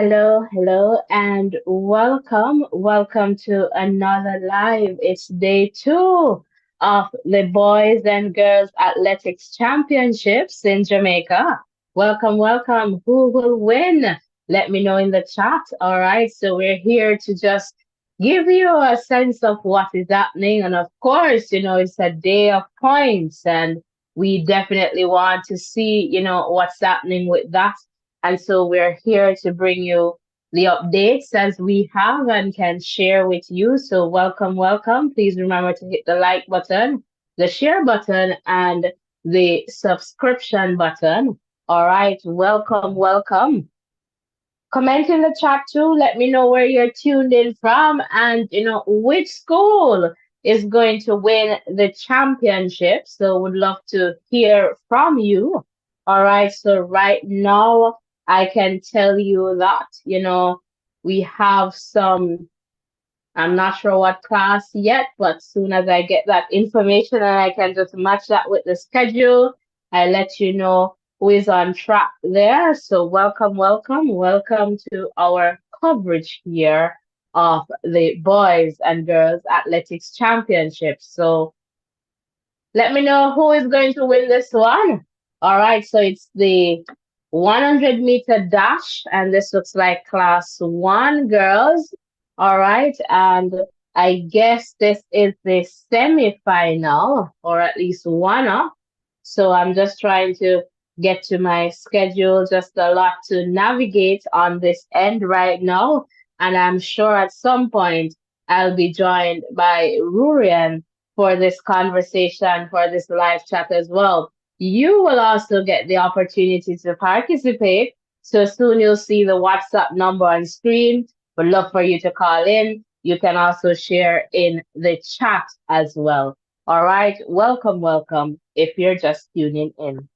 Hello, hello, and welcome. Welcome to another live. It's day two of the Boys and Girls Athletics Championships in Jamaica. Welcome, welcome. Who will win? Let me know in the chat. All right, so we're here to just give you a sense of what is happening. And of course, it's a day of points, and we definitely want to see, what's happening with that, and so we're here to bring you the updates as we have and can share with you. So welcome, welcome. Please remember to hit the like button, the share button, and the subscription button. All right, welcome, welcome. Comment in the chat too. Let me know where you're tuned in from and which school is going to win the championship. So would love to hear from you. All right. So right now I can tell you that, we have some, I'm not sure what class yet, but soon as I get that information and I can just match that with the schedule, I let you know who is on track there. So welcome, welcome, welcome to our coverage here of the Boys and Girls Athletics Championships. So let me know who is going to win this one. All right, so it's the 100-meter dash, and this looks like class one girls. All right, and I guess this is the semi-final, or at least one of. So I'm just trying to get to my schedule, just a lot to navigate on this end right now. And I'm sure at some point I'll be joined by Rurian for this conversation, for this live chat as well. You will also get the opportunity to participate. So soon you'll see the WhatsApp number on screen. Would love for you to call in. You can also share in the chat as well. All right. Welcome, welcome if you're just tuning in.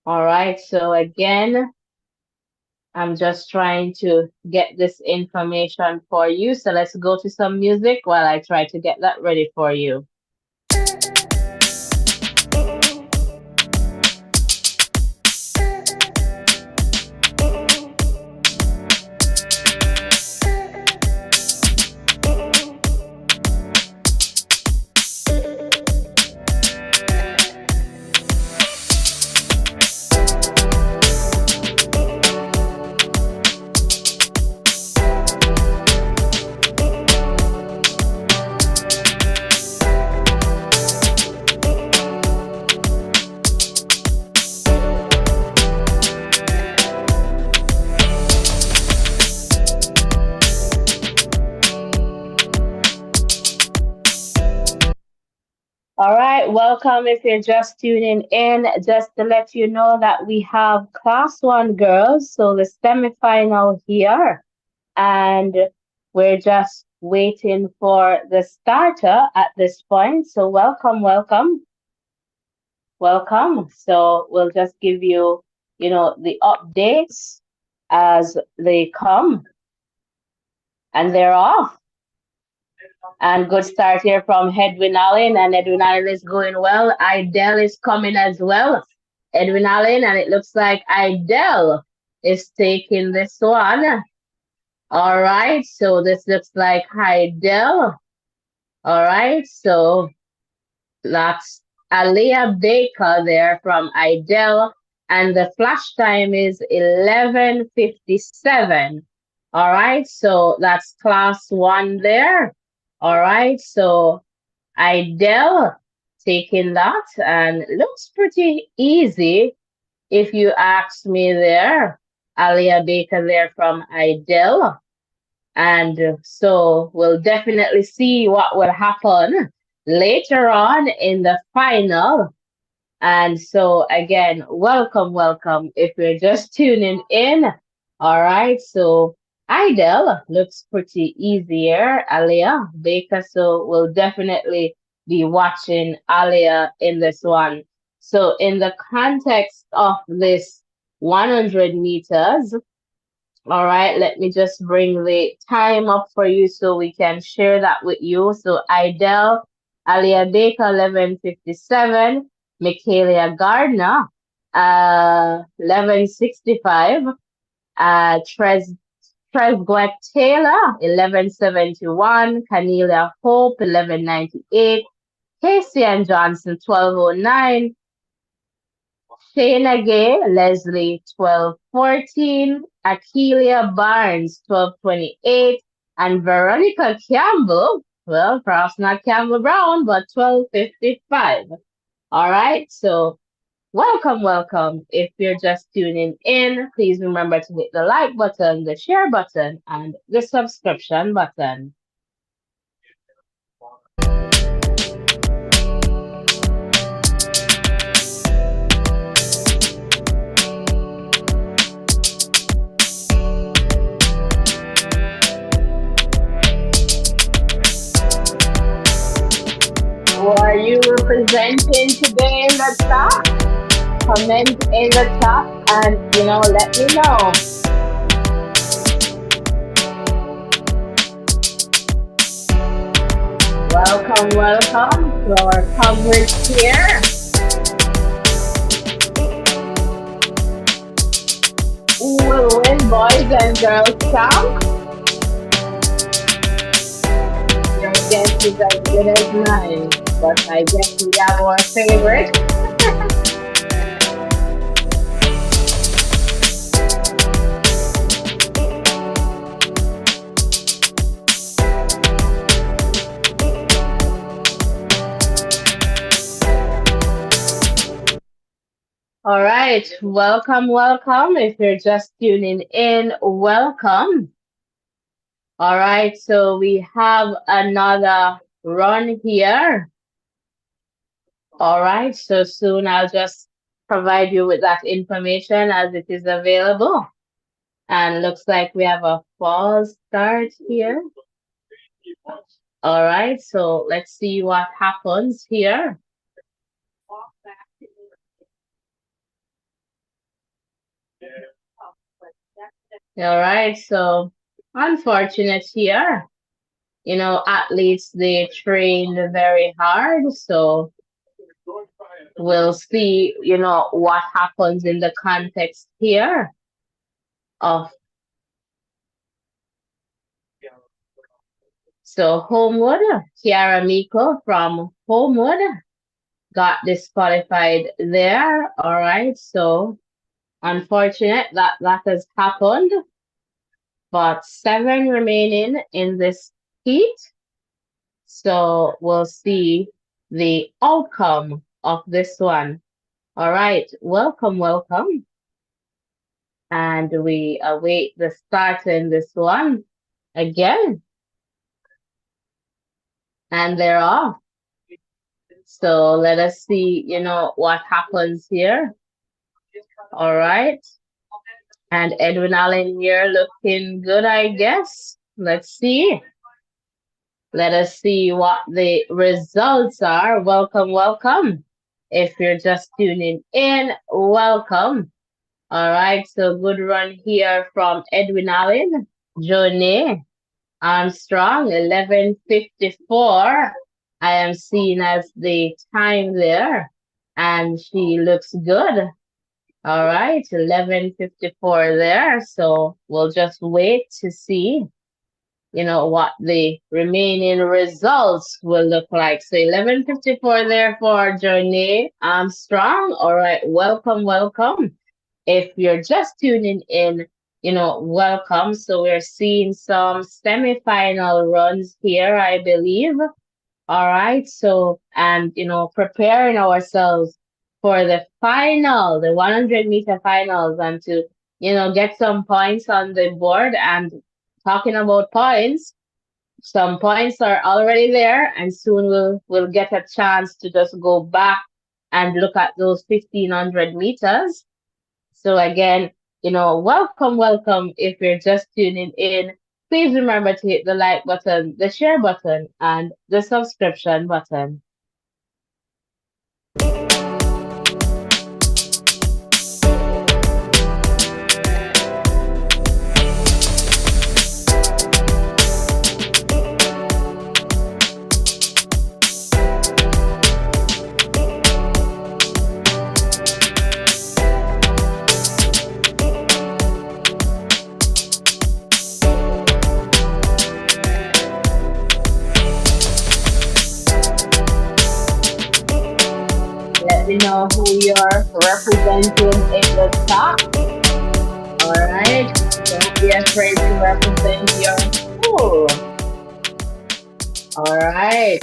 All right. So again, I'm just trying to get this information for you. So let's go to some music while I try to get that ready for you. All right, welcome if you're just tuning in. Just to let you know that we have class one girls, so the semifinal here, and we're just waiting for the starter at this point. So welcome, welcome, welcome. So we'll just give you, the updates as they come, and they're off. And good start here from Edwin Allen, and Edwin Allen is going well. Idel is coming as well. Edwin Allen, and it looks like Idel is taking this one. All right, so this looks like Idel. All right, so that's Aliyah Baker there from Idel, and the flash time is 11:57. All right, so that's class one there. All right, so Idel taking that, and looks pretty easy if you ask me there. Alia Baker there from Idel. And so we'll definitely see what will happen later on in the final. And so again, welcome, welcome if you're just tuning in. All right, so Idel looks pretty easier, Alia Baker. So we'll definitely be watching Alia in this one. So in the context of this 100 meters, all right, let me just bring the time up for you so we can share that with you. So Idel, Alia Baker, 11:57, Michaelia Gardner, 1165. Tresgwet Taylor, 1171. Cornelia Hope, 1198. Casey and Johnson, 1209. Shayna Gay, Leslie, 1214. Akeelia Barnes, 1228. And Veronica Campbell, well, perhaps not Campbell Brown, but 1255. All right, so welcome, welcome. If you're just tuning in, please remember to hit the like button, the share button, and the subscription button. Who are you representing today in the chat? Comment in the chat and, let me know. Welcome, welcome to our coverage here. Who will win Boys and Girls Camp? Your guess is as good as mine, but I guess we have our favorite. All right, welcome, welcome. If you're just tuning in, welcome. All right, so we have another run here. All right, so soon I'll just provide you with that information as it is available. And looks like we have a false start here. All right, so let's see what happens here. All right, so unfortunate here. Athletes, they train very hard, so we'll see, what happens in the context here of. So Homewood, Kiara Miko from Homewood got disqualified there. All right, so unfortunate that that has happened, but 7 remaining in this heat. So we'll see the outcome of this one. All right, welcome, welcome. And we await the start in this one again. And they're off. So let us see, what happens here. All right. And Edwin Allen here looking good, I guess. Let's see. Let us see what the results are. Welcome, welcome. If you're just tuning in, welcome. All right, so good run here from Edwin Allen. Johnny Armstrong, 11:54. I am seeing as the time there, and she looks good. All right, 11:54 there. So we'll just wait to see, what the remaining results will look like. So 11:54 there for Journey Armstrong. All right, welcome, welcome. If you're just tuning in, welcome. So we're seeing some semi-final runs here, I believe. All right, so and preparing ourselves for the final, the 100-meter finals, and to get some points on the board. And talking about points, some points are already there, and soon we'll get a chance to just go back and look at those 1500 meters. So again, welcome, welcome. If you're just tuning in, please remember to hit the like button, the share button, and the subscription button. Let me know who you're representing in the chat. All right. Don't be afraid to represent your school. All right.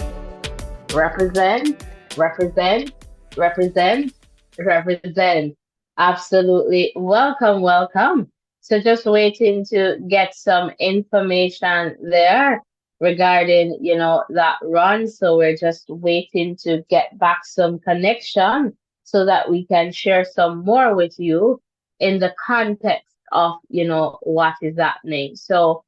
Represent, represent, represent, represent. Absolutely. Welcome, welcome. So just waiting to get some information there regarding, that run. So we're just waiting to get back some connection so that we can share some more with you in the context of, what is happening. So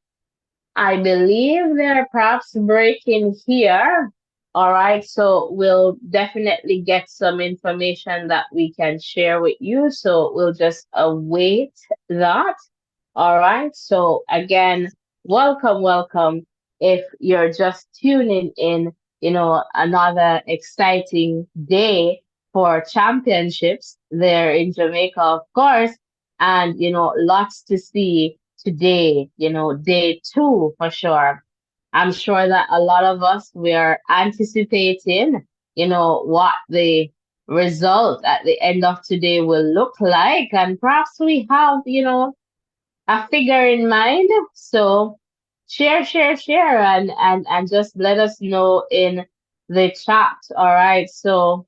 I believe they're perhaps breaking here. All right, so we'll definitely get some information that we can share with you. So we'll just await that. All right, so again, welcome, welcome. If you're just tuning in, another exciting day for championships there in Jamaica, of course, and, lots to see today, day two for sure. I'm sure that a lot of us we're anticipating, what the result at the end of today will look like. And perhaps we have, a figure in mind. So share, and just let us know in the chat. All right. So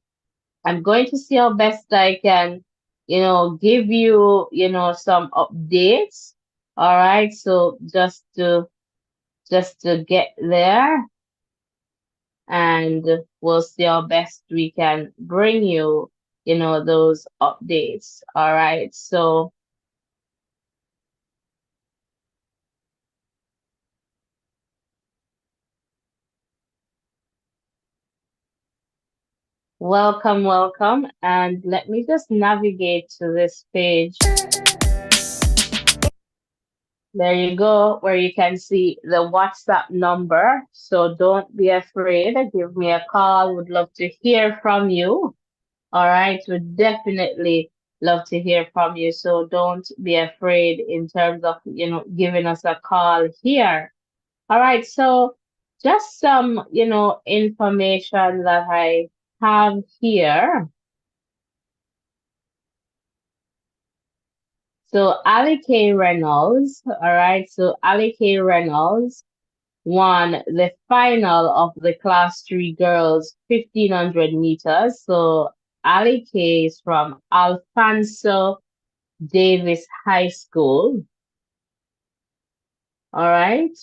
I'm going to see how best I can, give you, some updates. All right. So just to get there, and we'll see how best we can bring you, those updates. All right. So welcome, welcome. And let me just navigate to this page. There you go, where you can see the WhatsApp number. So don't be afraid. Give me a call. Would love to hear from you. All right. Would definitely love to hear from you. So don't be afraid in terms of, giving us a call here. All right. So just some, information that I have here. So Ali K. Reynolds, all right. So Ali K. Reynolds won the final of the Class 3 girls 1500 meters. So Ali K is from Alfonso Davis High School. All right.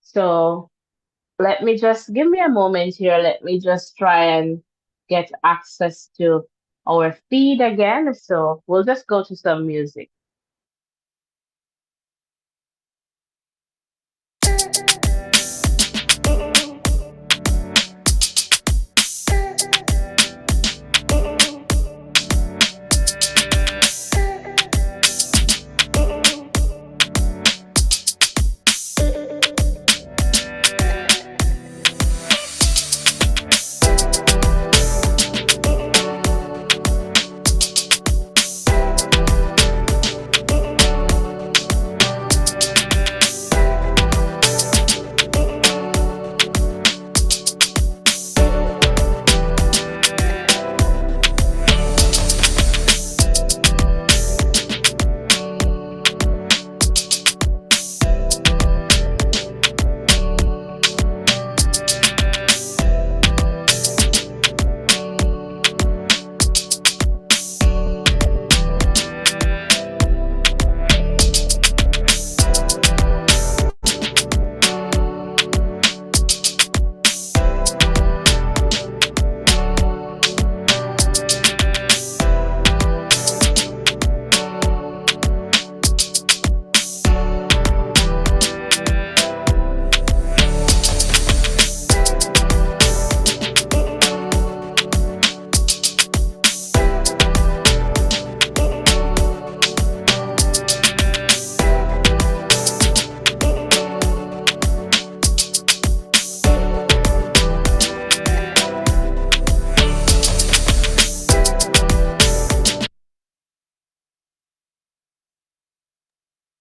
So let me just give me a moment here. Let me just try and get access to our feed again. So we'll just go to some music.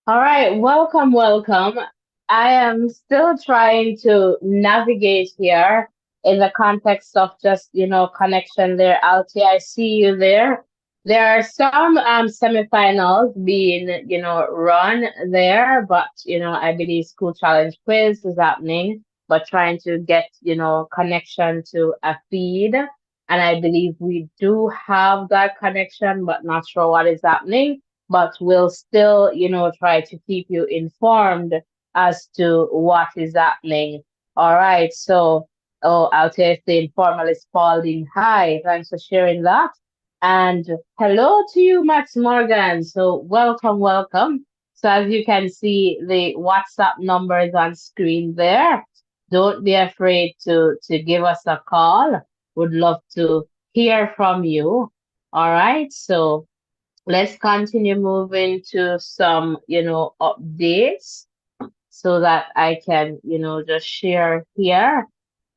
All right, welcome, welcome. I am still trying to navigate here in the context of just, connection there, Alti, I see you there. There are some semifinals being, run there, but, I believe School Challenge Quiz is happening, but trying to get, connection to a feed. And I believe we do have that connection, but not sure what is happening. But we'll still, try to keep you informed as to what is happening. All right. So, oh, I'll take the informal Spalding. Hi. Thanks for sharing that. And hello to you, Max Morgan. So, welcome, welcome. So, as you can see, the WhatsApp number is on screen there. Don't be afraid to give us a call. Would love to hear from you. All right. So, let's continue moving to some, updates so that I can, just share here.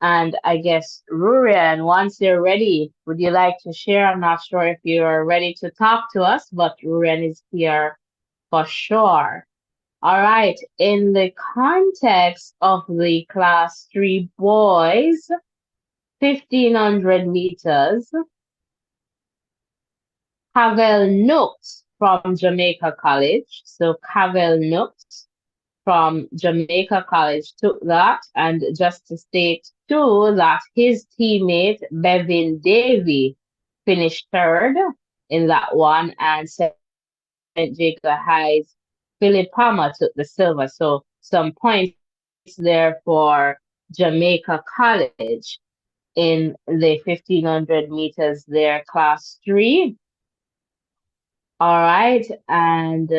And I guess, Rurian, once you're ready, would you like to share? I'm not sure if you're ready to talk to us, but Rurian is here for sure. All right. In the context of the class 3 boys, 1500 meters, Cavell Nooks from Jamaica College. So Cavell Nooks from Jamaica College took that. And just to state too that his teammate Bevin Davy finished third in that one, and St. Jacob High's Philip Palmer took the silver. So some points there for Jamaica College in the 1500 meters there, class 3. All right. And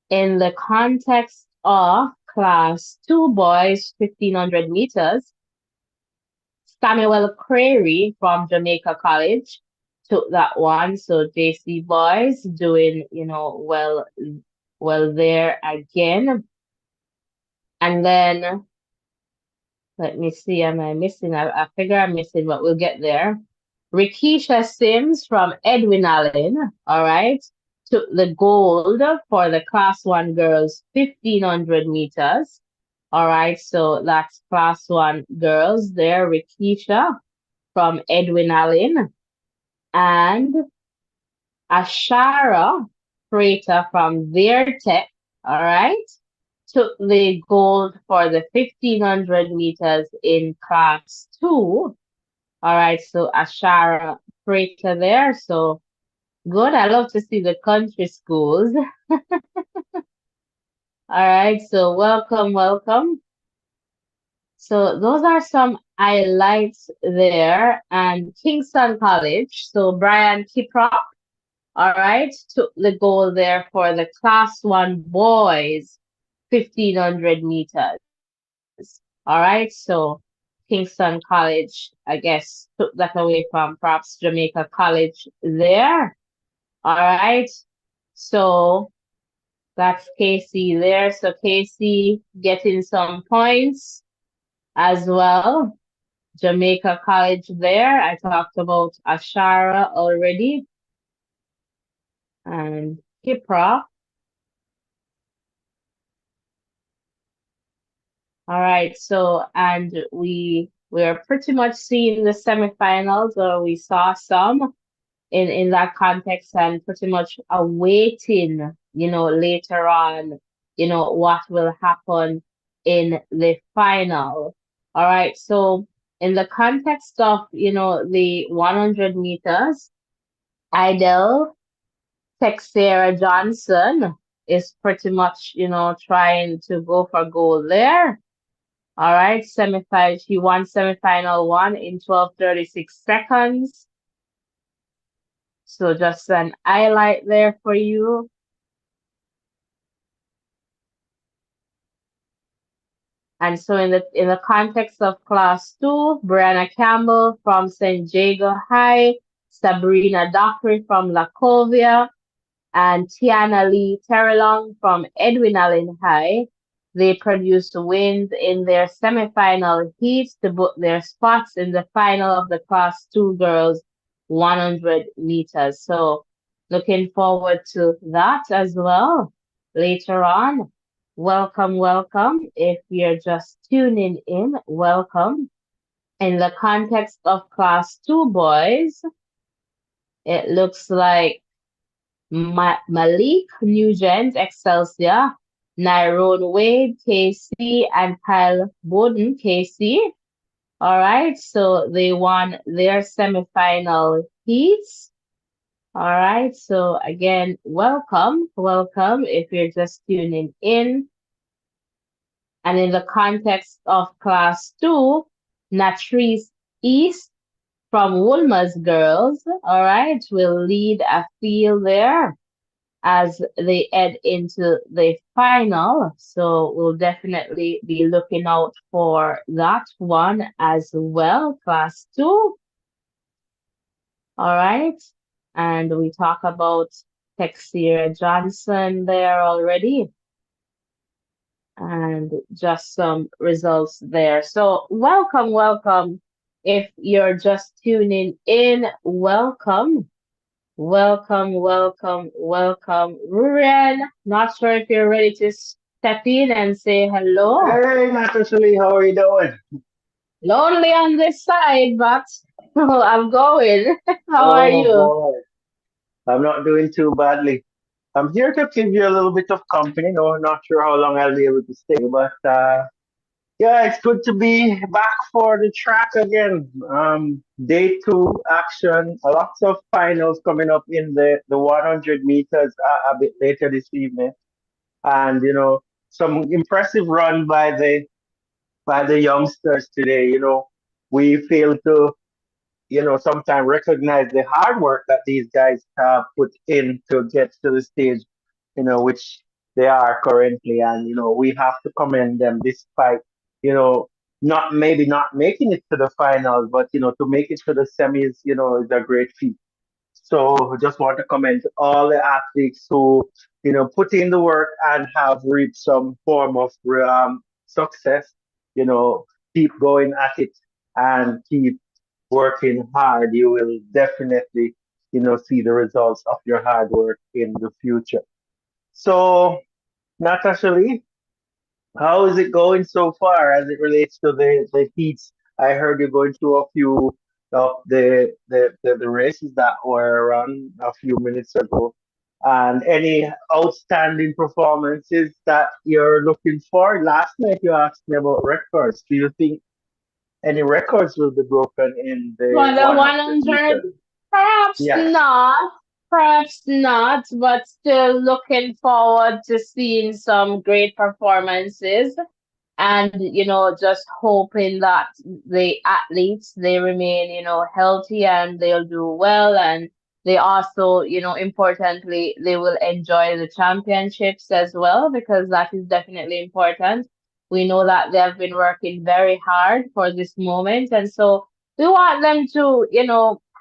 in the context of class 2 boys, 1500 meters, Samuel Crary from Jamaica College took that one. So JC boys doing, well there again. And then let me see, am I missing? I figure I'm missing, but we'll get there. Rikisha Sims from Edwin Allen, all right, took the gold for the class 1 girls 1500 meters. All right, so that's class 1 girls there, Rikisha from Edwin Allen, and Ashara Freighter from their tech, all right, took the gold for the 1500 meters in class 2. All right, so Ashara Freighter there. So good. I love to see the country schools. All right, so welcome, welcome. So those are some highlights there. And Kingston College. So Brian Kiprop, all right, took the gold there for the class 1 boys 1500 meters. All right, so Kingston College, I guess, took that away from perhaps Jamaica College there. All right, so that's Casey there. So Casey getting some points as well. Jamaica College there. I talked about Ashara already and Kipra. All right, so and we're pretty much seeing the semifinals, or we saw some in that context, and pretty much awaiting, later on, what will happen in the final. All right, so in the context of, the 100 meters, Idel Texera Johnson is pretty much, trying to go for gold there. All right, semifinal. She won semifinal 1 in 12:36 seconds. So just an highlight there for you. And so in the context of class 2, Brianna Campbell from St. Jago High, Sabrina Dockery from Lacovia, and Tiana Lee Terrelong from Edwin Allen High. They produced wins in their semifinal heats to book their spots in the final of the class 2 girls 100 meters. So looking forward to that as well later on welcome, welcome. If you're just tuning in, welcome. In the context of class two boys, it looks like Malik, Nugent, Excelsior, Nyrone Wade, KC, and Kyle Bowden, KC. All right, so they won their semifinal heats. All right, so again, welcome, welcome if you're just tuning in. And in the context of class two, Natrice East from Woolmer's Girls, all right, will lead a field there as they head into the final. So we'll definitely be looking out for that one as well, class two. All right. And we talk about Texira Johnson there already and just some results there. So welcome, welcome. If you're just tuning in, welcome. Welcome, welcome, welcome. Ruren, not sure if you're ready to step in and say hello. Hey, Natalie, how are you doing? Lonely on this side, but I'm going. How are Oh you? boy, I'm not doing too badly. I'm here to give you a little bit of company. No, not sure how long I'll be able to stay, but yeah, it's good to be back for the track again. Day two action. Lots of finals coming up in the 100 meters a bit later this evening, and some impressive run by the youngsters today. We failed to sometimes recognize the hard work that these guys have put in to get to the stage, which they are currently. And, we have to commend them despite, you know, not maybe not making it to the finals, but, to make it to the semis, is a great feat. So just want to commend all the athletes who, put in the work and have reached some form of success. You know, keep going at it and keep working hard. You will definitely, see the results of your hard work in the future. So, Natasha Lee, how is it going so far as it relates to the heats? I heard you're going through a few of the races that were run a few minutes ago. And any outstanding performances that you're looking for? Last night you asked me about records. Do you think any records will be broken in the For the 100 100, meters? Yes. perhaps not, but still looking forward to seeing some great performances. And just hoping that the athletes they remain healthy and they'll do well, and they also importantly they will enjoy the championships as well, because that is definitely important. We know that they have been working very hard for this moment, and so we want them to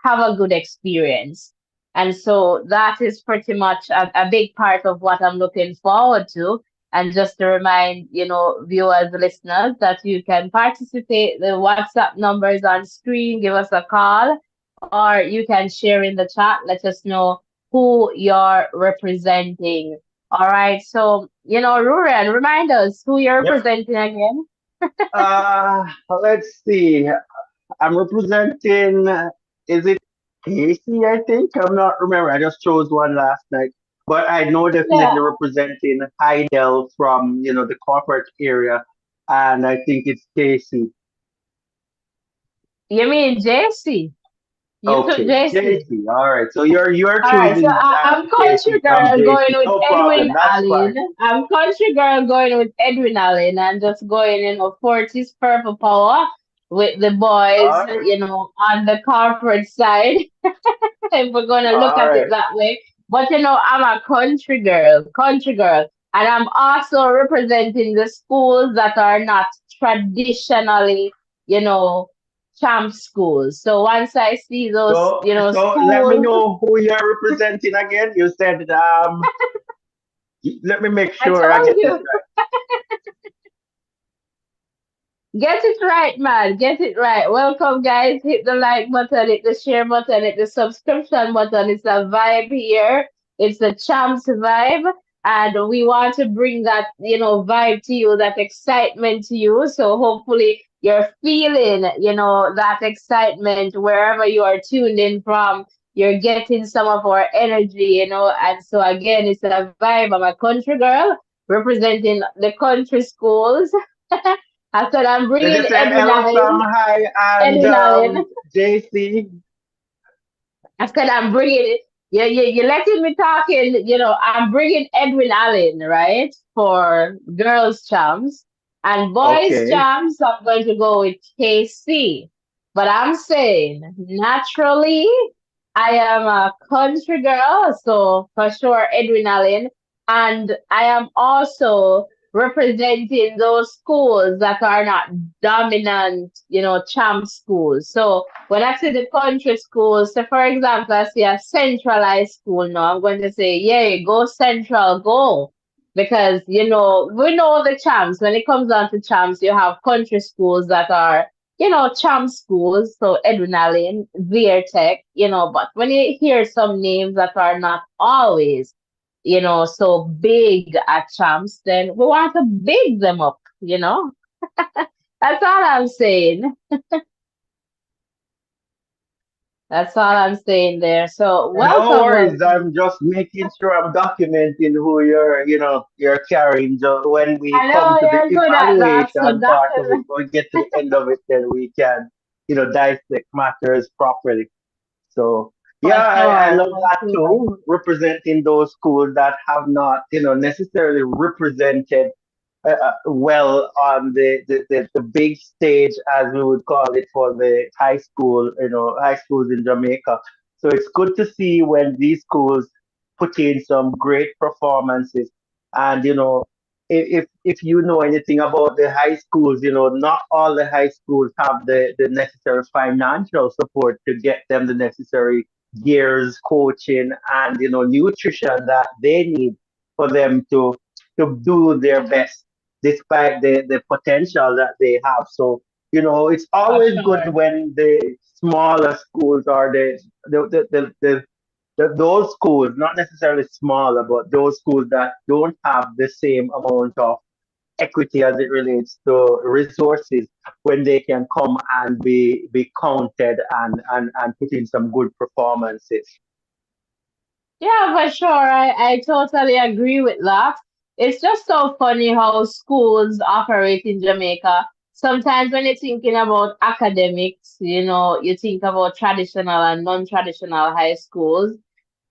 have a good experience. And so that is pretty much a big part of what I'm looking forward to. And just to remind, viewers, listeners, that you can participate. The WhatsApp number is on screen. Give us a call, or you can share in the chat. Let us know who you're representing. All right. So, Ruren, remind us who you're Yep. representing again. Let's see. I'm representing, is it Casey, I think? I'm not remember. I just chose one last night. But I know Yeah. definitely representing Heidel from, the corporate area. And I think it's Casey. You mean JC? You took Okay, JC. JC. All right. So you're All right, so choosing I'm Casey country from girl going JC. with No Edwin problem. That's Allen. fine. I'm country girl going with Edwin Allen and just going, Fortis Purple Power with the boys, All right. on the corporate side, if we're gonna look All at it right. that way. But I'm a country girl, and I'm also representing the schools that are not traditionally, you know, champ schools. So once I see those, So let me schools, know who you're representing again. You said let me make I sure I told get this you. Get it right, man. Get it right. Welcome, guys. Hit the like button, hit the share button, hit the subscription button. It's a vibe here. It's a champs vibe. and we want to bring that, vibe to you, that excitement to you. So hopefully you're feeling, that excitement wherever you are tuned in from. You're getting some of our energy, and so again, it's a vibe. I'm a country girl representing the country schools. I said I'm Did bringing you say hello from Hi and Edwin Allen. JC? I said I'm bringing it. You're letting me talk in. I'm bringing Edwin Allen, right, for girls' champs, and boys' Okay. champs, I'm going to go with KC. But I'm saying naturally, I am a country girl, so for sure Edwin Allen, and I am also representing those schools that are not dominant, champ schools. So when I say the country schools, so for example, I see a centralized school now, I'm going to say, yay, go central, go. Because, we know the champs. When it comes down to champs, you have country schools that are, champ schools. So Edwin Allen, Tech, but when you hear some names that are not always, so big at champs, then we want to big them up. That's all I'm saying. That's all I'm saying there. So No welcome, worries. welcome. I'm just making sure I'm documenting who you're carrying. Just when we I come know to the you're good at that, so evaluation part of it, document when we get to the end of it, then we can, dissect matters properly. So for yeah, I sure, love for that sure. too. Representing those schools that have not, necessarily represented well on the big stage, as we would call it, for the high school, high schools in Jamaica. So it's good to see when these schools put in some great performances. And if you know anything about the high schools, not all the high schools have the necessary financial support to get them the necessary gears, coaching, and nutrition that they need for them to do their best despite the potential that they have. So, it's For always good sure. when the smaller schools or those schools, not necessarily smaller, but those schools that don't have the same amount of equity as it relates to resources, when they can come and be counted and put in some good performances. Yeah, for sure. I totally agree with that. It's just so funny how schools operate in Jamaica. Sometimes when you're thinking about academics, you think about traditional and non-traditional high schools.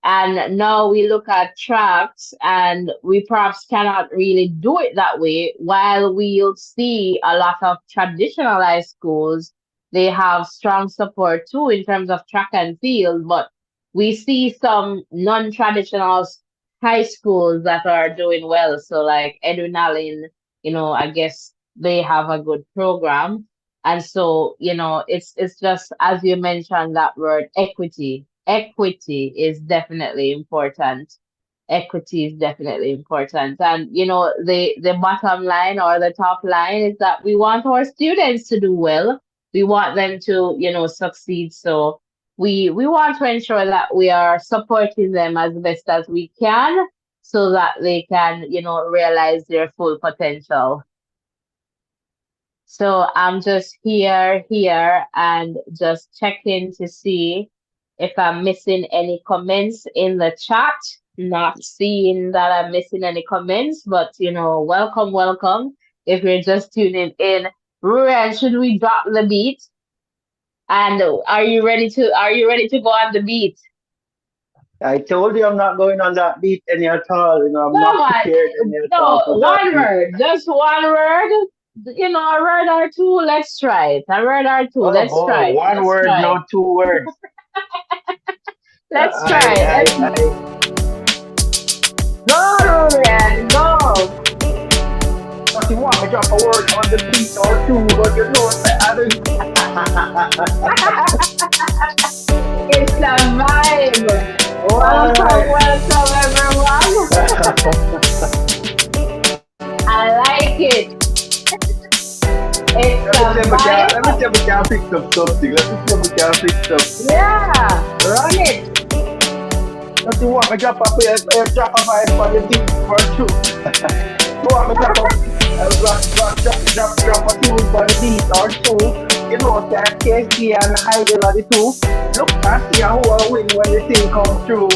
And now we look at tracks and we perhaps cannot really do it that way. While we'll see a lot of traditional high schools, they have strong support too in terms of track and field, but we see some non-traditional high schools that are doing well. So like Edwin Allen, I guess they have a good program. And so, it's just as you mentioned that word equity. Equity is definitely important. Equity is definitely important. And the bottom line or the top line is that we want our students to do well. We want them to, succeed. So we want to ensure that we are supporting them as best as we can so that they can, realize their full potential. So I'm just here, and just checking to see if I'm missing any comments in the chat. Not seeing that I'm missing any comments, but welcome, welcome. If you're just tuning in, Ruan, should we drop the beat? And are you ready to go on the beat? I told you I'm not going on that beat any at all. I'm Come not on. prepared any at all No, for that one beat. word, just one word. A word or two, let's try it. A word or two, Oh let's boy, try it. one Let's word, try no it. two words. Let's try it. I Go, Rurian, go. But you want me drop a word on the beat or two, but say I don't. It's a vibe. All Welcome, right. welcome, everyone. I like it. It's a Let me vibe. see if we can fix up something. Let me see if we can fix up. Yeah, run it. Don't you want me drop off drop off ice on the beach for true? You want me drop off drop a tune on the beach or two? You know, say KC and Heidel are the two. Look and see who will win when the thing come through.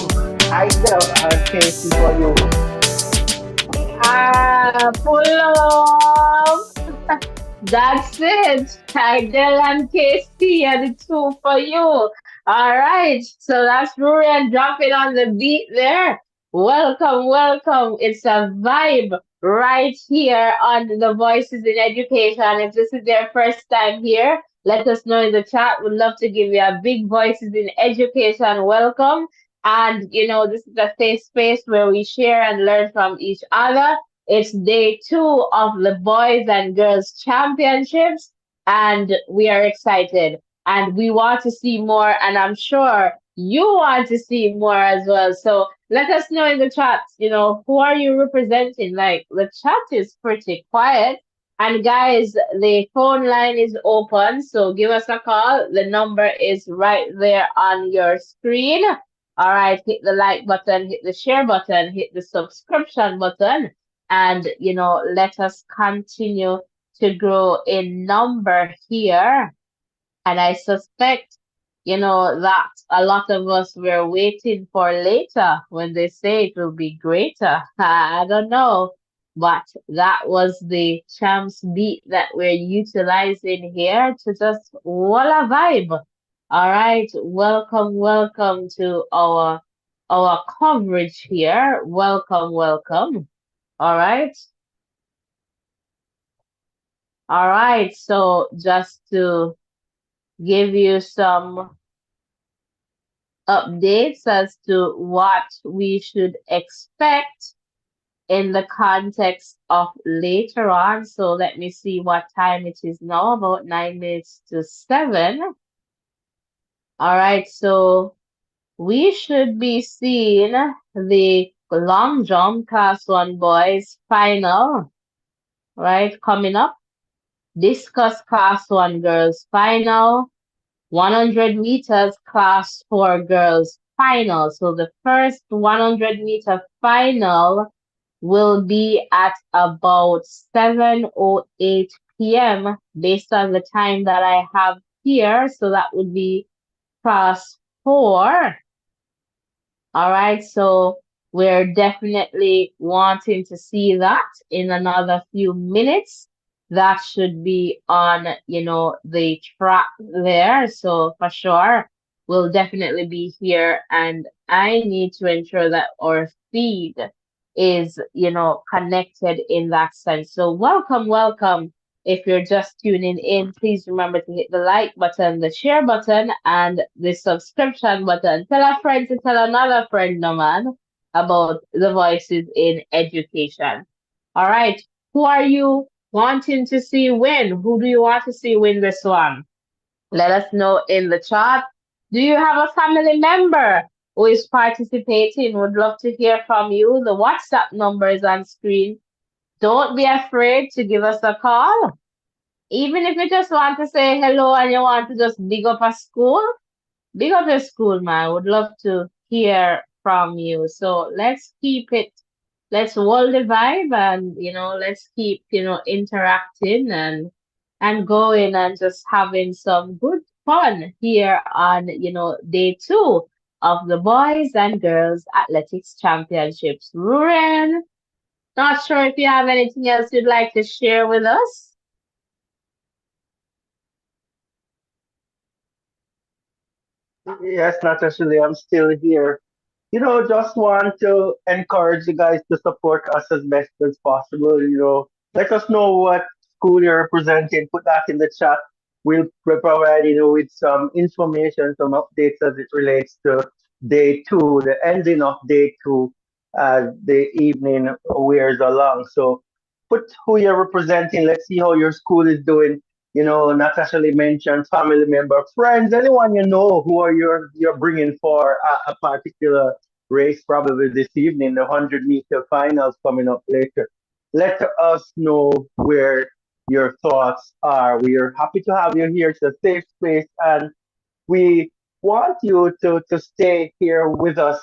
Heidel and Casey for you. Pull up. That's it. Tidal and Casey are the two for you. All right. So that's Rurian dropping on the beat there. Welcome, welcome. It's a vibe right here on the Voices in Education. If this is their first time here, let us know in the chat. We'd love to give you a big Voices in Education welcome. And, this is a safe space where we share and learn from each other. It's day two of the Boys and Girls Championships, and we are excited. And we want to see more, and I'm sure you want to see more as well. So let us know in the chat, who are you representing? Like, the chat is pretty quiet. And guys, the phone line is open, so give us a call. The number is right there on your screen. All right, hit the like button, hit the share button, hit the subscription button, and let us continue to grow in number here. And I suspect that a lot of us were waiting for later when they say it will be greater. I don't know, but that was the champs beat that we're utilizing here to just walla vibe. All right, welcome, welcome to our coverage here. Welcome, welcome. All right. All right. So just to give you some updates as to what we should expect in the context of later on. So let me see what time it is now, about 9 minutes to 7. All right. So we should be seeing the long jump class one boys final, right? Coming up. Discus class 1 girls final, 100 meters class 4 girls final. So the first 100-meter final will be at about 7:08 p.m. based on the time that I have here. So that would be class 4. All right, so we're definitely wanting to see that in another few minutes. That should be on, the track there. So for sure, we'll definitely be here. And I need to ensure that our feed is, connected in that sense. So welcome, welcome. If you're just tuning in, please remember to hit the like button, the share button, and the subscription button. Tell a friend to tell another friend, no man, about the Voices in Education. All right. Who are you wanting to see win? Who do you want to see win this one? Let us know in the chat. Do you have a family member who is participating? Would love to hear from you. The WhatsApp number is on screen. Don't be afraid to give us a call. Even if you just want to say hello and you want to just big up a school, big up your school, man. Would love to hear from you. So let's keep it, let's hold the vibe and, let's keep, interacting and going and just having some good fun here on, day two of the Boys and Girls Athletics Championships. Ruren, not sure if you have anything else you'd like to share with us. Yes, Natasha, I'm still here. Just want to encourage you guys to support us as best as possible. Let us know what school you're representing. Put that in the chat. We'll provide with some information, some updates as it relates to day two, the ending of day two, as the evening wears along. So put who you're representing. Let's see how your school is doing. Natasha mentioned family member, friends, anyone who are you're bringing for a particular race probably this evening, the 100-meter finals coming up later. Let us know where your thoughts are. We are happy to have you here. It's a safe space, and we want you to stay here with us.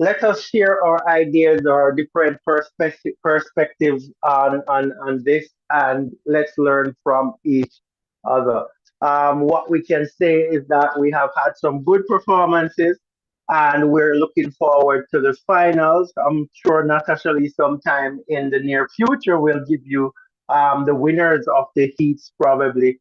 let us share our ideas or different perspectives on this, and let's learn from each other. What we can say is that we have had some good performances, and we're looking forward to the finals. I'm sure Natasha Lee sometime in the near future will give you the winners of the heats probably.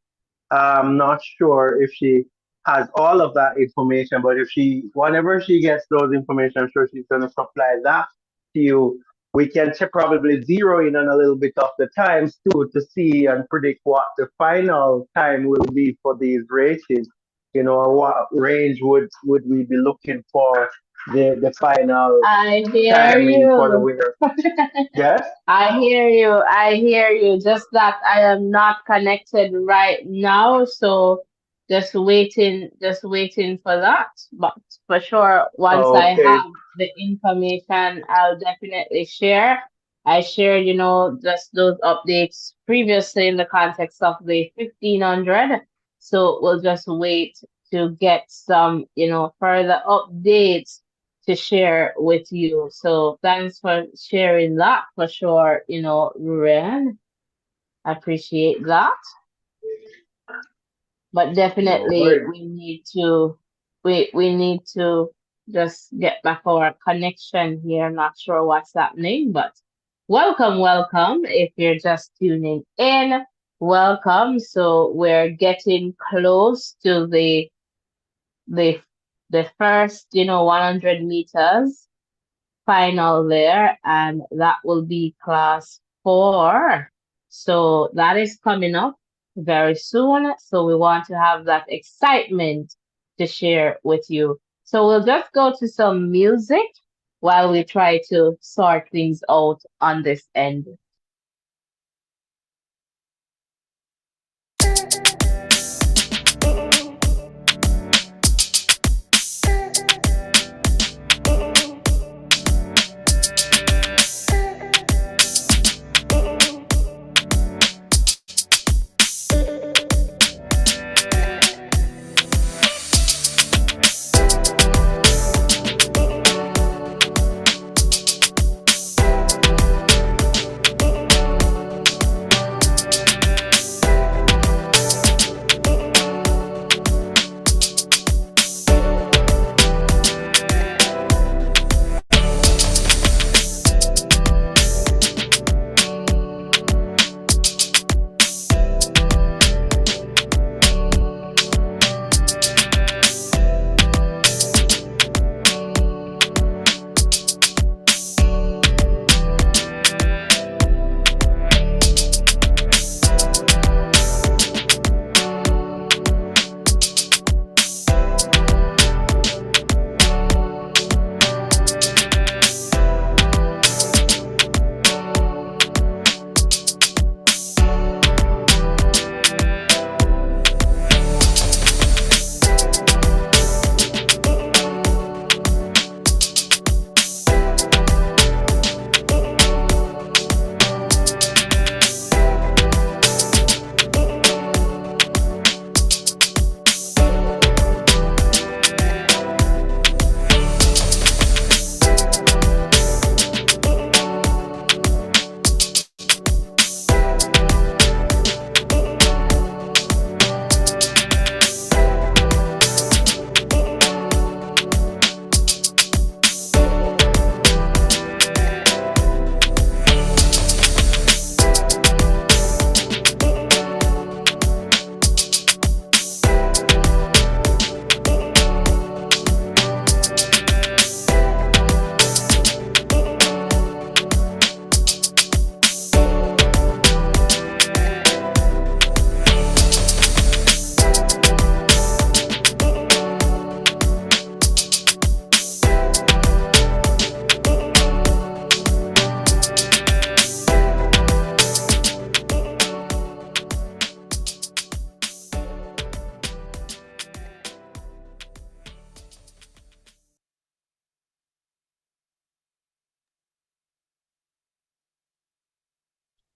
I'm not sure if she has all of that information, but if she, whenever she gets those information, I'm sure she's going to supply that to you. We can probably zero in on a little bit of the times too to see and predict what the final time will be for these races. You know, what range would we be looking for the final I hear timing for the you. winner? Yes. I hear you. I hear you. Just that I am not connected right now, so just waiting for that. But for sure, once I Okay. have the information, I'll definitely share. I shared, just those updates previously in the context of the 1500. So we'll just wait to get some, further updates to share with you. So thanks for sharing that for sure, Ruren. I appreciate that. But No definitely worries. we need to just get back our connection here. Not sure what's happening, but welcome. If you're just tuning in, welcome. So we're getting close to the the first, 100 meters final there, and that will be class 4. So that is coming up very soon. So we want to have that excitement to share with you. So we'll just go to some music while we try to sort things out on this end.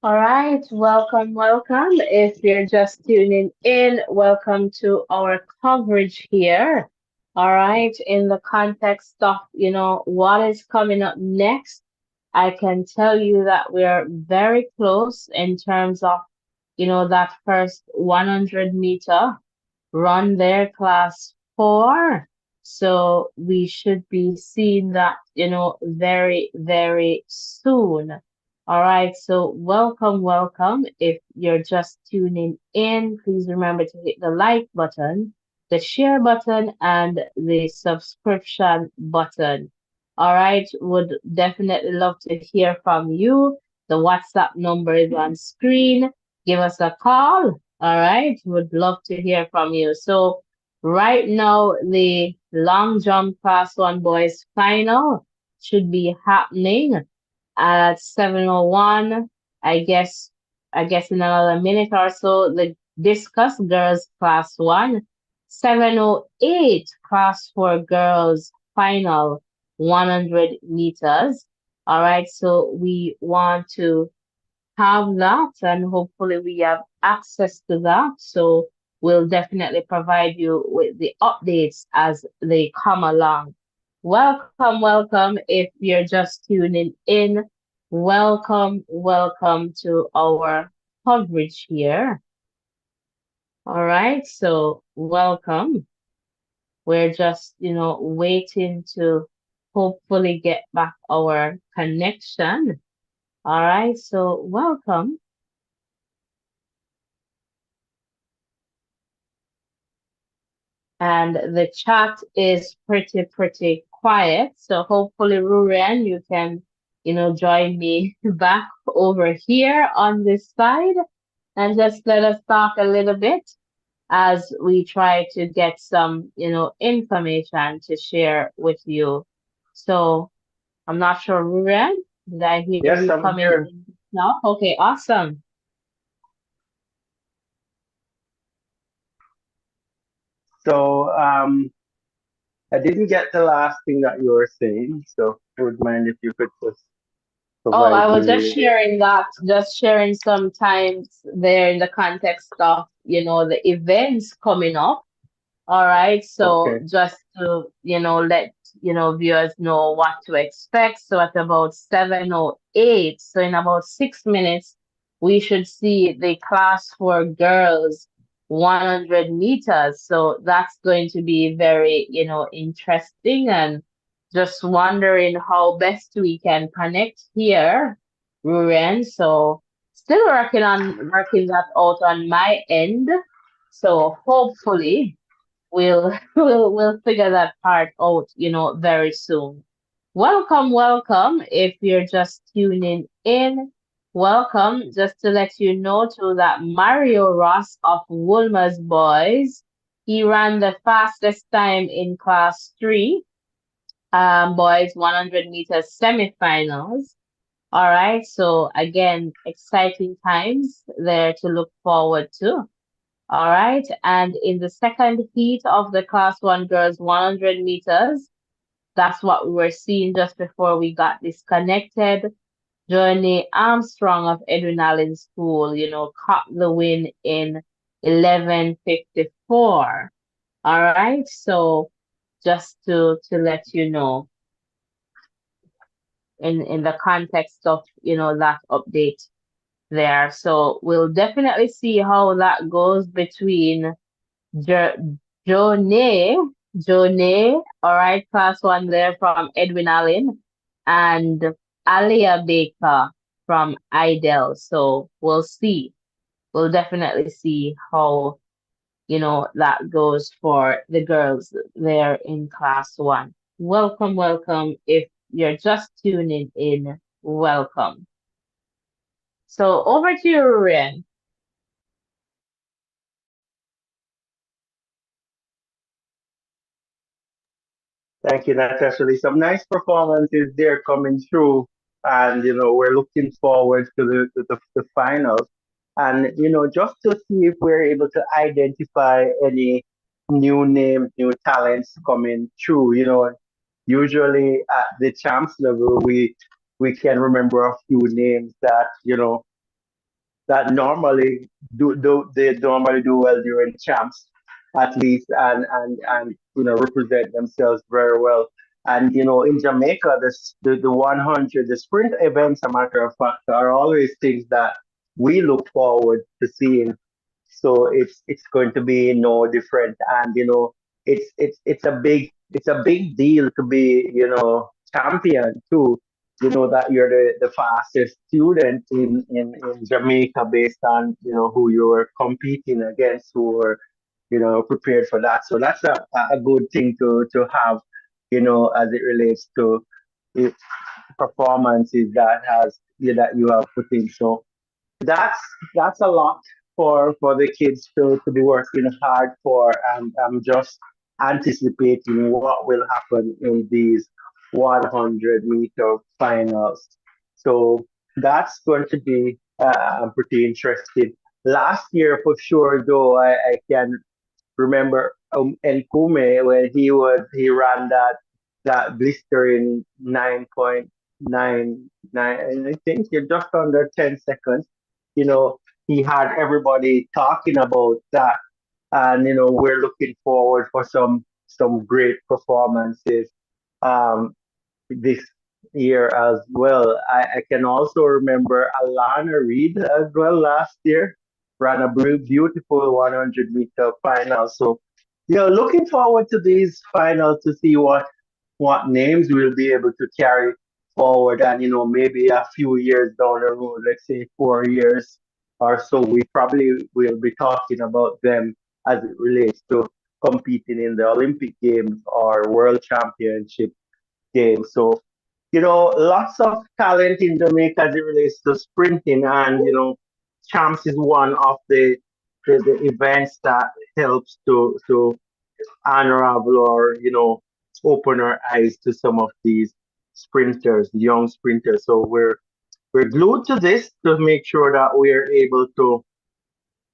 All right, welcome. If you're just tuning in, welcome to our coverage here All right. In the context of, what is coming up next, I can tell you that we're very close in terms of, that first 100-meter run their class 4. So we should be seeing that, very, very soon. All right. So welcome, welcome. If you're just tuning in, please remember to hit the like button, the share button, and the subscription button. All right. Would definitely love to hear from you. The WhatsApp number is on screen. Give us a call. All right. Would love to hear from you. So right now, the long jump class 1 boys final should be happening at 7:01. I guess in another minute or so, the discus girls class 1, 7:08 class 4 girls final 100 meters. All right, so we want to have that, and hopefully we have access to that. So we'll definitely provide you with the updates as they come along. Welcome, welcome. If you're just tuning in, welcome, welcome to our coverage here. All right, so welcome. We're just, waiting to hopefully get back our connection. All right, so welcome. And the chat is pretty quiet. So hopefully, Ruren, you can, join me back over here on this side and just let us talk a little bit as we try to get some, information to share with you. So I'm not sure, Ruren, did I hear Yes, you I'm coming here. in now? Okay, awesome. So I didn't get the last thing that you were saying, so would mind if you could just Oh, I provide was me just with. sharing that, just sharing some times there in the context of, the events coming up. All right. So Okay. just to, let, viewers know what to expect. So at about 7:08, so in about 6 minutes, we should see the class for girls 100 meters. So that's going to be very, interesting, and just wondering how best we can connect here, Ruren. So still working that out on my end. So hopefully we'll we'll figure that part out, very soon. Welcome, welcome. If you're just tuning in, welcome. Just to let you know too that Mario Ross of Woolmer's Boys, he ran the fastest time in class 3, boys 100 meters semifinals. All right, so again, exciting times there to look forward to. All right. And in the second heat of the class 1 girls 100 meters, that's what we were seeing just before we got disconnected. Journey Armstrong of Edwin Allen School, caught the win in 11:54. All right. So just to let you know in the context of, that update there. So we'll definitely see how that goes between Jo Jonay, Jonay, all right, class 1 there from Edwin Allen, and Alia Baker from Idel. So we'll see. We'll definitely see how, that goes for the girls there in class 1. Welcome, welcome. If you're just tuning in, welcome. So over to you, Ren. Thank you, Natasha. Some nice performances there coming through, and we're looking forward to the finals, and just to see if we're able to identify any new names, new talents coming through. Usually at the champs level, we can remember a few names that that normally do they normally do well during champs, athletes and represent themselves very well. And in Jamaica, the 100, the sprint events, a matter of fact, are always things that we look forward to seeing. So it's going to be no different. And it's a big deal to be champion too. That you're the fastest student in Jamaica based on who you were competing against, who were prepared for that. So that's a good thing to have, as it relates to uh, performances that you have put in. So that's that's a lot for the kids to be working hard for, and I'm just anticipating what will happen in these 100-meter finals. So that's going to be pretty interesting. Last year, for sure, though, I can remember Nkume when he ran that blistering 9.99, and I think you're just under 10 seconds. You know, he had everybody talking about that, and we're looking forward for some great performances um, this year as well. I can also remember Alana Reed as well last year ran a beautiful 100-meter final. So, looking forward to these finals to see what names we'll be able to carry forward, and maybe a few years down the road, let's say 4 years or so, we probably will be talking about them as it relates to competing in the Olympic Games or World Championship game. So, lots of talent in Jamaica as it relates to sprinting, and champs is one of the events that helps to unravel or open our eyes to some of these sprinters, young sprinters. So we're glued to this to make sure that we're able to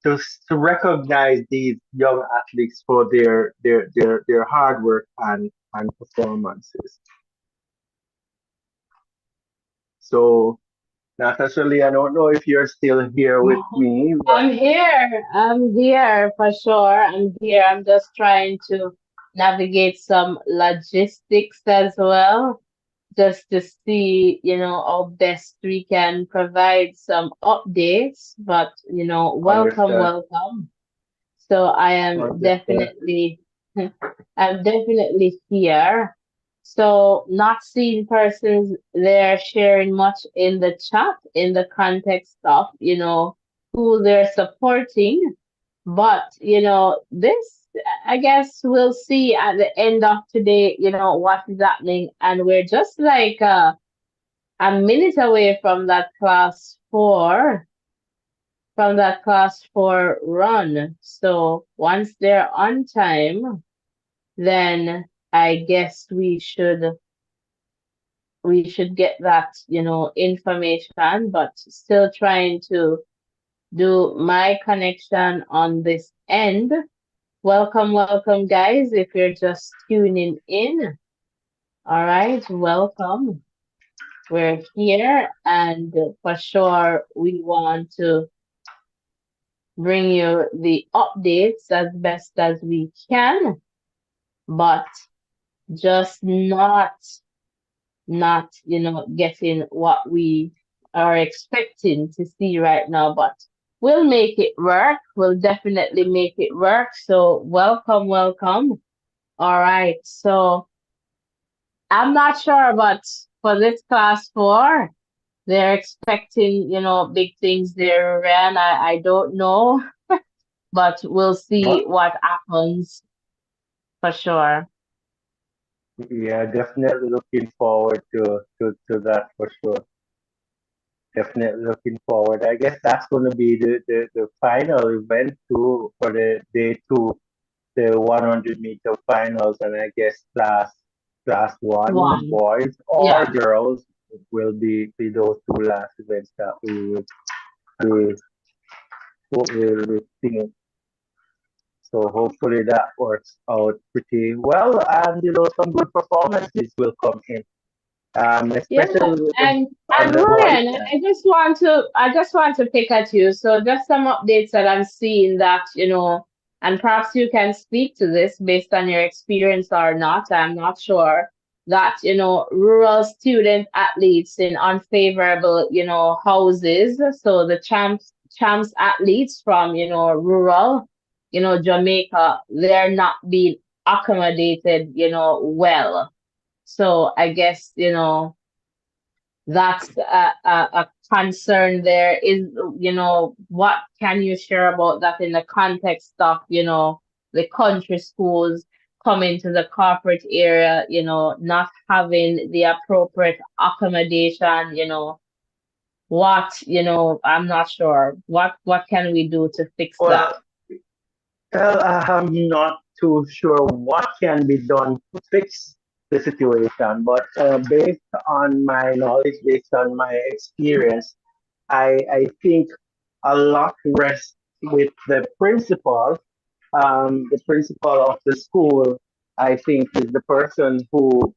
to recognize these young athletes for their hard work and performances. So, Natasha, I don't know if you're still here with me, but I'm here. I'm here for sure. I'm here. I'm just trying to navigate some logistics as well, just to see, how best we can provide some updates. But, welcome, understand, welcome. So I am understand. definitely, I'm definitely here. So not seeing persons there sharing much in the chat in the context of, who they're supporting. But, this, I guess we'll see at the end of today, what is happening. And we're just like a minute away from that class four run. So once they're on time, then I guess we should get that, information, but still trying to do my connection on this end. Welcome, welcome guys. If you're just tuning in, all right, welcome. We're here and for sure we want to bring you the updates as best as we can, but just not getting what we are expecting to see right now, but we'll make it work. We'll definitely make it work. So welcome, welcome. All right. So I'm not sure, but for this class four, they're expecting, big things there, Ren. I don't know, but we'll see But what happens for sure. yeah, definitely looking forward to that for sure. Definitely looking forward. I guess that's going to be the final event too for the day two, the 100-meter finals, and I guess class one, One. boys or Yeah. girls, will be those two last events that we will be seeing. So hopefully that works out pretty well, and some good performances will come in, Yeah, especially and on and the boys' Ryan, side. I just want to pick at you. So just some updates that I'm seeing that, and perhaps you can speak to this based on your experience or not, I'm not sure, that, rural student athletes in unfavorable, houses. So the champs athletes from, rural, Jamaica, they're not being accommodated, well. So I guess, that's a concern there. Is, what can you share about that in the context of, the country schools coming to the corporate area, not having the appropriate accommodation, I'm not sure. What can we do to fix that? Well, I'm not too sure what can be done to fix the situation, but based on my knowledge, based on my experience, I think a lot rests with the principal. The principal of the school, I think, is the person who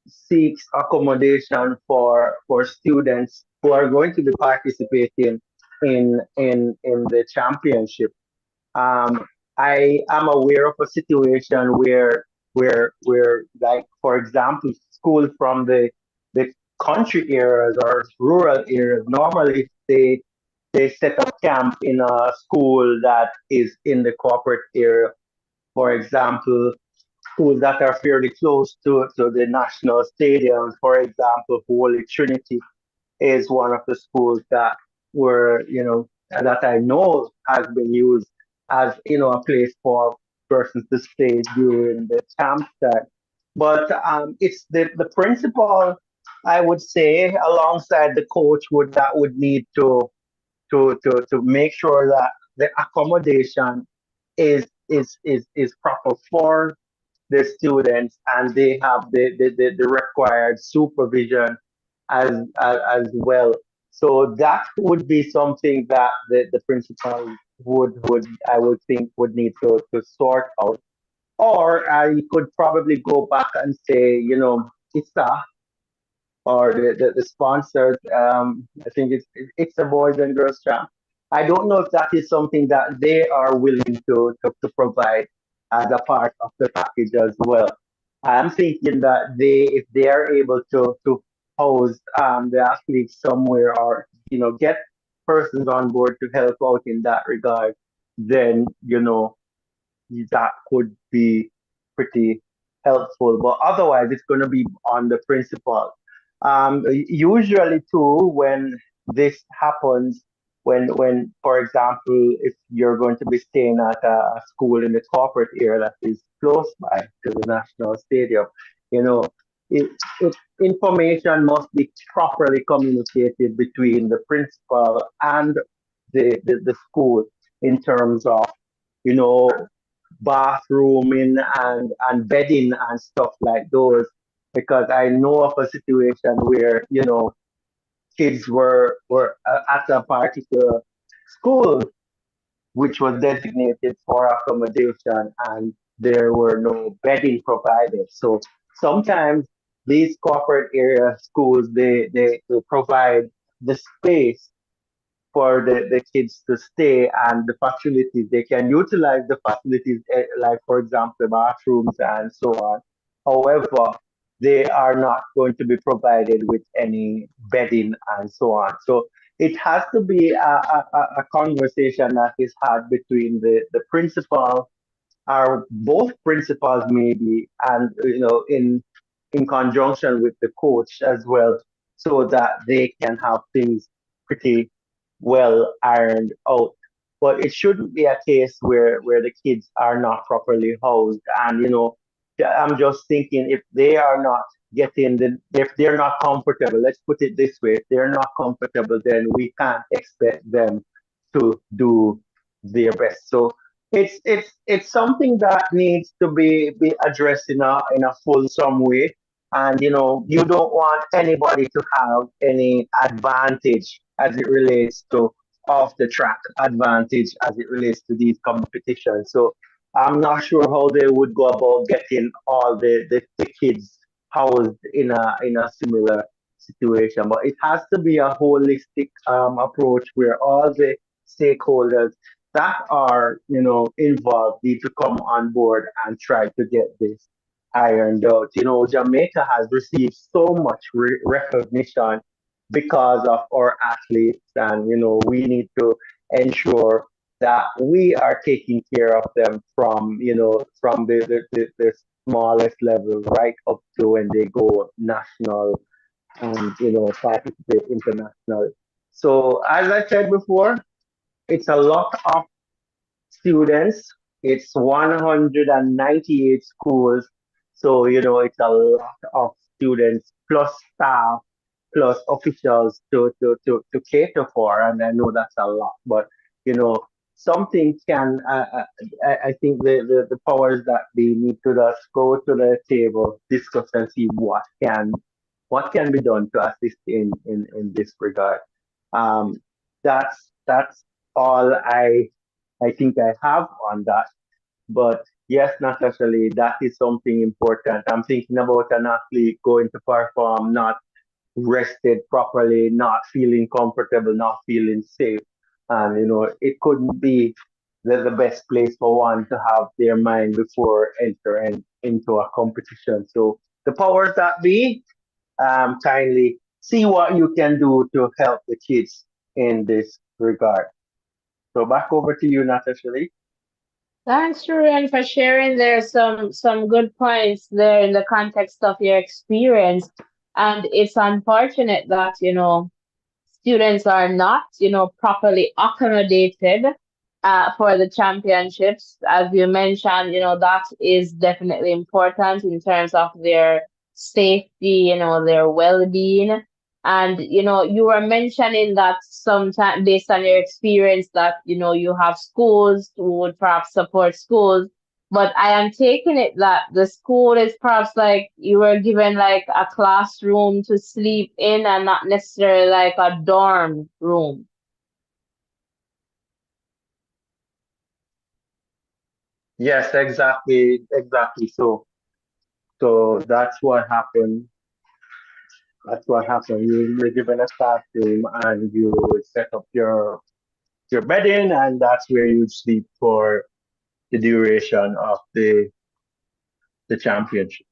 seeks accommodation for students who are going to be participating in the championship. um, I am aware of a situation where like for example school from the country areas or rural areas normally they set up camp in a school that is in the corporate area. For example, schools that are fairly close to the national stadiums. For example, Holy Trinity is one of the schools that were, that I know has been used as, a place for persons to stay during the camp time. But it's the principal, I would say, alongside the coach would need to make sure that the accommodation is proper for the students and they have the required supervision as well. So that would be something that the principal would I would think would need to sort out. Or I could probably go back and say, ISSA or the sponsors. I think it's a boys and girls camp. I don't know if that is something that they are willing to provide as a part of the package as well. I'm thinking that if they are able to host the athletes somewhere or get persons on board to help out in that regard, then that could be pretty helpful. But otherwise, it's going to be on the principal. Usually, too, when this happens, for example, if you're going to be staying at a school in the corporate area that is close by to the national stadium, you know, it, information must be properly communicated between the principal and the school in terms of you know bathrooming and bedding and stuff like those, because I know of a situation where kids were at a particular school which was designated for accommodation and there were no bedding provided. So sometimes these corporate area schools they provide the space for the kids to stay and the facilities. They can utilize the facilities, like, for example, the bathrooms and so on. However, they are not going to be provided with any bedding and so on. So it has to be a conversation that is had between the principal are both principals maybe and in conjunction with the coach as well, so that they can have things pretty well ironed out. But it shouldn't be a case where the kids are not properly housed. And I'm just thinking, if they are not if they're not comfortable, let's put it this way, if they're not comfortable, then we can't expect them to do their best. So it's something that needs to be addressed in a fulsome way. And you don't want anybody to have any advantage as it relates to off the track advantage as it relates to these competitions. So I'm not sure how they would go about getting all the kids housed in a similar situation. But it has to be a holistic approach where all the stakeholders that are, involved need to come on board and try to get this ironed out. Jamaica has received so much recognition because of our athletes, and we need to ensure that we are taking care of them from the smallest level right up to when they go national and participate international. So as I said before, it's a lot of students. It's 198 schools. So, it's a lot of students plus staff plus officials to cater for. And I know that's a lot, but, you know, something can, I think the powers that they need to just go to the table, discuss and see what can be done to assist in this regard. Um, that's all I think I have on that. But yes, naturally, that is something important. I'm thinking about an athlete going to perform, not rested properly, not feeling comfortable, not feeling safe. And, it couldn't be the best place for one to have their mind before entering into a competition. So the powers that be, kindly see what you can do to help the kids in this regard. So back over to you, Natasha. Thanks, Ruben, for sharing there some good points there in the context of your experience. And it's unfortunate that, students are not, properly accommodated for the championships. As you mentioned, that is definitely important in terms of their safety, their well-being. And, you were mentioning that sometimes based on your experience that, you have schools who would perhaps support schools, but I am taking it that the school is perhaps like you were given like a classroom to sleep in and not necessarily like a dorm room. Yes, exactly. So that's what happened. That's what happened. You're given a classroom and you set up your bedding, and that's where you sleep for the duration of the championship.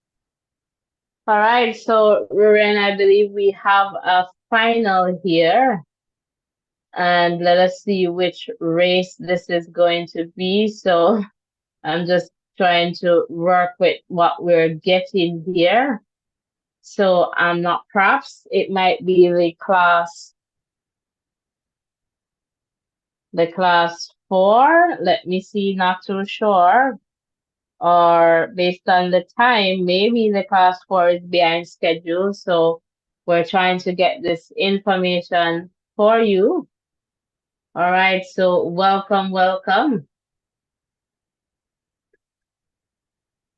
All right, so Ruren, I believe we have a final here, and let us see which race this is going to be. So I'm just trying to work with what we're getting here. So I'm not perhaps it might be the class 4. Let me see, not too sure. Or based on the time, maybe the class 4 is behind schedule. So we're trying to get this information for you. All right, so welcome, welcome.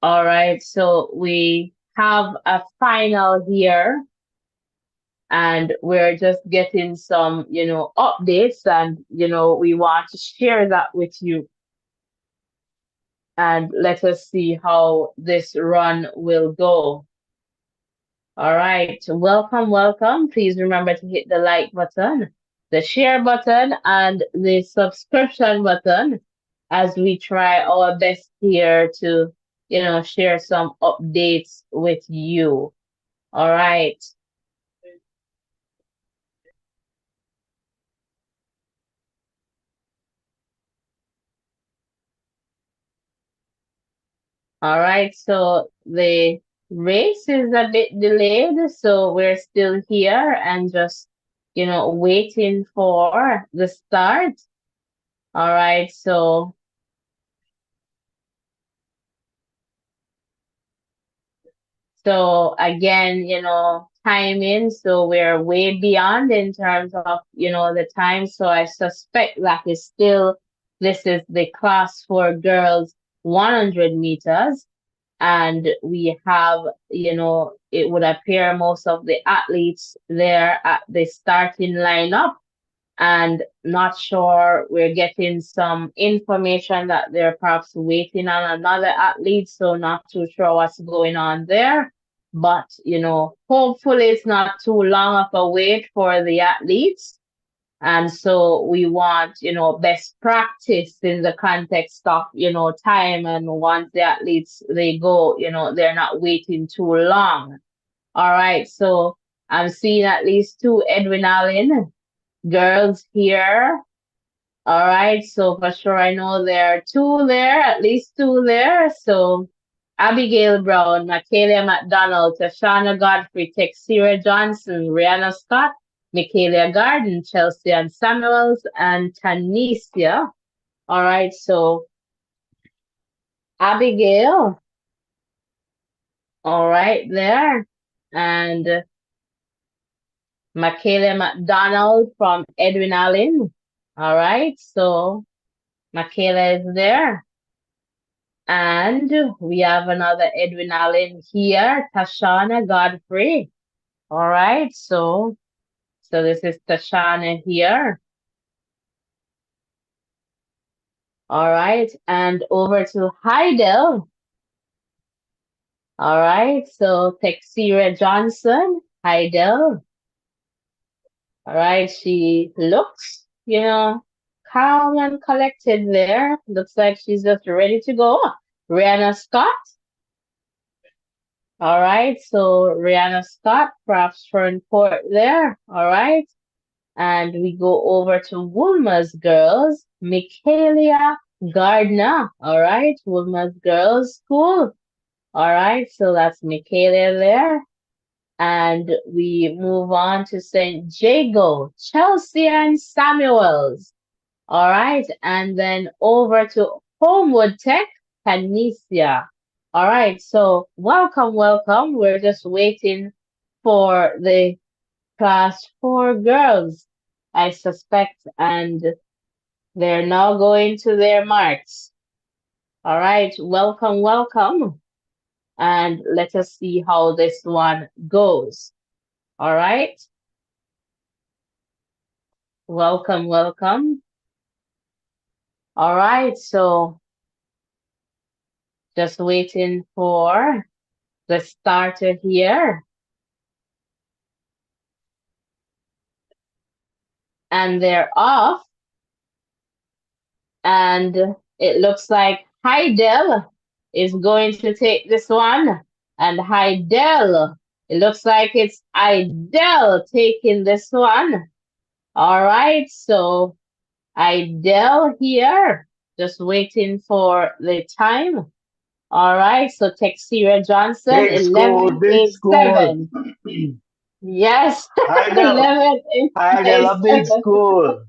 All right, so we have a final here, and we're just getting some, updates, and, we want to share that with you. And let us see how this run will go. All right, welcome, welcome. Please remember to hit the like button, the share button, and the subscription button as we try our best here to, share some updates with you. All right. All right, so the race is a bit delayed, so we're still here and just, waiting for the start. All right, so again, timing, so we're way beyond in terms of, the time. So I suspect that this is the class for girls 100 meters. And we have, it would appear most of the athletes there at the starting lineup, and not sure we're getting some information that they're perhaps waiting on another athlete, so not too sure what's going on there. But, hopefully it's not too long of a wait for the athletes. And so we want, best practice in the context of, time. And once the athletes, they go, they're not waiting too long. All right. So I'm seeing at least two Edwin Allen girls here. All right. So for sure, I know there are two there, at least two there. So Abigail Brown, Michaela McDonald, Tashana Godfrey, Texira Johnson, Rihanna Scott, Michaela Garden, Chelsea and Samuels, and Tanisha. All right. So Abigail, all right, there. And Michaela McDonald from Edwin Allen. All right. So Michaela is there. And we have another Edwin Allen here, Tashana Godfrey. All right, so this is Tashana here. All right, and over to Heidel. All right, so Texira Johnson, Heidel. All right, she looks, calm and collected there. Looks like she's just ready to go. Rihanna Scott. All right, so Rihanna Scott, perhaps front court there. All right. And we go over to Woolmer's girls, Michaelia Gardner. All right, Woolmer's girls school. All right, so that's Michaelia there. And we move on to St. Jago, Chelsea and Samuels. All right, and then over to Homewood Tech, Canisia. All right, so welcome, welcome. We're just waiting for the class 4 girls, I suspect, and they're now going to their marks. All right, welcome, welcome. And let us see how this one goes. All right. Welcome, welcome. All right, so just waiting for the starter here. And they're off. And it looks like Heidel is going to take this one. And Heidel, it looks like it's Heidel taking this one. All right, so Heidel here, just waiting for the time. All right, so Texira Johnson, Big school. 1187. Yes, Heidel, 1187. A big school.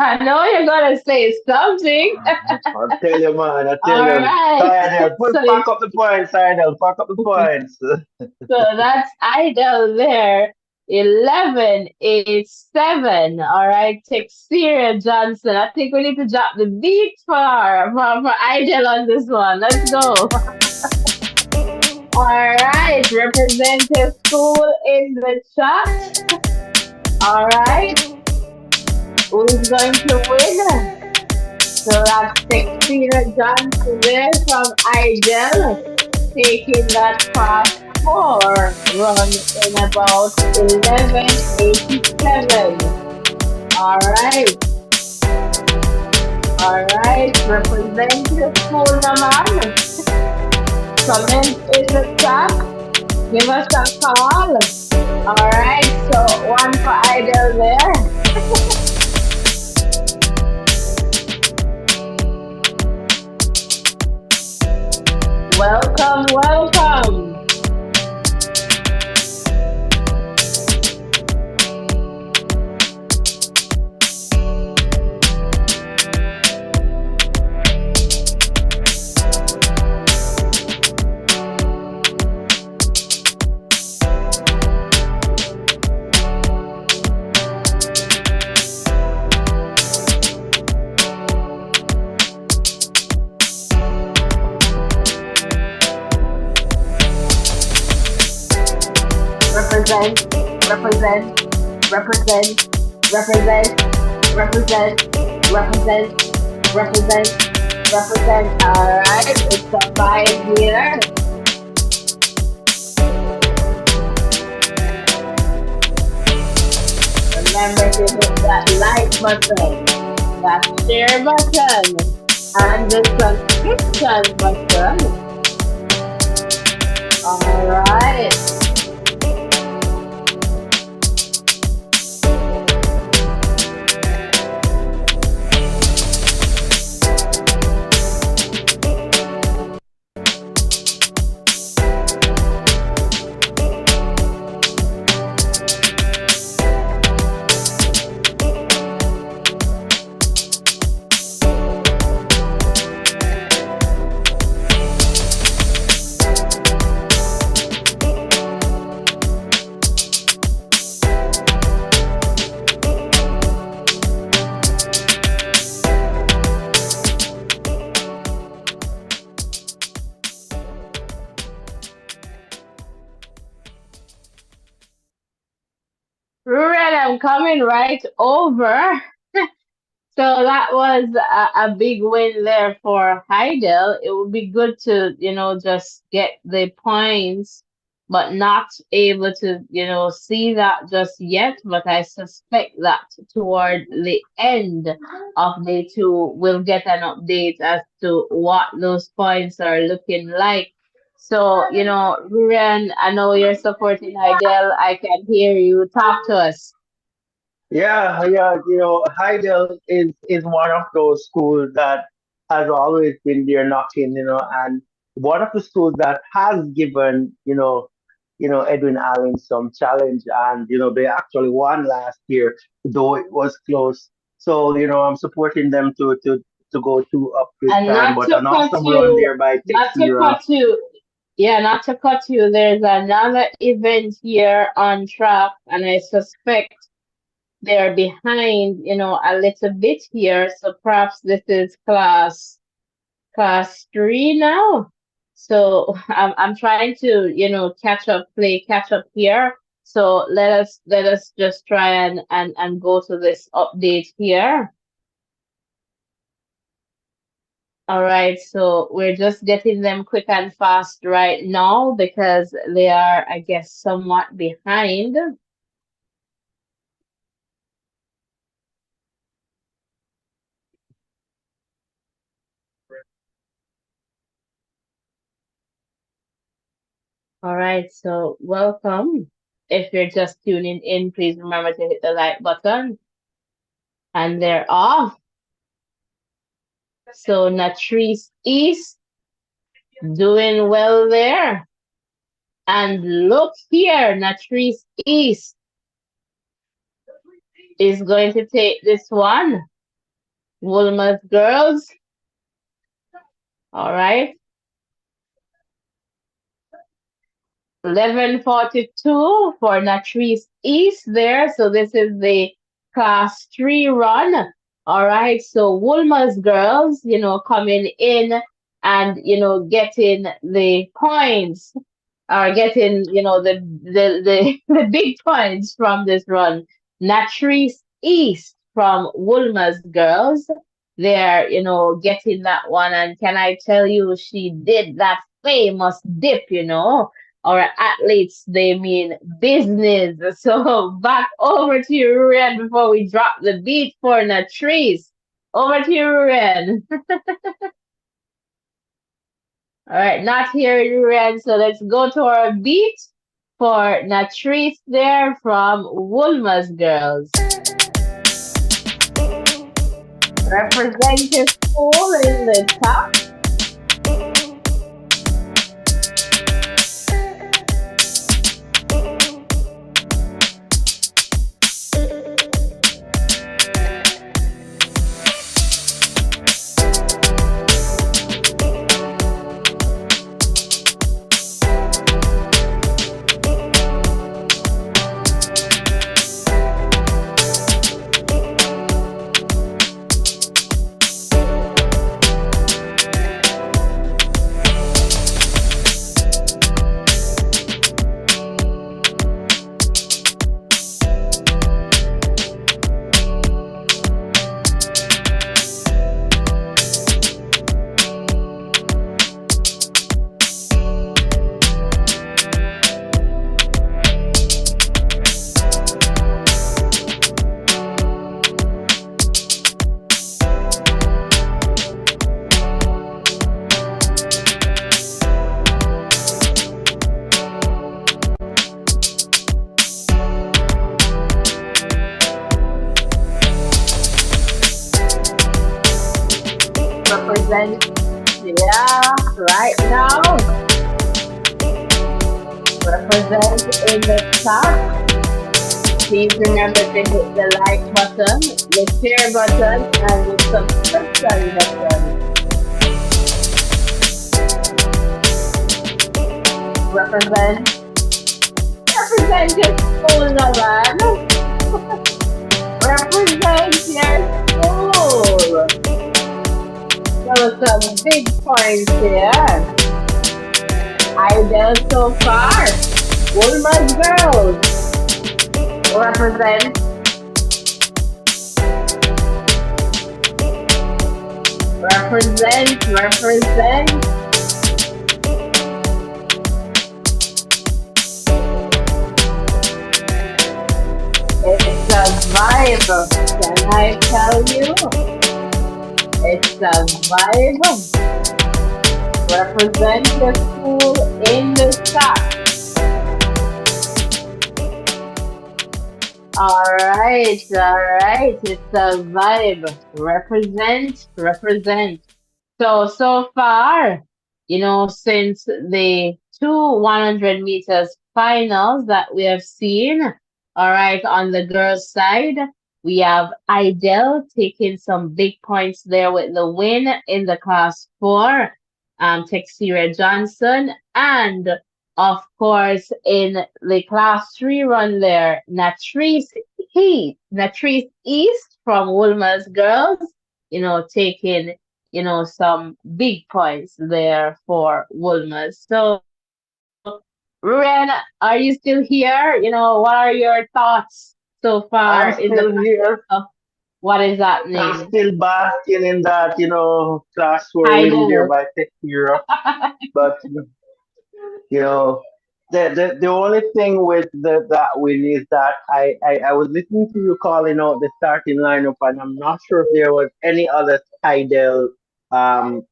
I know you're gonna say something. I tell you, man, I tell All you. right. Heidel, pack up the points, Heidel, pack up the points. So that's Idol there. 1187. All right. Texira Johnson. I think we need to drop the beat for Idol on this one. Let's go. All right. Representative school in the chat. All right. Who's going to win? So that's Texira Johnson there from Idol, taking that class 4 run in about 1187. All right. All right. Representative school naman. Comment in the chat. Give us a call. All right. So one for Idol there. Welcome, welcome. Represent, represent, represent, represent, represent, represent, represent. All right, it's a 5 here. Remember to hit that like button, that share button, and the subscription button. All right. Ruben, I'm coming right over. So that was a big win there for Heidel. It would be good to, just get the points, but not able to, see that just yet. But I suspect that toward the end of day two, we'll get an update as to what those points are looking like. So, Ruren, I know you're supporting Heidel. I can hear you. Talk to us. Yeah, yeah, Heidel is one of those schools that has always been there knocking, and one of the schools that has given, Edwin Allen some challenge, and they actually won last year, though it was close. So, I'm supporting them to go two up this And time, not but to an cut awesome run you, there by not to Texira. cut you, yeah, not to cut you. There's another event here on track, and I suspect they're behind, a little bit here. So perhaps this is class three now. So I'm trying to, play catch up here. So let us just try and go to this update here. All right, so we're just getting them quick and fast right now because they are, I guess, somewhat behind. All right, so welcome. If you're just tuning in, please remember to hit the like button. And they're off. So Natrice East doing well there. And look here, Natrice East is going to take this one. Wilma's girls. All right. 11:42 for Natrice East there. So this is the class three run. All right. So Woolmer's girls, coming in and, getting the points are getting, the big points from this run. Natrice East from Woolmer's girls. They're, getting that one. And can I tell you, she did that famous dip, Our athletes, they mean business. So back over to you, Ruren, before we drop the beat for Natrice. Over to you, Ruren. All right, not here, Ruren. So let's go to our beat for Natrice there from Woolma's Girls. Represent your school in the top. Yeah, right now, represent in the chat. Please remember to hit the like button, the share button, and the subscription button. Represent, represent your school, no man. Represent your school. There were some big points here. Idle so far. Woolmer's girls represent, represent. It's a vibe. Can I tell you? It's a vibe. Represent your school in the chat. All right. It's a vibe. Represent, represent. So far, since the two 100 meters finals that we have seen, all right, on the girls' side, we have Idel taking some big points there with the win in the class four, Texira Johnson, and of course, in the class three run there, Natrice East from Woolmer's girls, taking some big points there for Woolmer's. So, Ruben, are you still here? What are your thoughts so far I'm in the still context here. of what is I'm happening? still basking in that, class four I win there know. by Tech Europe. But you know, the only thing with that win is that I was listening to you calling out the starting lineup, and I'm not sure if there was any other um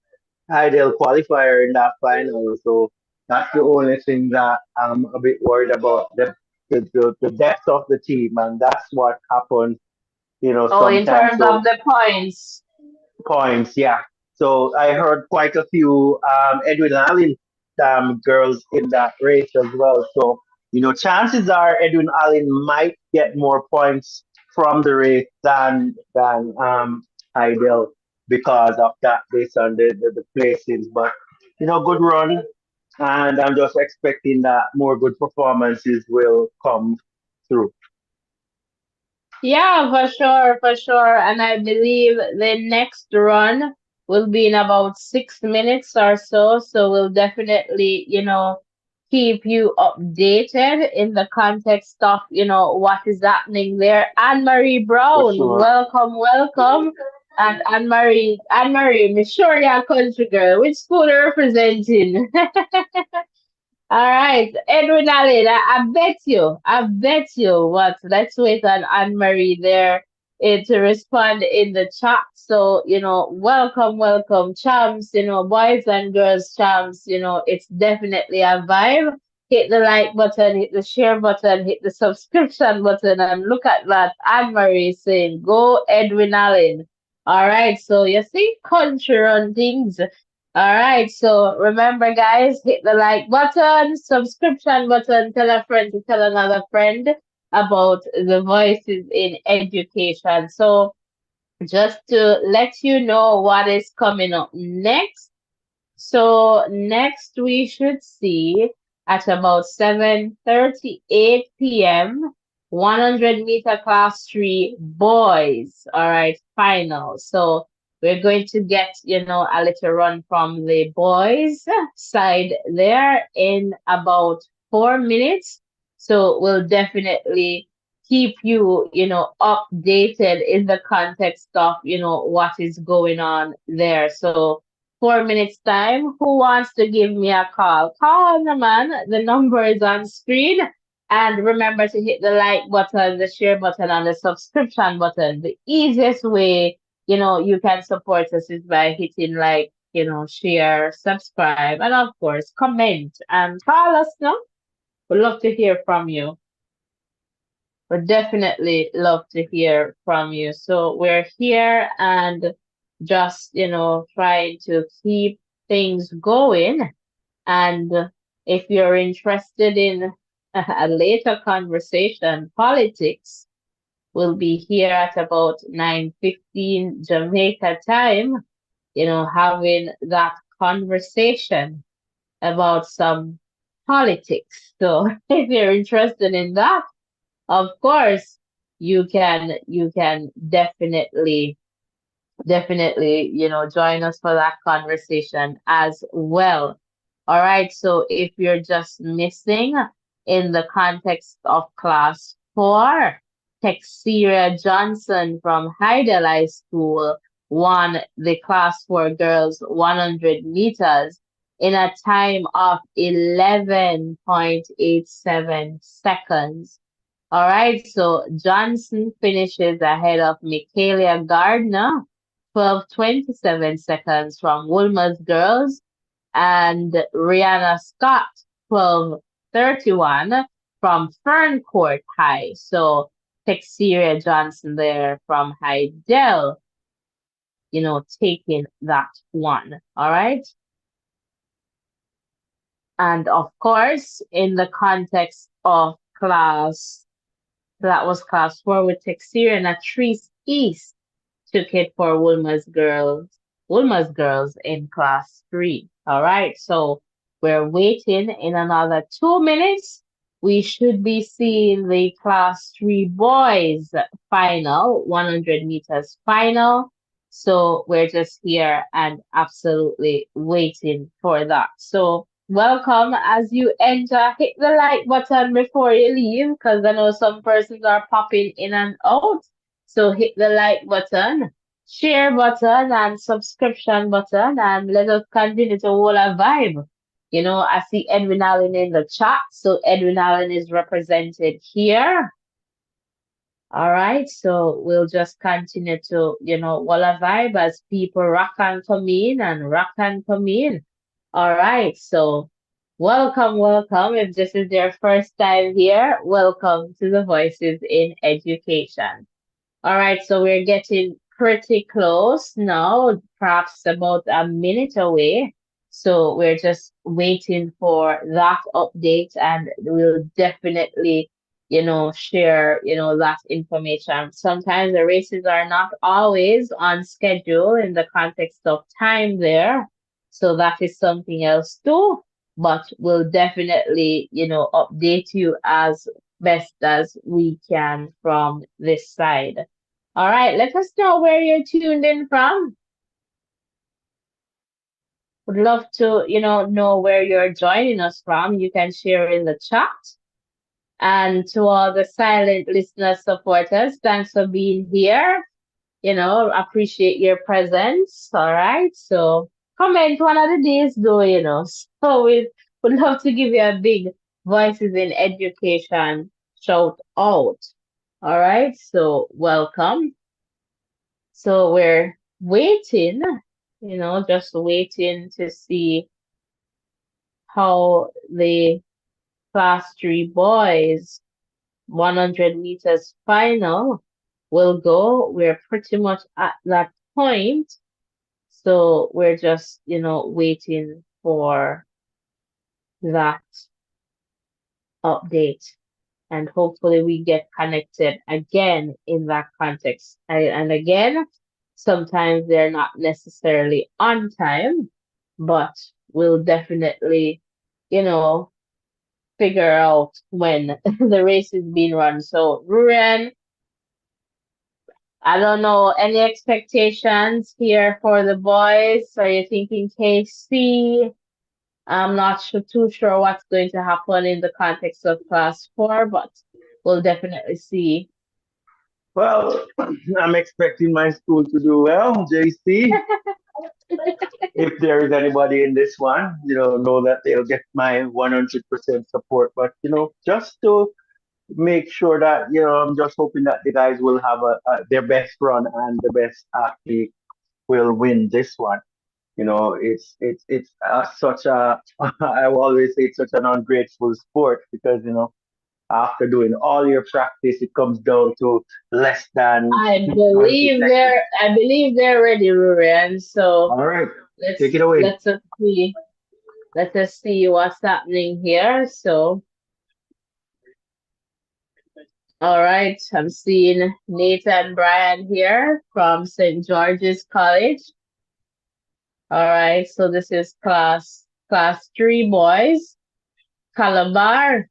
Ideal qualifier in that final. So that's the only thing that I'm a bit worried about, the depth of the team, and that's what happens, Oh, in sometimes. terms of So the points. points, yeah. So I heard quite a few Edwin Allen girls in that race as well. So, chances are Edwin Allen might get more points from the race than Idel because of that based on the placings. But, good run. And I'm just expecting that more good performances will come through. Yeah, for sure, for sure. And I believe the next run will be in about 6 minutes or so. So we'll definitely, keep you updated in the context of, what is happening there. Anne Marie For Brown, sure. welcome, welcome. And Anne Marie, Miss sure you're a country girl. Which school are you representing? All right, Edwin Allen, I bet you what, let's wait on Anne Marie there to respond in the chat. So, welcome, welcome, champs, boys and girls, champs, it's definitely a vibe. Hit the like button, hit the share button, hit the subscription button, and look at that. Anne Marie saying, go Edwin Allen. All right, so you see, country run things. All right, so remember, guys, hit the like button, subscription button, tell a friend to tell another friend about the voices in education. So, just to let you know what is coming up next. So next we should see at about 7:38 p.m. 100-meter class 3 boys. All right, final. So we're going to get, a little run from the boys side there in about 4 minutes. So we'll definitely keep you, updated in the context of, what is going on there. So 4 minutes time. Who wants to give me a call? Call on the man. The number is on screen. And remember to hit the like button, the share button, and the subscription button. The easiest way, you can support us is by hitting like, share, subscribe, and of course, comment and call us now. We'd love to hear from you. Would definitely love to hear from you. So we're here and just, trying to keep things going. And if you're interested in a later conversation, politics will be here at about 9:15 Jamaica time, having that conversation about some politics. So if you're interested in that, of course, you can definitely, join us for that conversation as well. All right. So if you're just missing in the context of class four, Texira Johnson from Heidel High School won the class four girls 100 meters in a time of 11.87 seconds. All right, so Johnson finishes ahead of Michaela Gardner, 12:27 seconds from Woolmer's Girls, and Rihanna Scott, 12:31 from Ferncourt High. So Texeria Johnson there from Hydel, taking that one. All right. And of course, in the context of class, that was class four with Texeria and Latrice East took it for Wilma's girls in class three. All right. So we're waiting in another 2 minutes. We should be seeing the class three boys final, 100 meters final. So we're just here and absolutely waiting for that. So welcome as you enter. Hit the like button before you leave because I know some persons are popping in and out. So hit the like button, share button, and subscription button, and let us continue to hold a vibe. I see Edwin Allen in the chat, so Edwin Allen is represented here. All right, so we'll just continue to, hold a vibe as people rock and come in and rock and come in. All right, so welcome, welcome. If this is your first time here, welcome to the Voices in Education. All right, so we're getting pretty close now, perhaps about a minute away. So we're just waiting for that update and we'll definitely, share, that information. Sometimes the races are not always on schedule in the context of time there. So that is something else too. But we'll definitely, update you as best as we can from this side. All right, let us know where you're tuned in from. Would love to, know where you're joining us from. You can share in the chat. And to all the silent listener supporters, thanks for being here. Appreciate your presence. All right. So comment one of the days though, So we would love to give you a big Voices in Education shout out. All right. So welcome. So we're waiting, just waiting to see how the class three boys 100 meters final will go. We're pretty much at that point. So we're just, waiting for that update. And hopefully we get connected again in that context. And again, sometimes they're not necessarily on time, but we'll definitely, you know, figure out when the race is being run. So, Ruren, I don't know, any expectations here for the boys? Are you thinking KC? I'm not too sure what's going to happen in the context of class four, but we'll definitely see. Well, I'm expecting my school to do well, JC. If there is anybody in this one, know that they'll get my 100% support. But, just to make sure that, I'm just hoping that the guys will have their best run and the best athlete will win this one. It's such a I will always say it's such an ungrateful sport because After doing all your practice, it comes down to less than I 20 believe seconds. they're ready, Rurian. So All right, take let's it away. let's us see let us see what's happening here. So all right, I'm seeing Nathan Bryan here from St. George's College. All right, so this is class three boys. Calabar.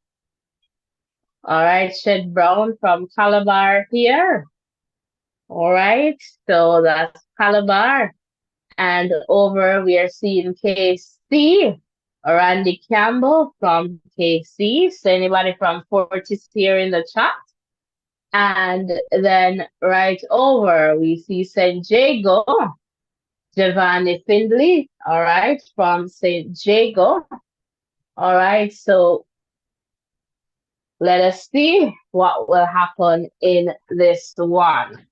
All right, Shed Brown from Calabar here. All right, so that's Calabar. And over we are seeing KC, Randy Campbell from KC. So anybody from Fortis here in the chat. And then right over we see St. Jago, Giovanni Findley, all right, from St. Jago. All right, so let us see what will happen in this one.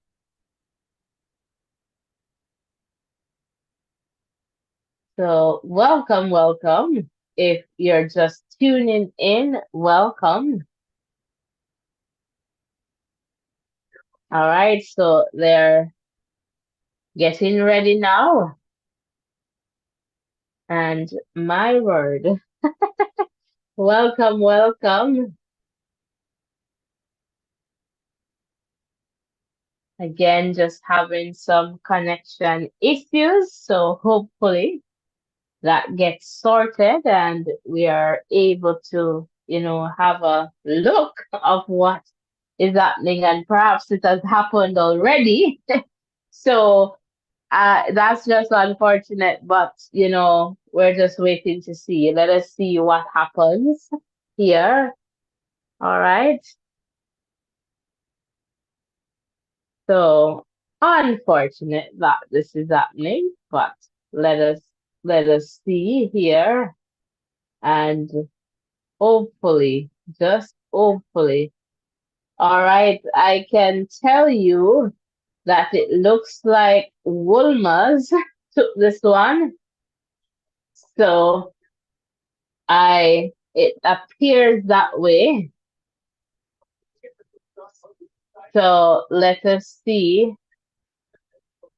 So welcome, welcome. If you're just tuning in, welcome. All right, so they're getting ready now. And my word, welcome, welcome. Again, just having some connection issues. So hopefully that gets sorted and we are able to, have a look of what is happening and perhaps it has happened already. So that's just unfortunate, but we're just waiting to see. Let us see what happens here. All right. So unfortunate that this is happening, but let us let us see here and hopefully, just hopefully. All right, I can tell you that it looks like Woolmers took this one. So it appears that way. So let us see.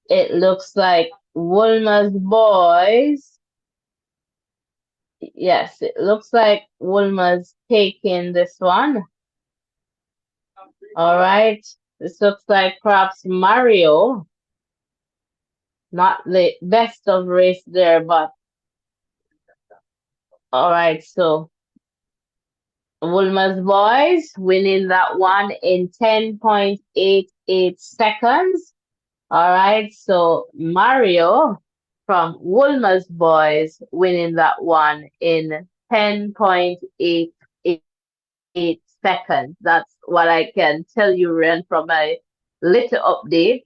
It looks like Woolmer's boys. Yes, it looks like Woolmer's taking this one. All right. This looks like perhaps Mario. Not the best of race there, but all right. So Woolmer's boys winning that one in 10.88 seconds. All right, so Mario from Woolmer's boys winning that one in 10.88 seconds. That's what I can tell you, Ren, from my little update,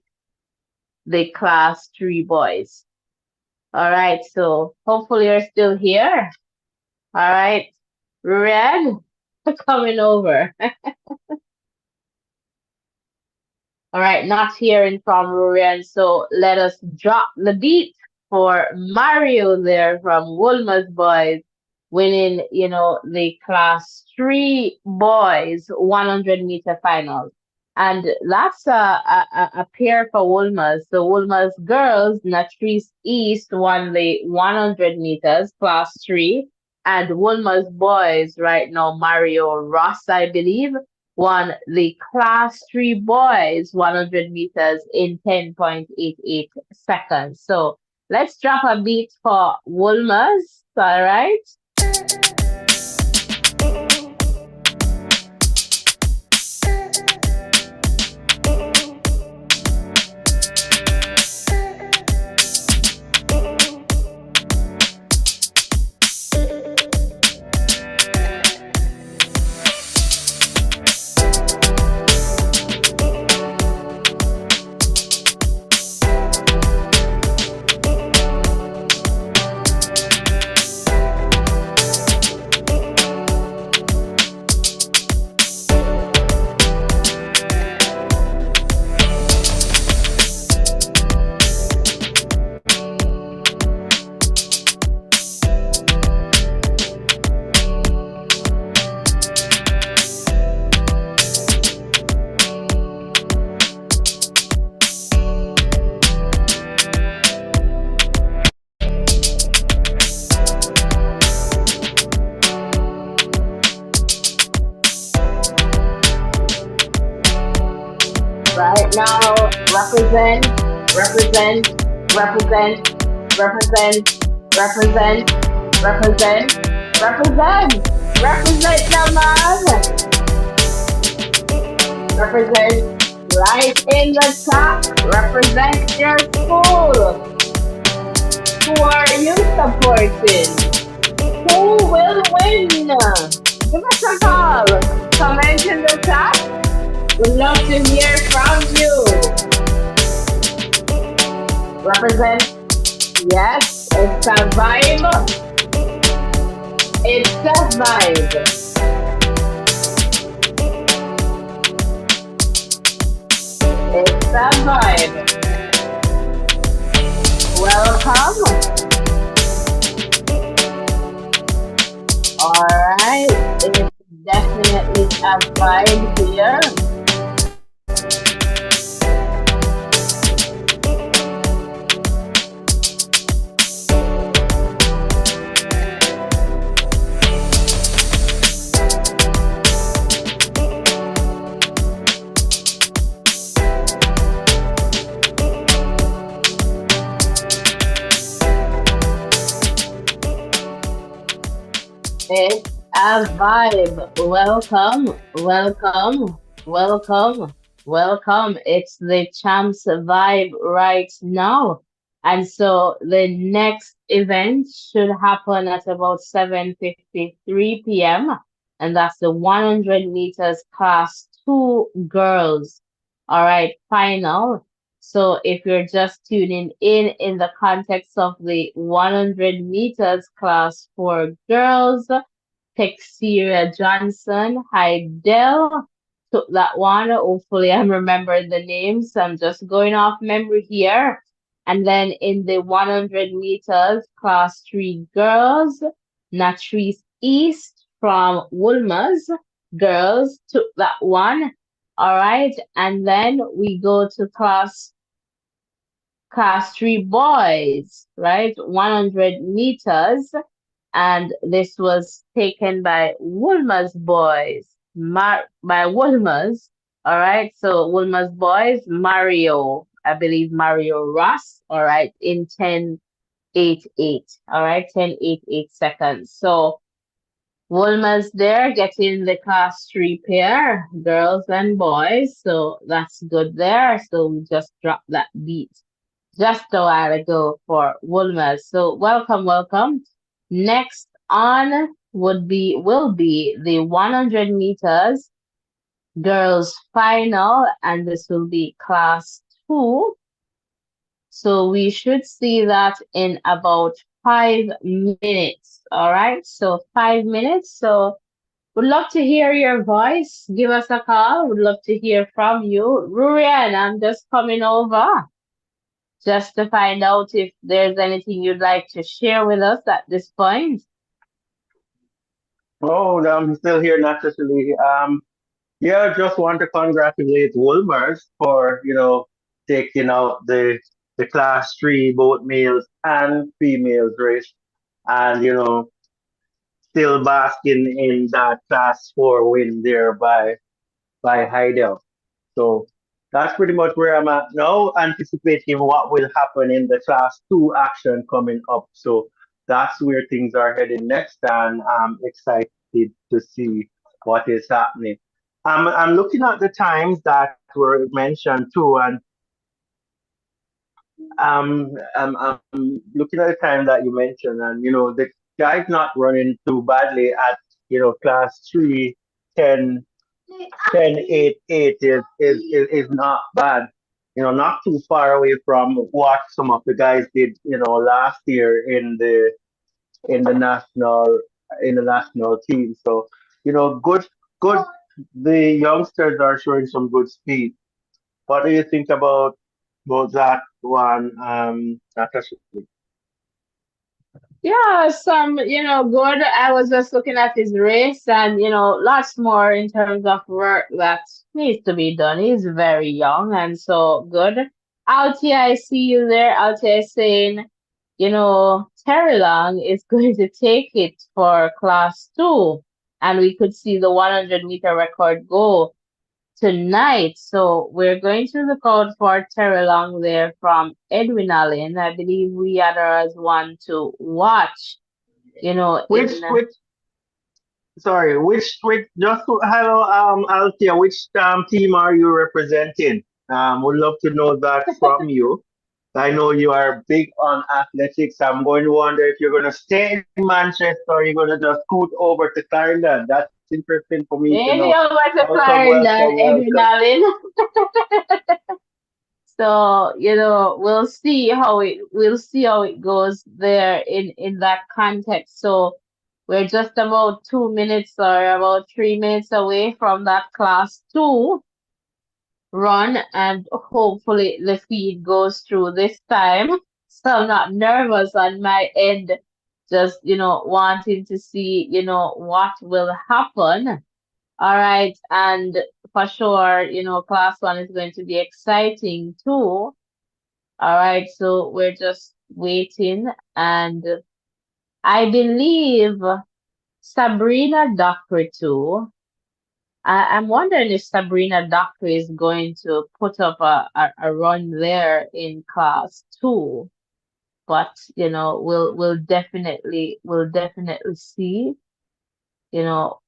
the class three boys. All right, so hopefully you're still here. All right, Ren, coming over. All right, not hearing from Rurian, so let us drop the beat for Mario there from Woolmer's Boys, winning, the class three boys 100-meter finals. And that's a pair for Woolmer's. So Woolmer's girls, Natrice East won the 100 meters class three, and Woolmer's boys right now, Mario Ross, I believe, won the class three boys 100 meters in 10.88 seconds. So let's drop a beat for Woolmer's. All right. Right now, represent, represent, represent, represent, represent, represent, represent, represent the man, represent right in the chat, represent your school. Who are you supporting? Who will win? Give us a call. Comment in the chat. Would love to hear from you. Represent. Yes, it's a vibe. It's a vibe. It's a vibe. Welcome. All right. It's definitely a vibe here. It's a vibe. Welcome, welcome, welcome, welcome. It's the Champs vibe right now. And so the next event should happen at about 7:53 p.m. And that's the 100 meters class two girls. All right, final. So if you're just tuning in the context of the 100 meters class for girls, Texeria Johnson, Heidel took that one. Hopefully, I'm remembering the names. I'm just going off memory here. And then in the 100 meters, class three girls, Natrice East from Woolmer's girls took that one. All right. And then we go to class three boys, right? 100 meters, and this was taken by Woolmer's boys, by Woolmer's. All right, so Woolmer's boys, Mario, I believe Mario Ross. All right, in 10:88. All right, 10:88 seconds. So Woolmer's there getting the class three pair, girls and boys. So that's good there. So we just dropped that beat just a while ago for Woolmer. So welcome, welcome. Next on will be the 100 meters girls final, and this will be class two. So we should see that in about 5 minutes. All right, so 5 minutes. So would love to hear your voice. Give us a call. Would love to hear from you. Rurian, I'm just coming over just to find out if there's anything you'd like to share with us at this point. Oh, I'm still here naturally. Yeah, just want to congratulate Wolmers for, taking out the class three, both males and females race, and, still basking in that class four win there by Heidel. So that's pretty much where I'm at now, anticipating what will happen in the class two action coming up. So that's where things are heading next, and I'm excited to see what is happening. I'm looking at the times that were mentioned too, and I'm looking at the time that you mentioned, and the guy's not running too badly at class 3, 10, 10, 8, 8 is not bad. Not too far away from what some of the guys did, last year in the national in the national team. So, good. The youngsters are showing some good speed. What do you think about that one, Natasha? Yeah, good. I was just looking at his race and, lots more in terms of work that needs to be done. He's very young and so good. Altia, I see you there. Altia is saying, Terry Long is going to take it for class two. And we could see the 100-meter record go. tonight. So we're going to look out for Terry Long there from Edwin Allen. I believe we are as one to watch, Which which sorry, which just hello Althea, which team are you representing? Would love to know that from you. I know you are big on athletics. I'm going to wonder if you're going to stay in Manchester or you're going to just scoot over to Thailand. That's interesting for me to know. maybe over to Welcome, Florida, welcome, Edwin welcome. Allen. So, we'll see how it goes there in that context. So we're just about 2 minutes or about 3 minutes away from that class two run, and hopefully the feed goes through this time. So I'm not nervous on my end, just wanting to see what will happen. All right, and for sure, class one is going to be exciting too. All right, so we're just waiting, and I believe Sabrina Dockery too. I'm wondering if Sabrina Dockery is going to put up a run there in class two, but we'll definitely see. You know,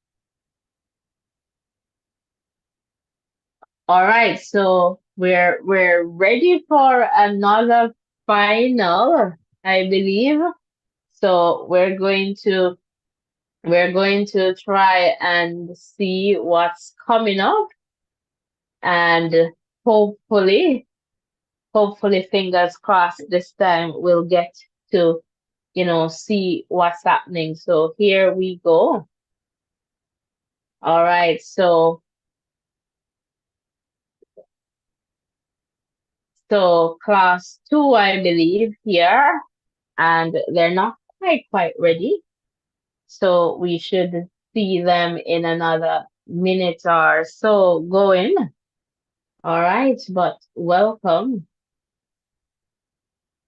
all right, so we're ready for another final, I believe. So we're going to try and see what's coming up, and hopefully, hopefully, fingers crossed, this time we'll get to, see what's happening. So here we go. All right. So class two, I believe, here, and they're not quite ready. So we should see them in another minute or so going. All right, but welcome.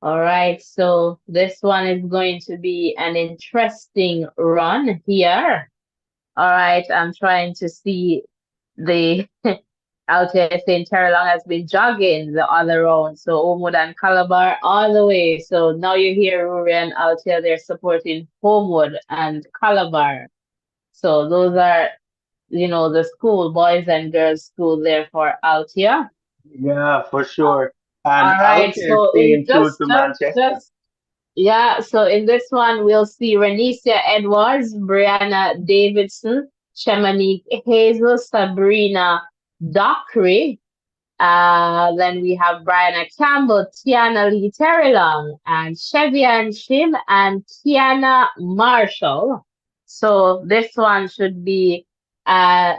All right, so this one is going to be an interesting run here. All right, I'm trying to see the out here saying Terry Long has been jogging the other round. So Homewood and Calabar all the way. So now you hear Rory and Althea, they're supporting Homewood and Calabar. So those are, the school, boys and girls school there for Althea. Yeah, for sure. And All right, Althea is so in staying true to Manchester. yeah, so in this one, we'll see Renicia Edwards, Brianna Davidson, Shamanique Hazel, Sabrina Dockery. Then we have Brianna Campbell, Tiana Lee Terrelong, and Chevian Shim, and Tiana Marshall. So this one should be, a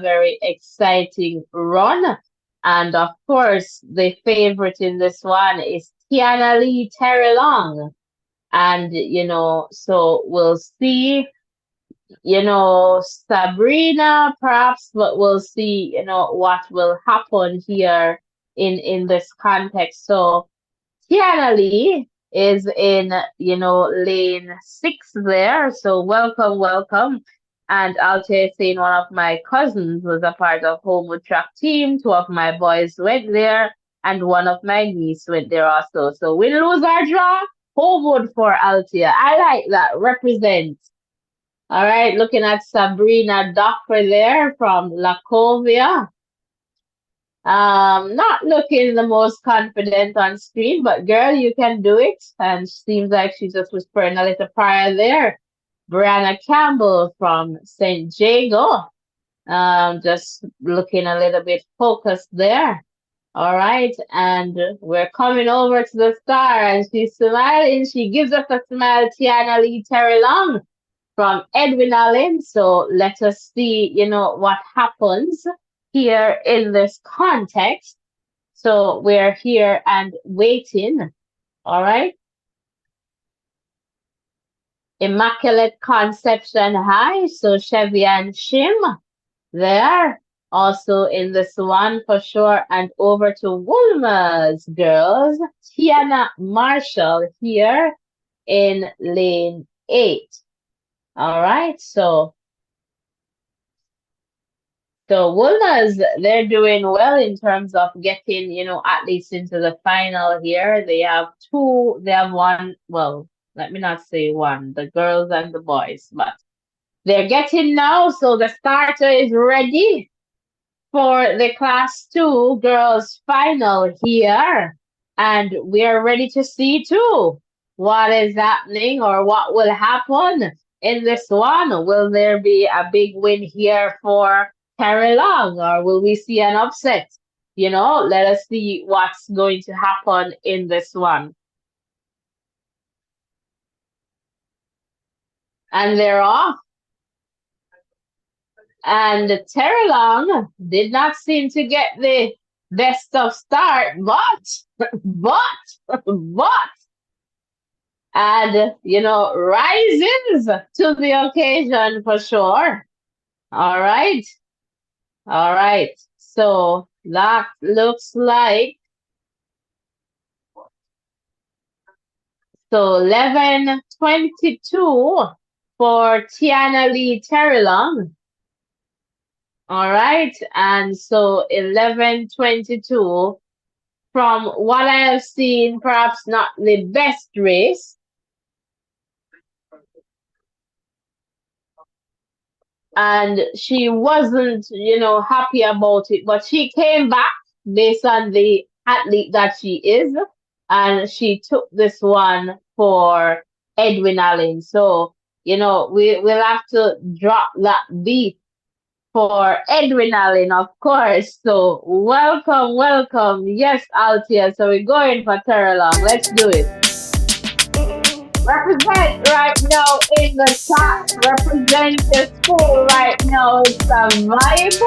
very exciting run. And of course, the favorite in this one is Tiana Lee Terrelong. And, so we'll see, Sabrina perhaps, but we'll see, what will happen here in this context. So Tiana Lee is in, lane six there. So welcome, welcome. And I'll tell you, saying one of my cousins was a part of Homewood track team. Two of my boys went there, and one of my niece went there also. So win, lose, or draw, Homewood for Althea. I like that. Represent. All right, looking at Sabrina Docker there from Lacovia. Not looking the most confident on screen, but girl, you can do it. And seems like she just whispering a little prayer there. Brianna Campbell from St. Jago. Just looking a little bit focused there. All right, and we're coming over to the star, and she's smiling. She gives us a smile, Tiana Lee Terry Long from Edwin Allen. So let us see, what happens here in this context. So we're here and waiting. All right. Immaculate Conception High. So Chevy and Shim there. Also in this one for sure. And over to Woolmer's girls. Tiana Marshall here in lane 8. All right. So So Wolves, they're doing well in terms of getting, at least into the final here. They have one, well, let me not say one, the girls and the boys, but they're getting now. So the starter is ready for the class two girls final here. And we are ready to see too what is happening or what will happen in this one. Will there be a big win here for Terry Long or will we see an upset? Let us see what's going to happen in this one. And they're off. And Terry Long did not seem to get the best of start, but, and rises to the occasion for sure. All right, all right. So that looks like so 11:22 for Tiana Lee Terry Long. All right, and so 11:22. From what I have seen, perhaps not the best race. And she wasn't, happy about it, but she came back based on the athlete that she is, and she took this one for Edwin Allen. So, we'll have to drop that beat for Edwin Allen, of course. So, welcome, welcome. Yes, Altia. So, we're going for Terra Long. Let's do it. Represent right now in the chat. Represent your school right now. It's a vibe.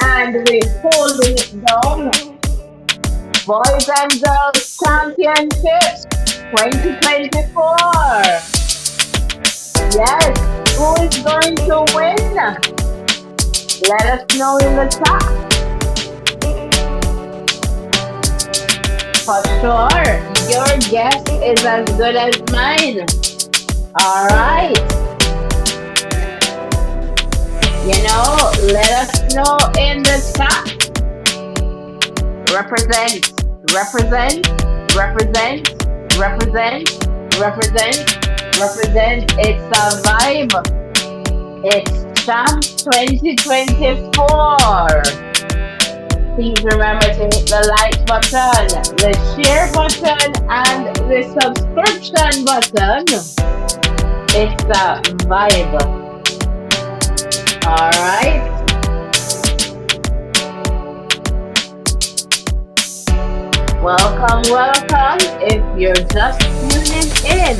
And we're holding it down. Boys and Girls Championships 2024. Yes. Who is going to win? Let us know in the chat. For sure. Your guess is as good as mine. All right. Let us know in the chat. Represent, represent, represent, represent, represent, represent. It's a vibe. It's Champs 2024. Please remember to hit the like button, the share button, and the subscription button. It's a vibe. All right. Welcome, welcome. If you're just tuning in,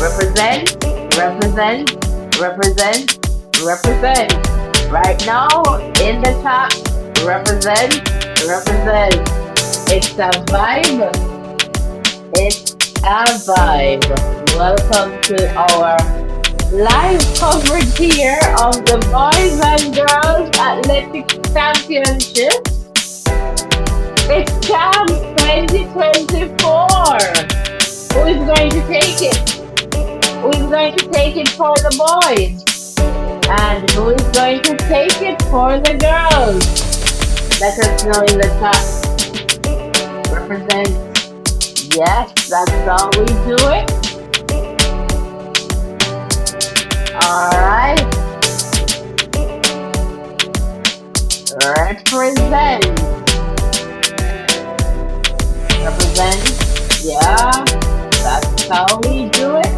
represent, represent, represent, represent. Right now, in the top, represent, represent. It's a vibe. It's a vibe. Welcome to our live coverage here of the Boys and Girls Athletics Championships. It's Champs 2024. Who is going to take it? Who is going to take it for the boys? And who is going to take it for the girls? Let us know in the chat. Represent. Yes, that's how we do it. Alright. Represent. Represent. Yeah, that's how we do it.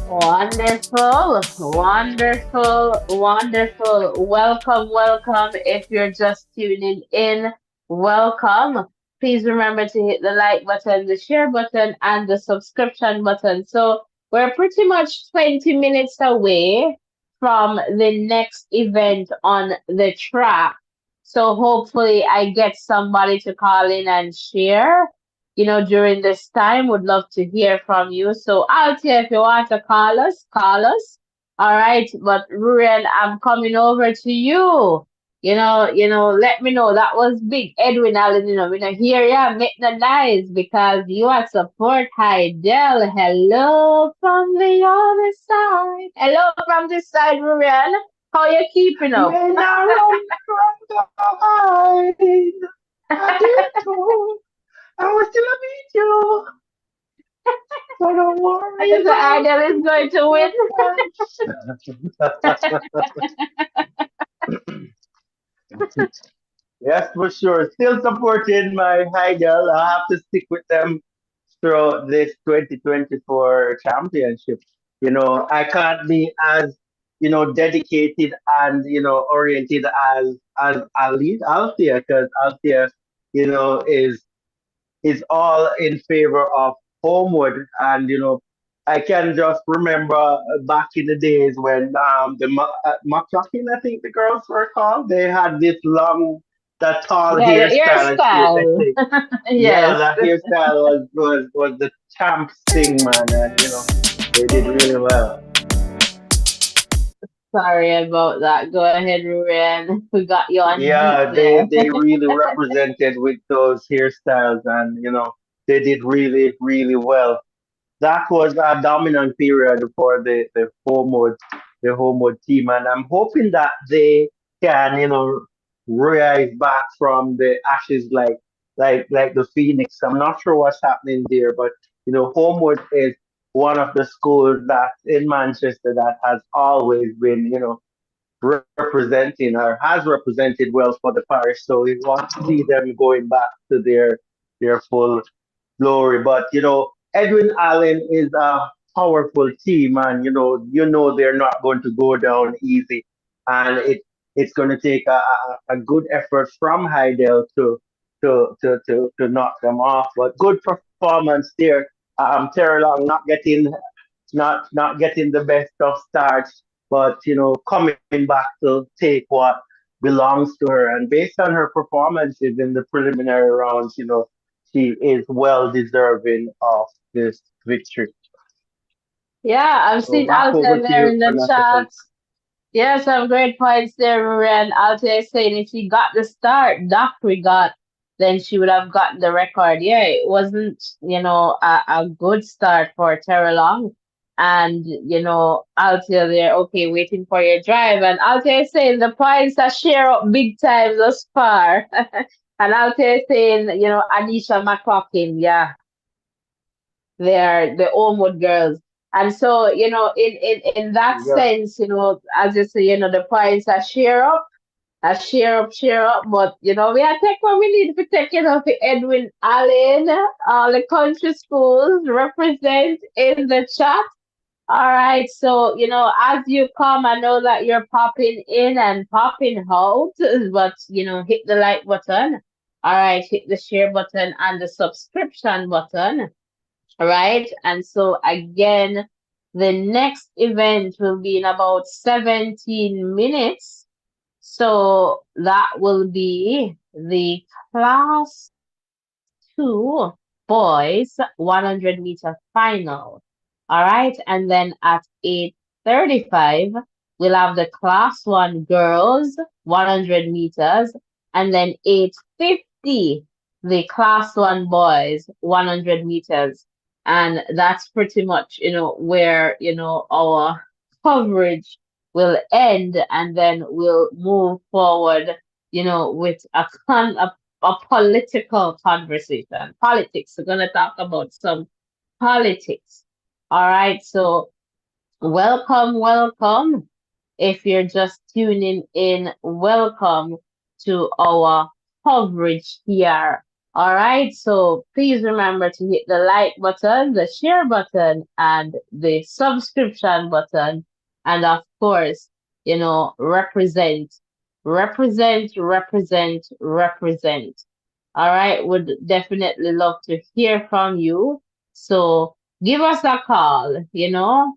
Wonderful, wonderful, wonderful. Welcome, welcome. If you're just tuning in, welcome. Please remember to hit the like button, the share button, and the subscription button. So we're pretty much 20 minutes away from the next event on the track. So hopefully I get somebody to call in and share during this time. Would love to hear from you. So Altia, if you want to call us, call us. All right. But Ruren, I'm coming over to you. let me know. That was big. Edwin Allen, we know here, yeah, make the nice because you are support Heidel. Hello from the other side. Hello from this side, Marianne. How you keeping up? When I run from the line, I did too. I was still a beat you. So don't I worry guess the about Idol is going to win. Yes, for sure. Still supporting my high girl. I have to stick with them throughout this 2024 championship. I can't be as, dedicated and, oriented as Althea, because Althea, is all in favor of Homewood. And, I can just remember back in the days when the McLaughlin, I think the girls were called, they had this long, that tall Yeah, the hairstyle. And they hairstyle. say, yeah, Yes. that hairstyle was the champs thing, man. And, they did really well. Sorry about that. Go ahead, Ruben. We got you on mute Yeah, there. they really represented with those hairstyles, and, they did really, really well. That was a dominant period for the Homewood team, and I'm hoping that they can, rise back from the ashes like the Phoenix. I'm not sure what's happening there, but Homewood is one of the schools that in Manchester that has always been, representing or has represented well for the parish. So we want to see them going back to their full glory. But Edwin Allen is a powerful team, and they're not going to go down easy, and it's going to take a good effort from Heidel to knock them off. But good performance there. Terry Long not getting the best of starts, but coming back to take what belongs to her. And based on her performances in the preliminary rounds, she is well deserving of this victory. Yeah, I've So seen back over Alta to there you, in the Natasha. chat. Yeah, some great points there, Ruben. Alta is saying if she got the start Doctor got, then she would have gotten the record. Yeah, it wasn't, a good start for Terra Long. And, Alta there, okay, waiting for your drive. And Alta is saying the points are share up big time thus far. And Alta is saying, Anisha McCloughlin, yeah, they are the Ormwood girls. And so, in that Yeah, sense, as you say, the points are share up. But, we are take what we need to take, for Edwin Allen, all the country schools represent in the chat. All right. So, as you come, I know that you're popping in and popping out, but, hit the like button. All right. Hit the share button and the subscription button. Right? And so again, the next event will be in about 17 minutes. So that will be the class two boys 100-meter final. All right. And then at 8:35, we'll have the class one girls 100 meters. And then 8:50, the class one boys 100 meters. And that's pretty much, where, our coverage will end. And then we'll move forward, with a political conversation. Politics. We're gonna talk about some politics. All right. So welcome, welcome. If you're just tuning in, welcome to our coverage here. All right. So please remember to hit the like button, the share button, and the subscription button. And of course, represent, represent. All right. Would definitely love to hear from you. So give us a call,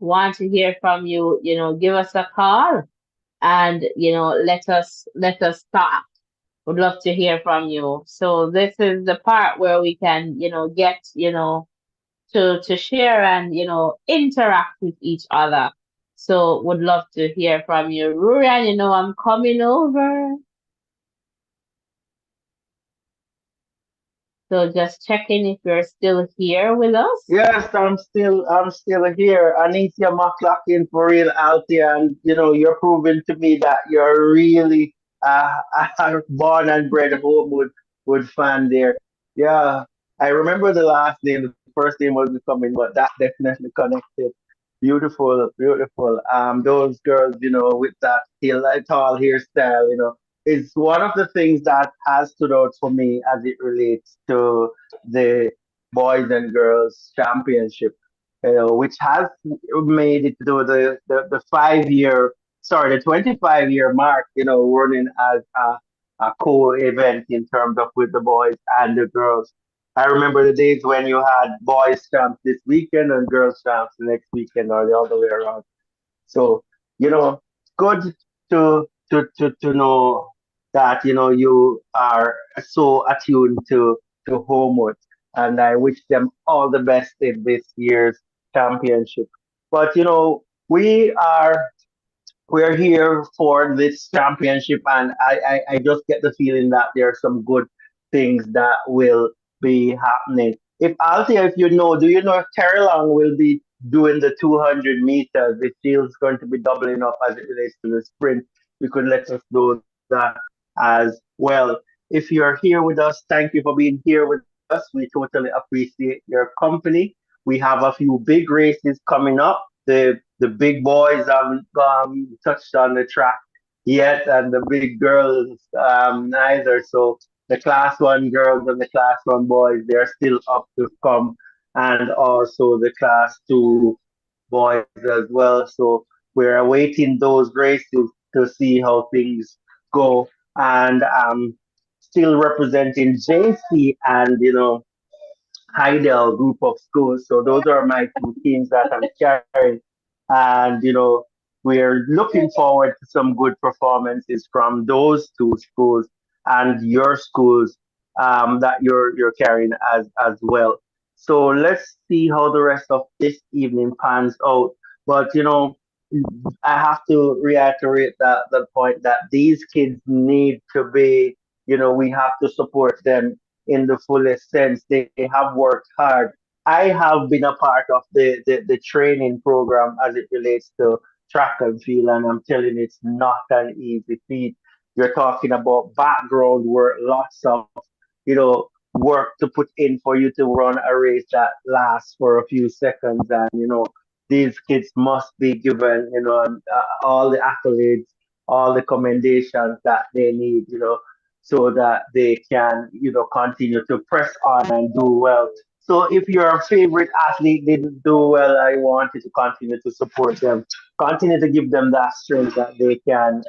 want to hear from you, give us a call and, let us talk. Would love to hear from you. So this is the part where we can, get, to share and, interact with each other. So would love to hear from you. Rurian, I'm coming over. So just checking if you're still here with us. Yes, I'm still here. Anithia McLaughlin for real out there, and you're proving to me that you're really a born and bred Homewood fan there. Yeah, I remember the last name. The first name wasn't coming, but that definitely connected. Beautiful, beautiful. Those girls, with that tall hairstyle, is one of the things that has stood out for me as it relates to the boys and girls championship, which has made it to the 5 year, sorry, the 25-year mark, running as a co-event in terms of with the boys and the girls. I remember the days when you had boys champs this weekend and girls champs the next weekend or the other way around. So, good to know that, you are so attuned to Homewood. And I wish them all the best in this year's championship. But, we're here for this championship, and I just get the feeling that there are some good things that will be happening. If do you know if Terry Long will be doing the 200 meters? It feels going to be doubling up as it relates to the sprint. You could let us know that as well. If you're here with us, thank you for being here with us. We totally appreciate your company. We have a few big races coming up. The big boys haven't touched on the track yet, and the big girls neither. So the class one girls and the class one boys, they're still up to come, and also the class two boys as well. So we're awaiting those races to see how things go, and still representing JC and Heidel group of schools. So those are my two teams that I'm carrying. And, we're looking forward to some good performances from those two schools and your schools that you're carrying as well. So let's see how the rest of this evening pans out. But, I have to reiterate that the point that these kids need to be, we have to support them in the fullest sense. They have worked hard. I have been a part of the training program as it relates to track and field, and I'm telling you, it's not an easy feat. You're talking about background work, lots of, work to put in for you to run a race that lasts for a few seconds. And, these kids must be given, all the accolades, all the commendations that they need, so that they can, continue to press on and do well. So if your favorite athlete didn't do well, I want you to continue to support them, continue to give them that strength that they can,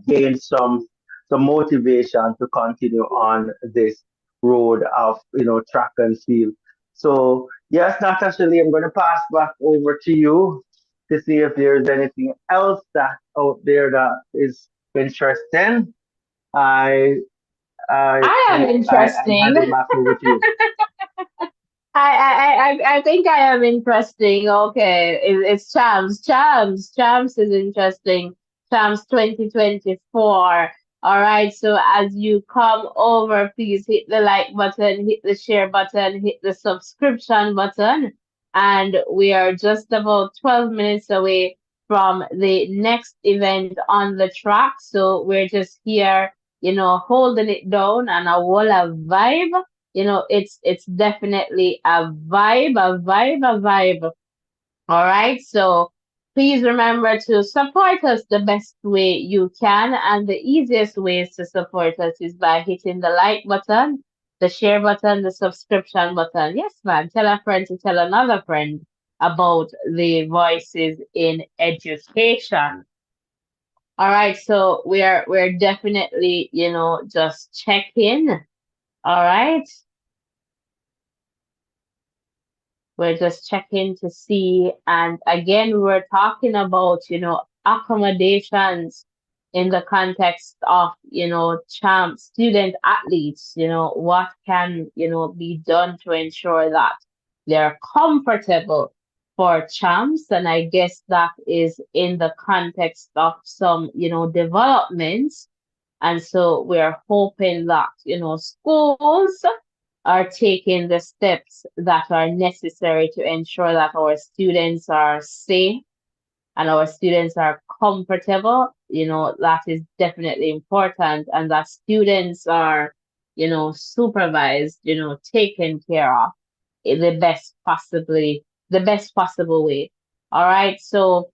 gain some motivation to continue on this road of, track and field. So yes, Natasha Lee, I'm going to pass back over to you to see if there's anything else that out there that is interesting. I I am I hand interesting. it back over to you. I think I am interesting. Okay, it's Champs. Champs is interesting. Champs 2024. All right. So as you come over, please hit the like button, hit the share button, hit the subscription button, and we are just about 12 minutes away from the next event on the track. So we're just here, holding it down and a whole a vibe. It's definitely a vibe. All right. So please remember to support us the best way you can. And the easiest ways to support us is by hitting the like button, the share button, the subscription button. Yes, man. Tell a friend to tell another friend about the voices in education. All right. So we're definitely, just checking. All right. We're just checking to see. And again, we're talking about, accommodations in the context of, champ student athletes, what can, be done to ensure that they're comfortable for champs. And I guess that is in the context of some, developments. And so we're hoping that, schools are taking the steps that are necessary to ensure that our students are safe and our students are comfortable, that is definitely important, and that students are, supervised, taken care of in the best possible way. All right. So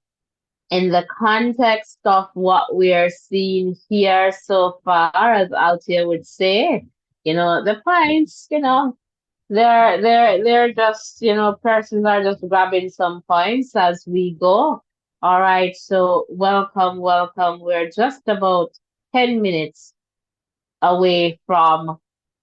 in the context of what we are seeing here so far, as Altia would say, the points, they're just, persons are just grabbing some points as we go. All right, so welcome, welcome. We're just about 10 minutes away from,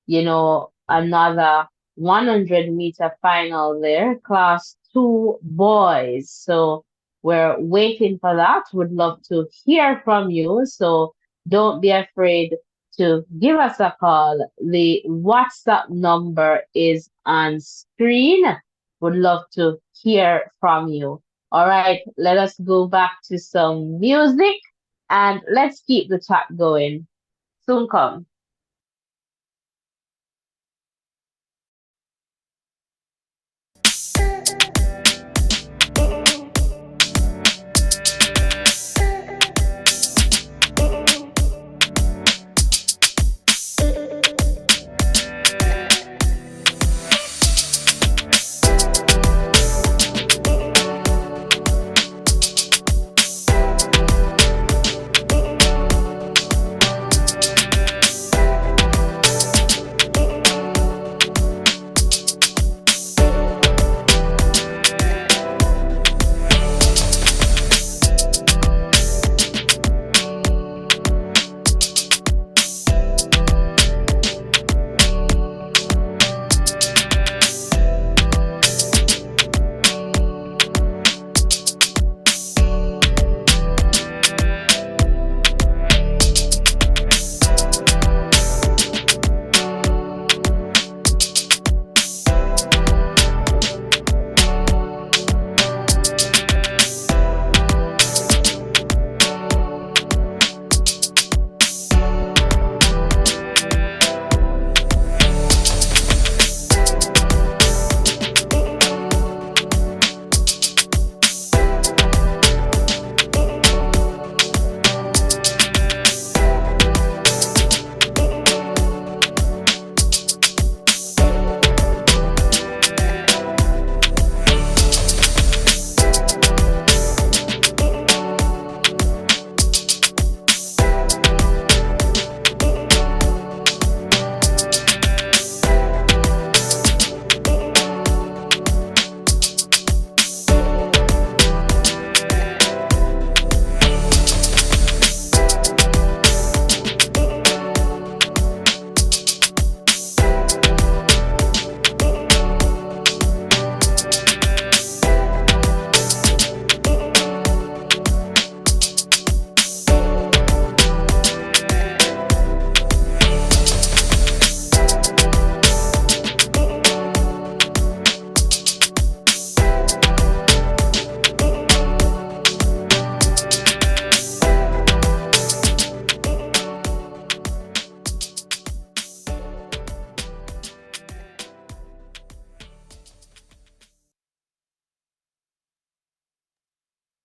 another 100-meter final there, class two boys. So we're waiting for that. Would love to hear from you. So don't be afraid to give us a call. The WhatsApp number is on screen. Would love to hear from you. All right, let us go back to some music and let's keep the chat going. Soon come.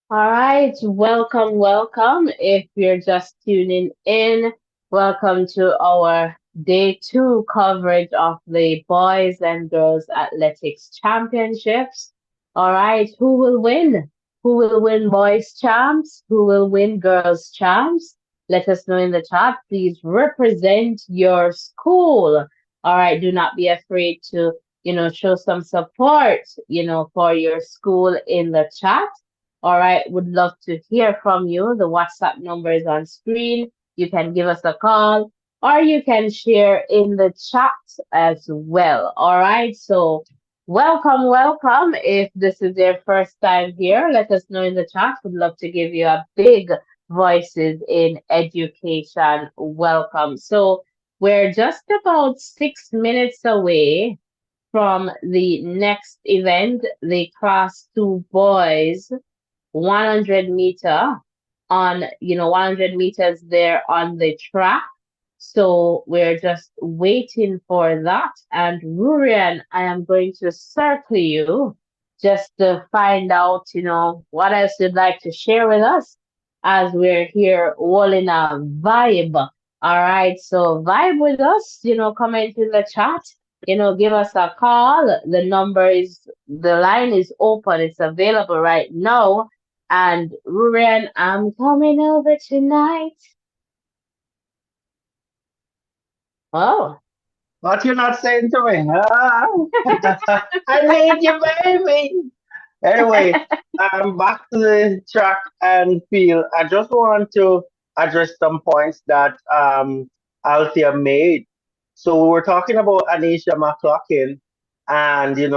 All right, welcome, welcome. If you're just tuning in, welcome to our day two coverage of the Boys and Girls Athletics Championships. All right, who will win? Who will win boys champs? Who will win girls champs? Let us know in the chat. Please represent your school. All right, do not be afraid to, show some support, for your school in the chat. All right, would love to hear from you. The WhatsApp number is on screen. You can give us a call or you can share in the chat as well. All right, so welcome, welcome. If this is your first time here, let us know in the chat. Would love to give you a big Voices in Education welcome. So we're just about 6 minutes away from the next event, the Class 2 Boys 100 meter 100 meters there on the track. So we're just waiting for that. And Rurian, I am going to circle you just to find out, what else you'd like to share with us as we're here all in a vibe. All right, so vibe with us, comment in the chat, give us a call. The line is open, it's available right now. And Rurian, I'm coming over tonight. Oh. What you not saying to me? Ah, I need you, baby. Anyway, back to the track and field. I just want to address some points that Althea made. So we were talking about Anisha McCloughin, and I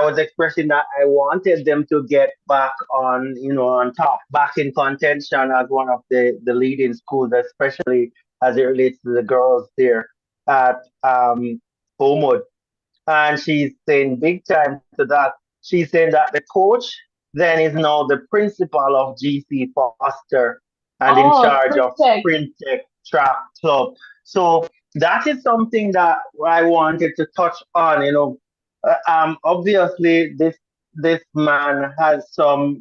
was expressing that I wanted them to get back on, on top, back in contention as one of the leading schools, especially as it relates to the girls there at Homewood. And she's saying big time to that. She's saying that the coach then is now the principal of GC Foster and in Oh, charge of perfect. Sprint Tech Track Club. So that is something that I wanted to touch on. Obviously this man has some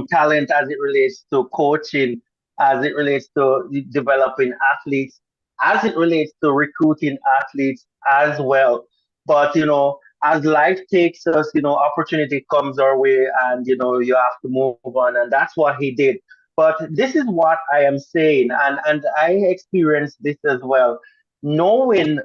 talent as it relates to coaching, as it relates to developing athletes, as it relates to recruiting athletes as well. But as life takes us, opportunity comes our way, and you have to move on, and that's what he did. But this is what I am saying, and I experienced this as well, knowing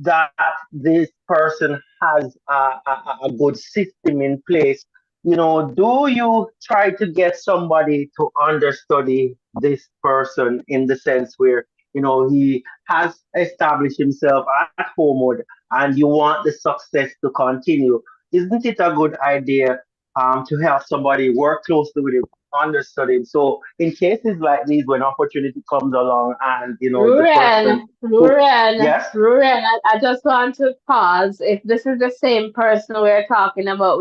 that this person has a good system in place. Do you try to get somebody to understudy this person in the sense where, he has established himself at Homewood and you want the success to continue? Isn't it a good idea to have somebody work closely with him, understudy him? So in cases like these, when opportunity comes along and, the Ruren, person who, Ruren, yes, Ruren, I just want to pause. If this is the same person we're talking about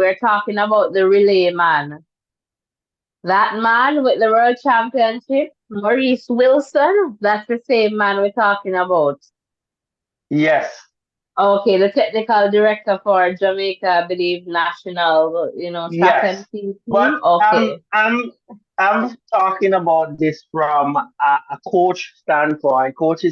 the relay man. That man with the world championship, Maurice Wilson, that's the same man we're talking about. yes. Okay, the technical director for Jamaica, I believe, national, track Yes, and field but team. Okay. I'm talking about this from a coach's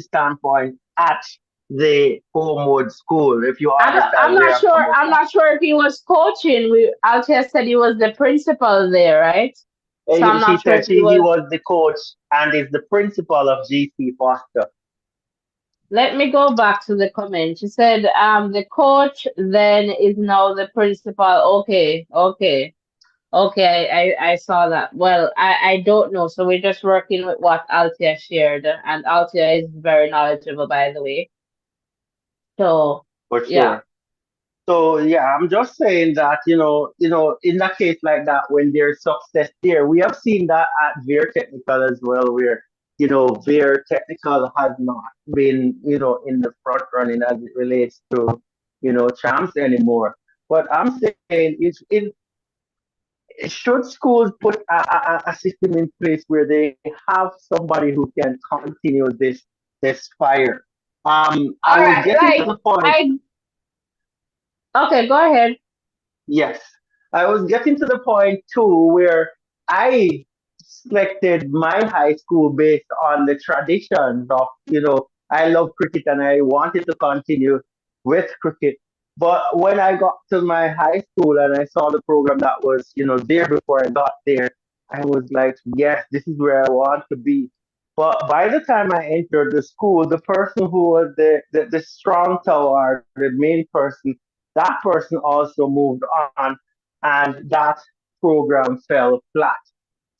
standpoint at the Homewood School. If you I'm understand not where I'm sure. coming I'm from, not sure if he was coaching. Altia said he was the principal there, right? So I'm She not sure said if he he was. was the coach and is the principal of GC Foster. Let me go back to the comment. She said, the coach then is now the principal. Okay, okay, okay. I saw that. Well, I don't know. So we're just working with what Altia shared, and Altia is very knowledgeable, by the way. So For yeah. sure. So yeah, I'm just saying that in a case like that, when there's success there, we have seen that at Veer Technical as well, where Veer Technical has not been in the front running as it relates to champs anymore. But I'm saying should schools put a system in place where they have somebody who can continue this fire. I All was right. getting to the point. Okay, go ahead. Yes, I was getting to the point too where I selected my high school based on the traditions of, I love cricket and I wanted to continue with cricket. But when I got to my high school and I saw the program that was, there before I got there, I was like, yes, this is where I want to be. But by the time I entered the school, the person who was the strong tower, the main person, that person also moved on and that program fell flat.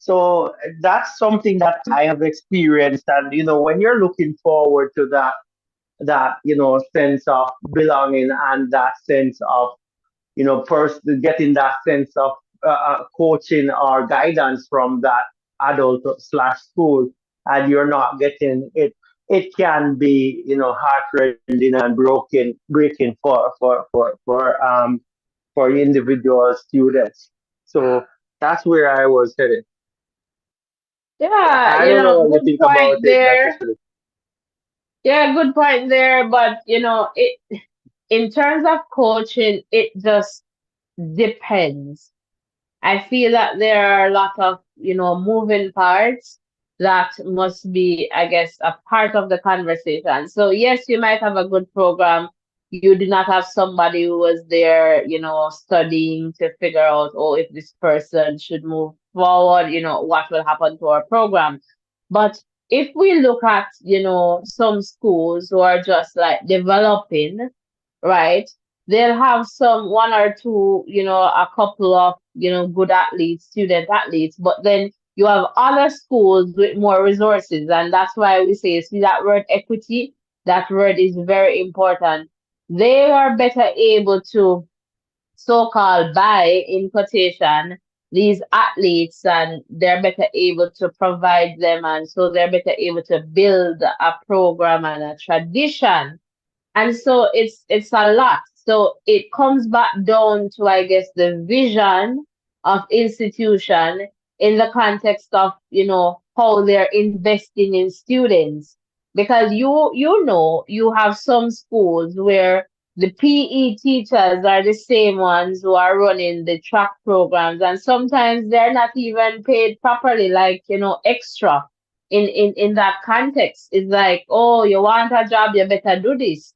So that's something that I have experienced. And, when you're looking forward to that sense of belonging and that sense of, getting that sense of coaching or guidance from that adult slash school, and you're not getting it, it can be, heartrending and breaking for individual students. So that's where I was headed. Yeah, I don't know what you good think about point it there. necessarily. Yeah, good point there. But it in terms of coaching, it just depends. I feel that there are a lot of, moving parts that must be, I guess, a part of the conversation. So yes, you might have a good program. You do not have somebody who was there, studying to figure out, oh, if this person should move forward, what will happen to our program. But if we look at, some schools who are just like developing, right? They'll have some one or two, a couple of, good athletes, student athletes, but then you have other schools with more resources. And that's why we say, see that word equity, that word is very important. They are better able to so-called buy in quotation these athletes and they're better able to provide them and so they're better able to build a program and a tradition and so it's a lot. So it comes back down to, I guess, the vision of institution in the context of, how they're investing in students. Because you have some schools where the PE teachers are the same ones who are running the track programs, and sometimes they're not even paid properly, like, extra. In that context, it's like, oh, you want a job, you better do this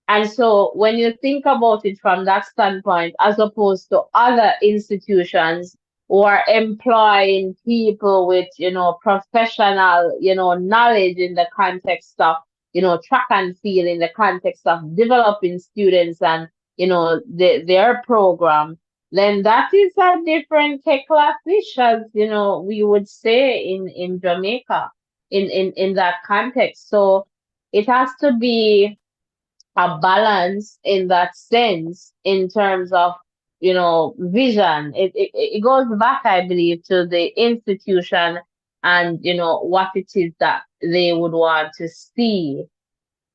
and so when you think about it from that standpoint, as opposed to other institutions who are employing people with, professional, knowledge in the context of, track and field in the context of developing students and, their program, then that is a different kettle of fish, as, we would say in Jamaica in that context. So it has to be a balance in that sense in terms of vision it goes back I believe to the institution and what it is that they would want to see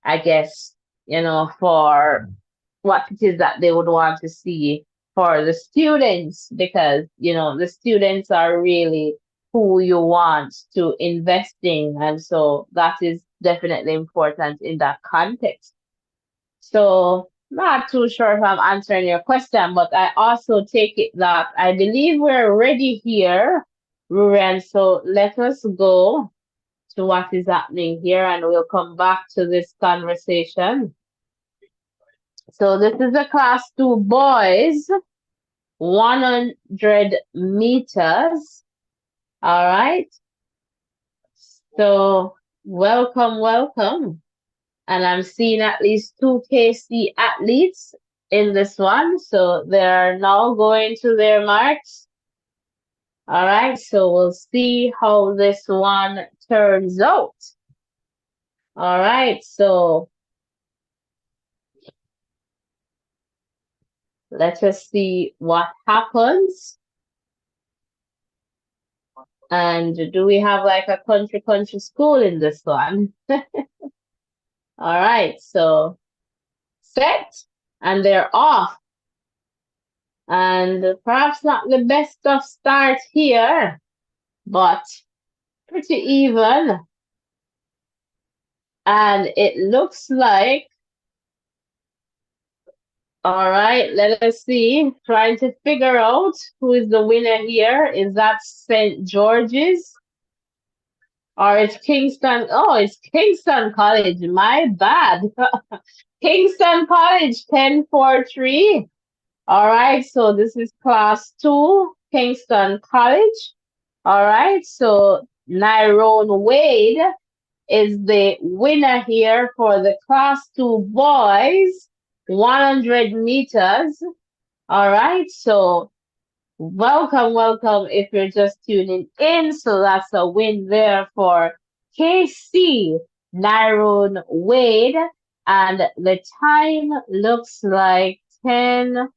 I guess for what it is that they would want to see for the students because the students are really who you want to invest in and so that is definitely important in that context so, not too sure if I'm answering your question, but I also take it that I believe we're ready here, Ruren. So let us go to what is happening here and we'll come back to this conversation. So this is a class two boys, 100 meters. All right. So welcome, welcome. And I'm seeing at least two KC athletes in this one. So they're now going to their marks. All right, so we'll see how this one turns out. All right, so let us see what happens. And do we have like a country school in this one? All right, so set and they're off. And perhaps not the best of start here, but pretty even. And it looks like, all right, let us see. Trying to figure out who is the winner here. Is that St. George's or it's Kingston? Oh, it's Kingston College. My bad. Kingston College 1043. All right, so this is class two, Kingston College. All right, so Nyrone Wade is the winner here for the class two boys, 100 meters. All right, so welcome, welcome if you're just tuning in. So that's a win there for KC Nyrone Wade. And the time looks like 10.43.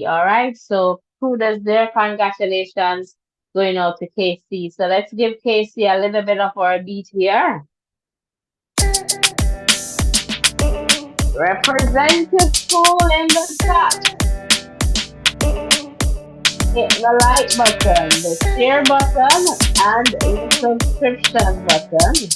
All right, so kudos there. Congratulations going out to KC. So let's give KC a little bit of our beat here. Represent your school in the chat. hit the like button, the share button, and the subscription button.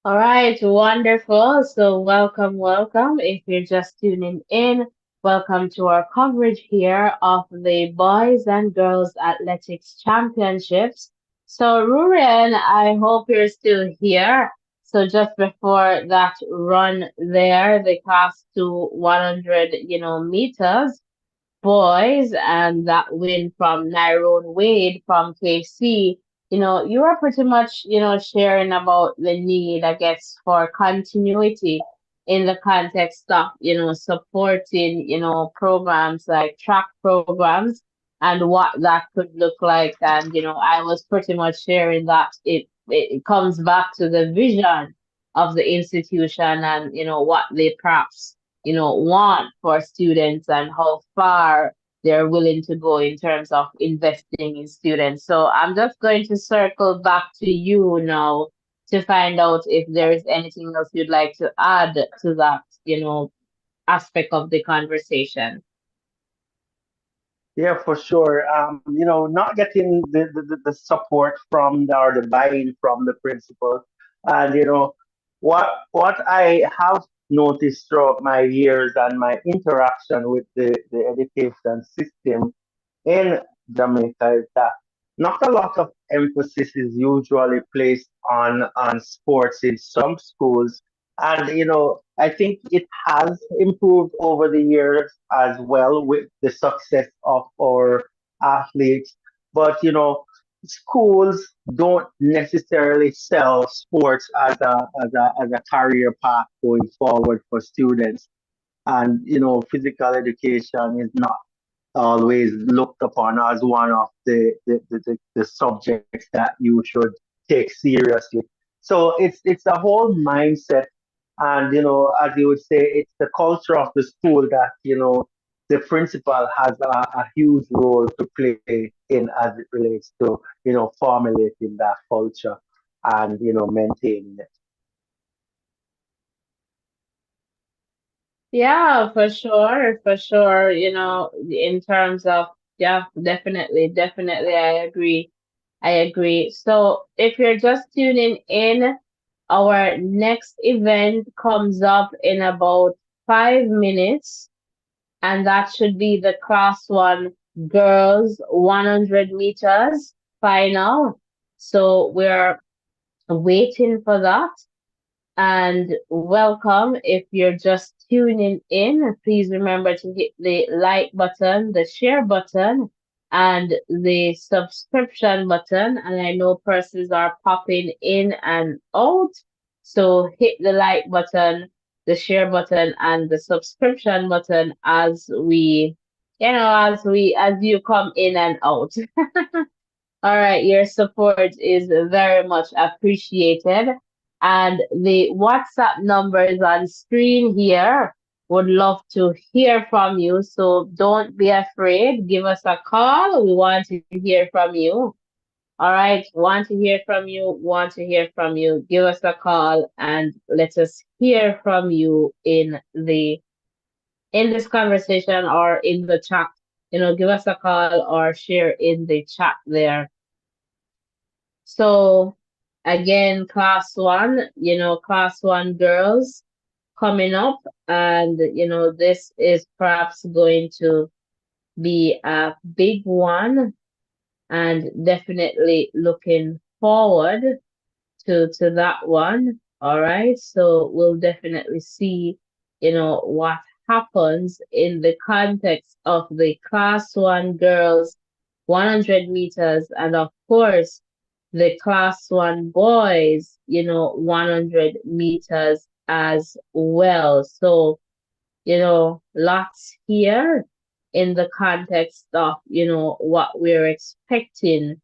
All right, wonderful. So, welcome, welcome. If you're just tuning in, welcome to our coverage here of the Boys and Girls Athletics Championships. So, Ruren, I hope you're still here. So, just before that run there, the class to 100, meters boys and that win from Nyrone Wade from KC, you are pretty much, sharing about the need, I guess, for continuity in the context of, supporting, programs like track programs and what that could look like. And, I was pretty much sharing that it comes back to the vision of the institution and, what they perhaps want for students and how far they're willing to go in terms of investing in students. So I'm just going to circle back to you now to find out if there is anything else you'd like to add to that, aspect of the conversation. Yeah, for sure. Not getting the support from or the buy-in from the principal, and what I have noticed throughout my years and my interaction with the education system in Jamaica is that not a lot of emphasis is usually placed on sports in some schools, and I think it has improved over the years as well with the success of our athletes. But schools don't necessarily sell sports as a career path going forward for students, and physical education is not always looked upon as one of the subjects that you should take seriously. So it's a whole mindset, and as you would say, it's the culture of the school that the principal has a huge role to play in as it relates to formulating that culture and maintaining it. Yeah, for sure, for sure. In terms of, yeah, definitely, definitely, I agree. I agree. So if you're just tuning in, Our next event comes up in about 5 minutes, and that should be the class one girls 100 meters final. So we're waiting for that. And welcome. If you're just tuning in, please remember to hit the like button, the share button, and the subscription button. And I know persons are popping in and out. So hit the like button, the share button, and the subscription button as as you come in and out. All right, your support is very much appreciated. And the WhatsApp number is on screen here. Would love to hear from you. So don't be afraid. Give us a call. We want to hear from you. All right, want to hear from you, want to hear from you. Give us a call and let us hear from you in this conversation or in the chat. Give us a call or share in the chat there. So again, class one girls coming up, and this is perhaps going to be a big one, and definitely looking forward to that one. All right. So we'll definitely see, what happens in the context of the class one girls 100 meters, and of course the class one boys, 100 meters as well. So, lots here in the context of, what we're expecting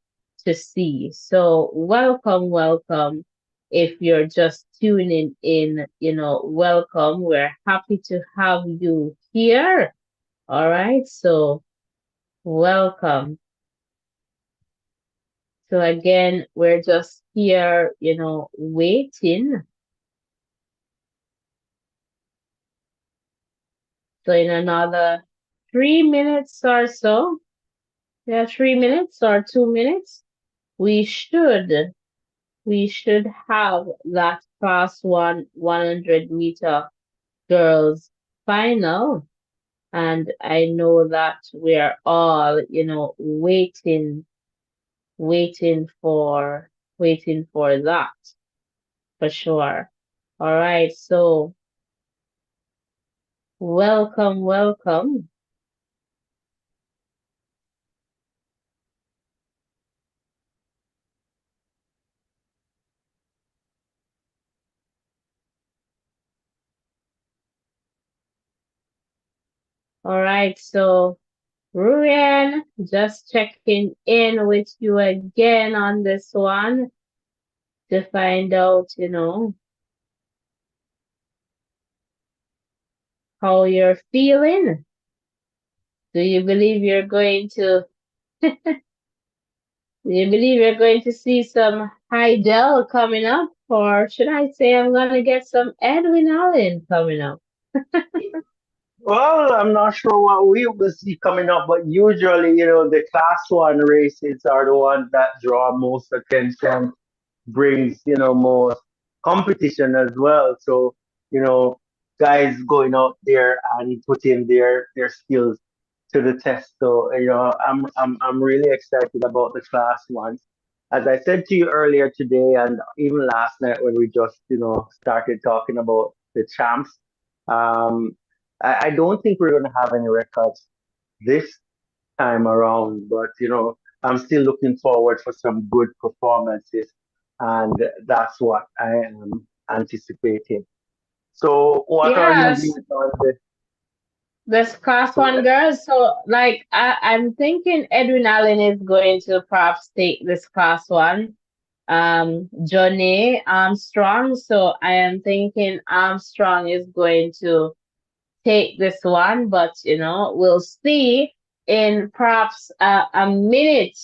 to see. So, welcome, welcome. If you're just tuning in, welcome. We're happy to have you here. All right. So, welcome. So again, we're just here, waiting. So in another 3 minutes or so, yeah, 3 minutes or 2 minutes, we should we should have that class one 100-meter girls final. And I know that we're all, waiting for that for sure. All right, so welcome, welcome. All right, so Ruyen, just checking in with you again on this one to find out, how you're feeling. Do you believe you're going to do you believe you're going to see some Heidel coming up? Or should I say I'm gonna get some Edwin Allen coming up? Well, I'm not sure what we will see coming up, but usually, the class one races are the ones that draw most attention, brings, most competition as well. So, you know, guys going out there and putting their skills to the test. So, I'm really excited about the class ones. As I said to you earlier today, and even last night when we just, started talking about the champs, um, I don't think we're going to have any records this time around, but I'm still looking forward for some good performances, and that's what I am anticipating. So, what are your Yes, views on the? this class Go one ahead. girls. So like I'm thinking Edwin Allen is going to perhaps take this class one. Johnny Armstrong. So I am thinking Armstrong is going to take this one, but we'll see in perhaps a minute.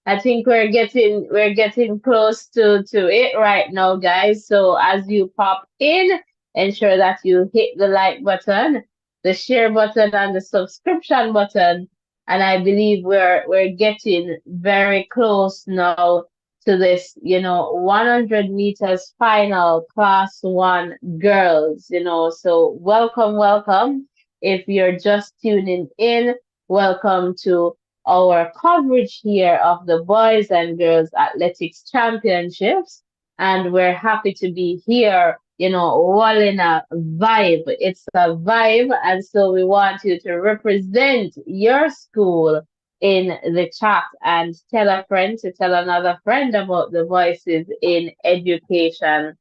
I think we're getting close to it right now, guys. So as you pop in, ensure that you hit the like button, the share button, and the subscription button. And I believe we're getting very close now to this, 100 meters final, class one girls, So welcome, welcome. If you're just tuning in, welcome to our coverage here of the Boys and Girls Athletics Championships. And we're happy to be here, all in a vibe. It's a vibe. And so we want you to represent your school in the chat and tell a friend to tell another friend about the voices in education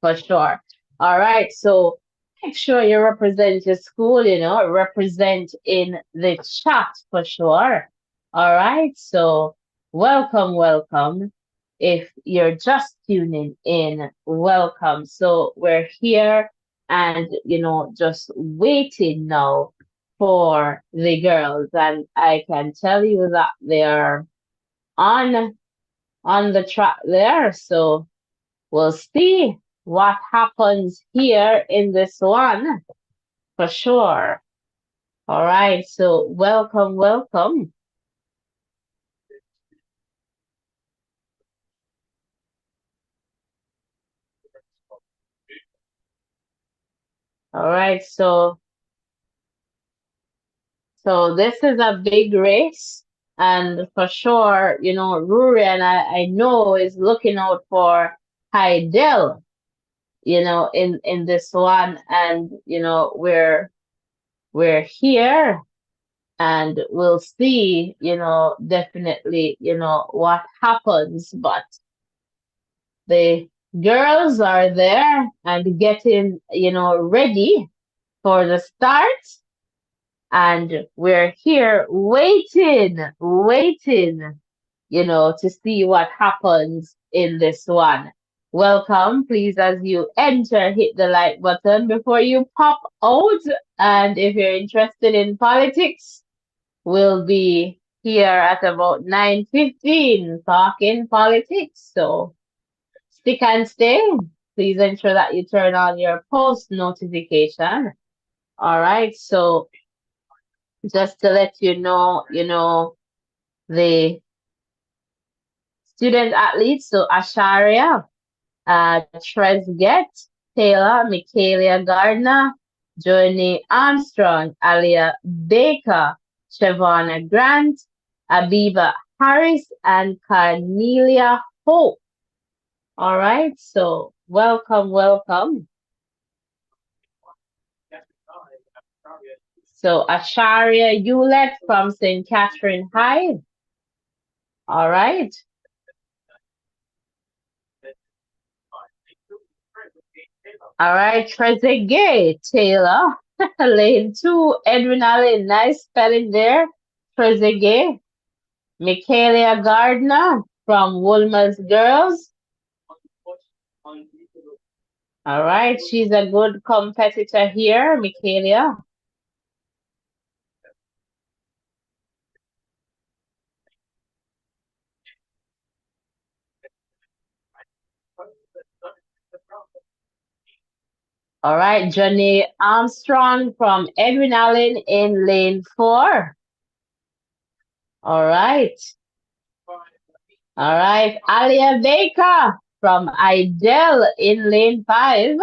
for sure. All right, so make sure you represent your school, represent in the chat for sure. All right, so welcome, welcome. If you're just tuning in, welcome. So we're here and, just waiting now for the girls. And I can tell you that they're on on the track there. So we'll see what happens here in this one for sure. All right, so welcome, welcome. All right, so this is a big race, and for sure, Ruri and I know is looking out for Heidel, in this one, and we're here and we'll see, definitely, what happens. But the girls are there and getting, ready for the start. And we're here waiting, to see what happens in this one. Welcome, please, as you enter, hit the like button before you pop out. And if you're interested in politics, we'll be here at about 9:15 talking politics. So stick and stay. Please ensure that you turn on your post notification. All right. So just to let you know, the student athletes. So Asharia, Tresget, Taylor, Michaelia Gardner, Journey Armstrong, Alia Baker, Shavonna Grant, Abiba Harris, and Cornelia Hope. All right, so welcome, welcome. So Asharia Yulet from St. Catherine High. All right. All right, Trezeguet, Taylor. Lane 2, Edwin Allen. Nice spelling there. Trezeguet. Michaelia Gardner from Woolmer's Girls. All right, she's a good competitor here, Michaelia. All right, Johnny Armstrong from Edwin Allen in lane 4. All right. All right, Alia Baker from Idel in lane 5.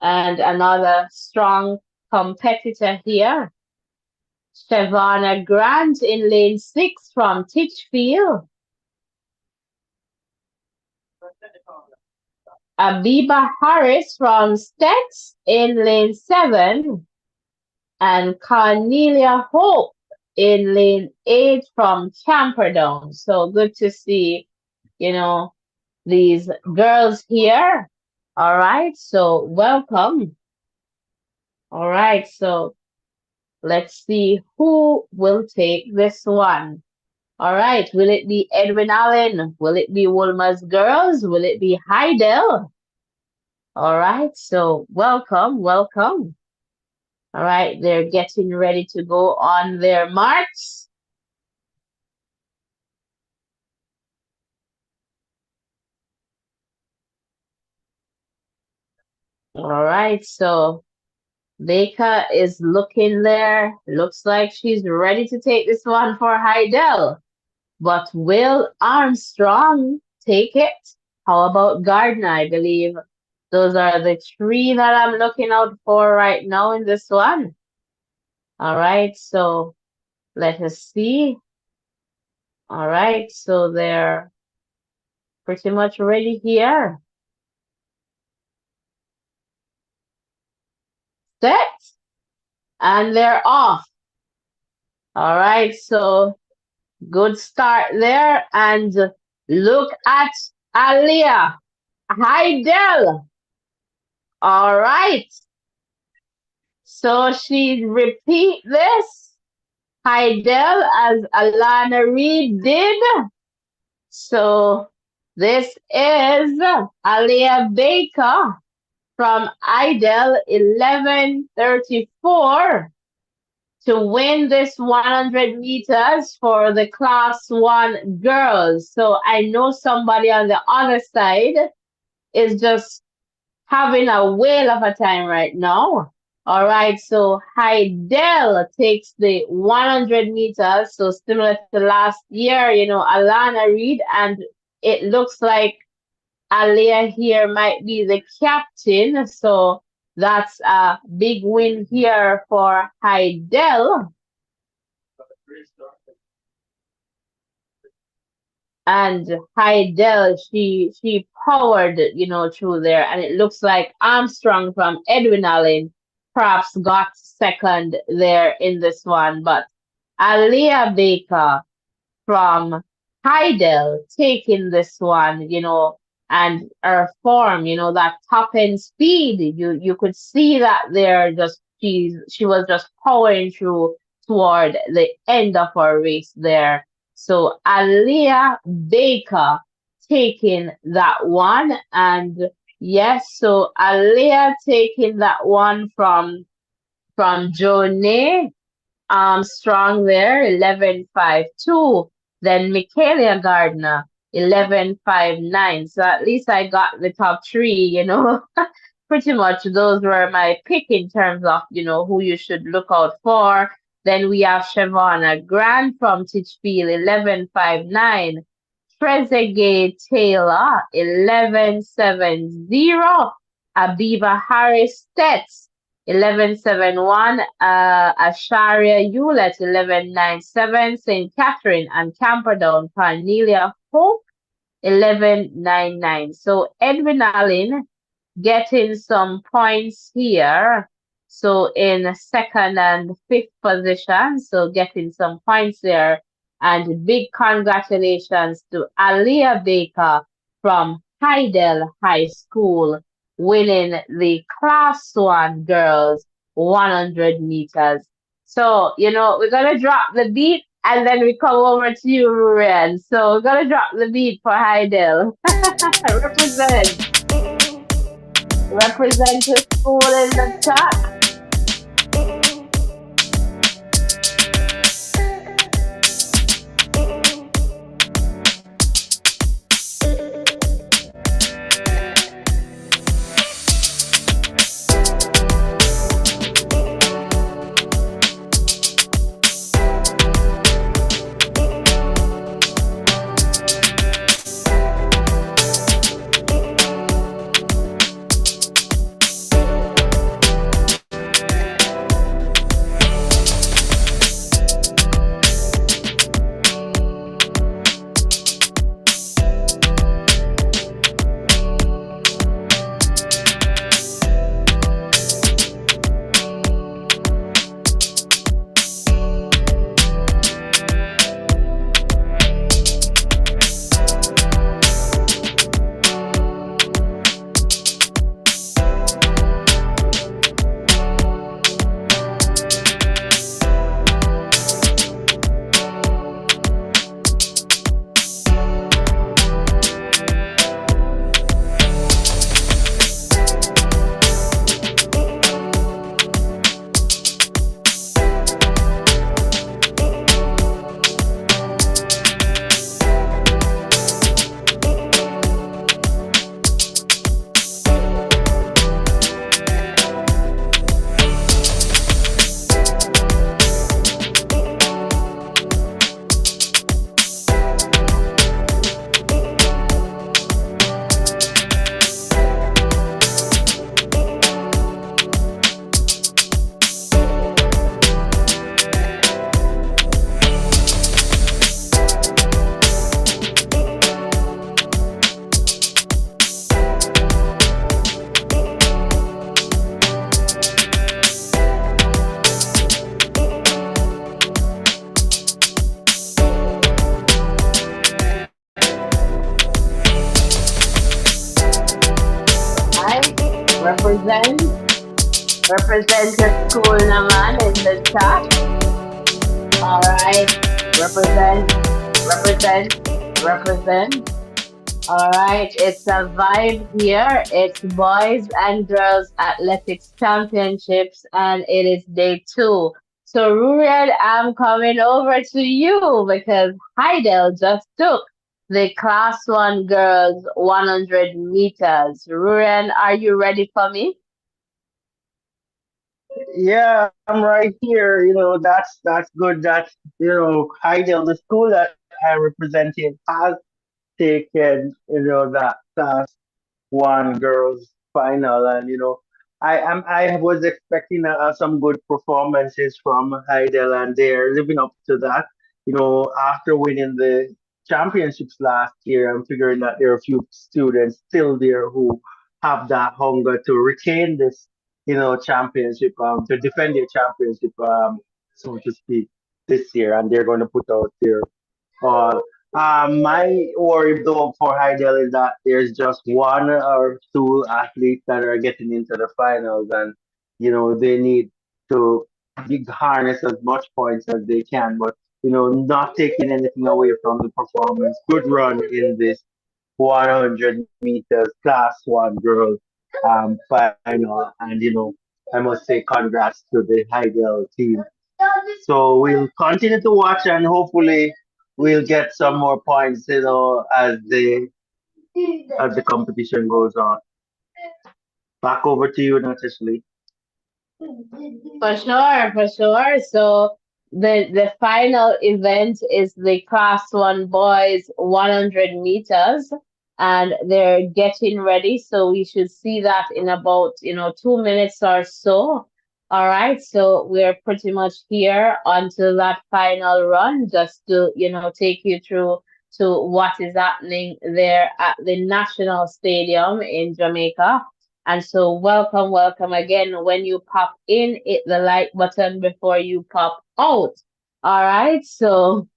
And another strong competitor here. Shavonna Grant in lane 6 from Titchfield. Abiba Harris from Stets in lane 7. And Cornelia Hope in lane 8 from Camperdown. So good to see, these girls here. All right, so welcome. All right, so let's see who will take this one. All right, will it be Edwin Allen? Will it be Woolmer's Girls? Will it be Heidel? All right, so welcome, welcome. All right, they're getting ready to go on their march. All right, so Baker is looking there. Looks like she's ready to take this one for Heidel. But will Armstrong take it? How about Gardner? I believe those are the three that I'm looking out for right now in this one. All right, so let us see. All right, so they're pretty much ready here. Set, and they're off. All right, so good start there. And look at Alia Heidel. All right, so she repeat this. Heidel as Alana Reed did. So this is Alia Baker from Idel 1134 to win this 100 meters for the class 1 girls. So I know somebody on the other side is just having a whale of a time right now. All right, so Heidel takes the 100 meters, so similar to last year, Alana Reed, and it looks like Alia here might be the captain, so that's a big win here for Heidel. And Heidel, she powered, through there, and it looks like Armstrong from Edwin Allen perhaps got second there in this one, but Alia Baker from Heidel taking this one, and her form, that top end speed, you could see that there just she was just powering through toward the end of her race there. So Alia Baker taking that one, and yes, so Alia taking that one from Jonee Armstrong there, 11.52. Then Michaela Gardner, 11.59. So at least I got the top three. Pretty much those were my pick in terms of, who you should look out for. Then we have Shavonna Grant from Titchfield, 11.59. Trezeguet Taylor, 11.70. Abiba Harris Stets, 1171, Asharia Hewlett 1197, St. Catherine and Camperdown Cornelia Hope 1199. So Edwin Allen getting some points here. So in second and fifth position, so getting some points there. And big congratulations to Alia Baker from Heidel High School winning the Class 1 girls 100 meters. So, we're going to drop the beat and then we come over to you, Rurian. So, we're going to drop the beat for Heidel. Represent. Represent your school in the chat. represent your school naman in the chat. All right, represent, represent, represent. All right, it's a vibe here. It's boys and girls athletics championships, and it is day two. So, Rurian, I'm coming over to you because Heidel just took the class one girls 100 meters. Rurian, are you ready for me? Yeah, I'm right here. That's good. That Heidel, the school that I represented, has taken that class one girls final, and I was expecting some good performances from Heidel, and they're living up to that. After winning the championships last year, I'm figuring that there are a few students still there who have that hunger to retain this championship, to defend their championship, so to speak, this year, and they're going to put out their all. My worry though for Heidel is that there's just one or two athletes that are getting into the finals, and they need to harness as much points as they can, but not taking anything away from the performance. Good run in this 100 meters class one girls final, and I must say congrats to the Heidel team. So we'll continue to watch, and hopefully we'll get some more points, as the competition goes on. Back over to you, Natasha. For sure, for sure. So the final event is the class one boys 100 meters, and they're getting ready. So we should see that in about 2 minutes or so. All right. So we're pretty much here until that final run, just to take you through to what is happening there at the National Stadium in Jamaica. And so, welcome, welcome again. When you pop in, hit the like button before you pop out. All right. So,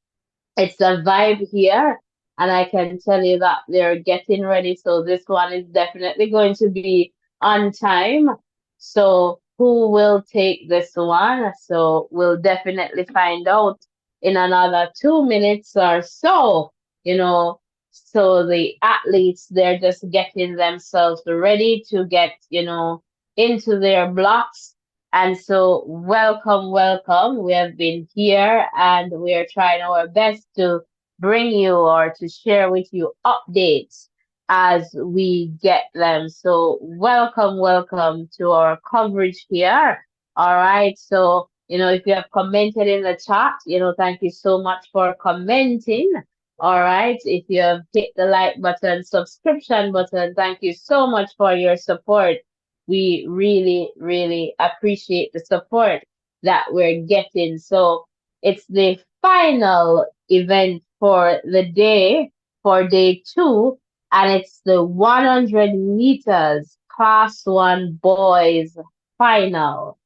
it's a vibe here, and I can tell you that they're getting ready. So this one is definitely going to be on time. So who will take this one? So we'll definitely find out in another 2 minutes or so. You know, so the athletes, they're just getting themselves ready to get, into their blocks. And so, welcome, welcome. We have been here and we are trying our best to bring you or to share with you updates as we get them. So, welcome, welcome to our coverage here. All right. So, if you have commented in the chat, thank you so much for commenting. All right. If you have hit the like button, subscription button, thank you so much for your support. We really, really appreciate the support that we're getting. So it's the final event for the day, for day two, and it's the 100 meters class one boys final.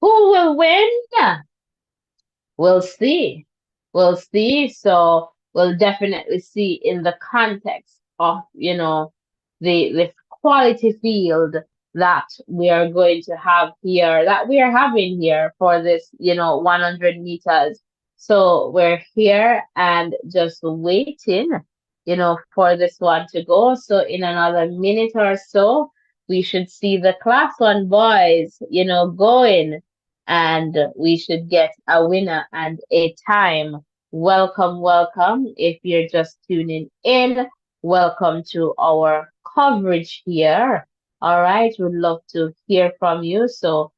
Who will win? We'll see. We'll see. So we'll definitely see in the context of, the quality field that we are going to have here, that we are having here for this, 100 meters. So we're here and just waiting, for this one to go. So in another minute or so, we should see the class one boys, going, and we should get a winner and a time. Welcome, welcome. If you're just tuning in, welcome to our coverage here. All right, we'd love to hear from you. So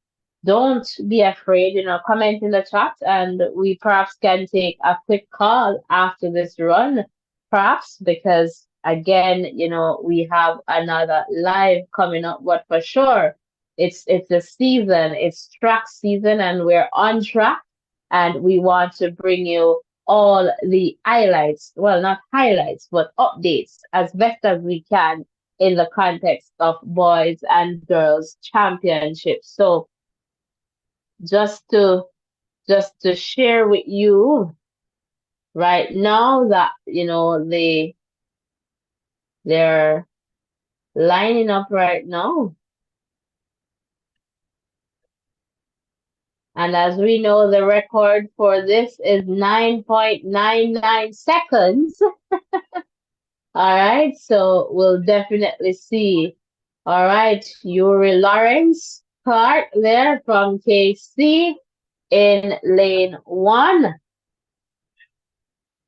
don't be afraid, comment in the chat, and we perhaps can take a quick call after this run, perhaps, because again, we have another live coming up, but for sure it's the season, it's track season, and we're on track, and we want to bring you all the highlights. Well, not highlights, but updates as best as we can in the context of boys and girls championships. So just to share with you right now that they're lining up right now. And as we know, the record for this is 9.99 seconds. All right, so we'll definitely see. All right, Yuri Lawrence Clark there from KC in lane one.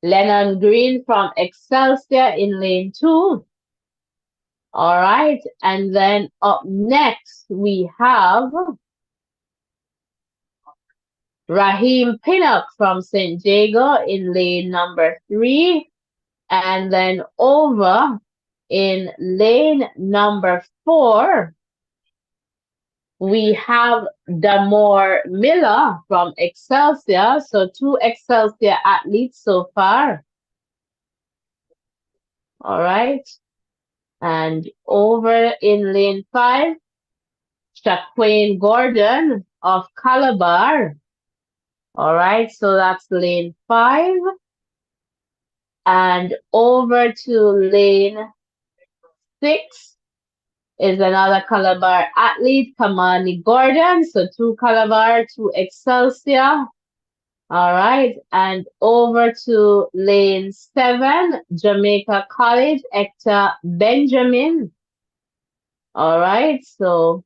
Lennon Green from Excelsior in lane two. All right, and then up next we have Raheem Pinnock from St. Jago in lane number three. And then over in lane number four, we have Damore Miller from Excelsior. So two Excelsior athletes so far. All right. And over in lane five, Shaquane Gordon of Calabar. All right. So that's lane five. And over to lane six is another Calabar athlete, Kamani Gordon. So two Calabar, two Excelsior. All right. And over to lane seven, Jamaica College, Hector Benjamin. All right. So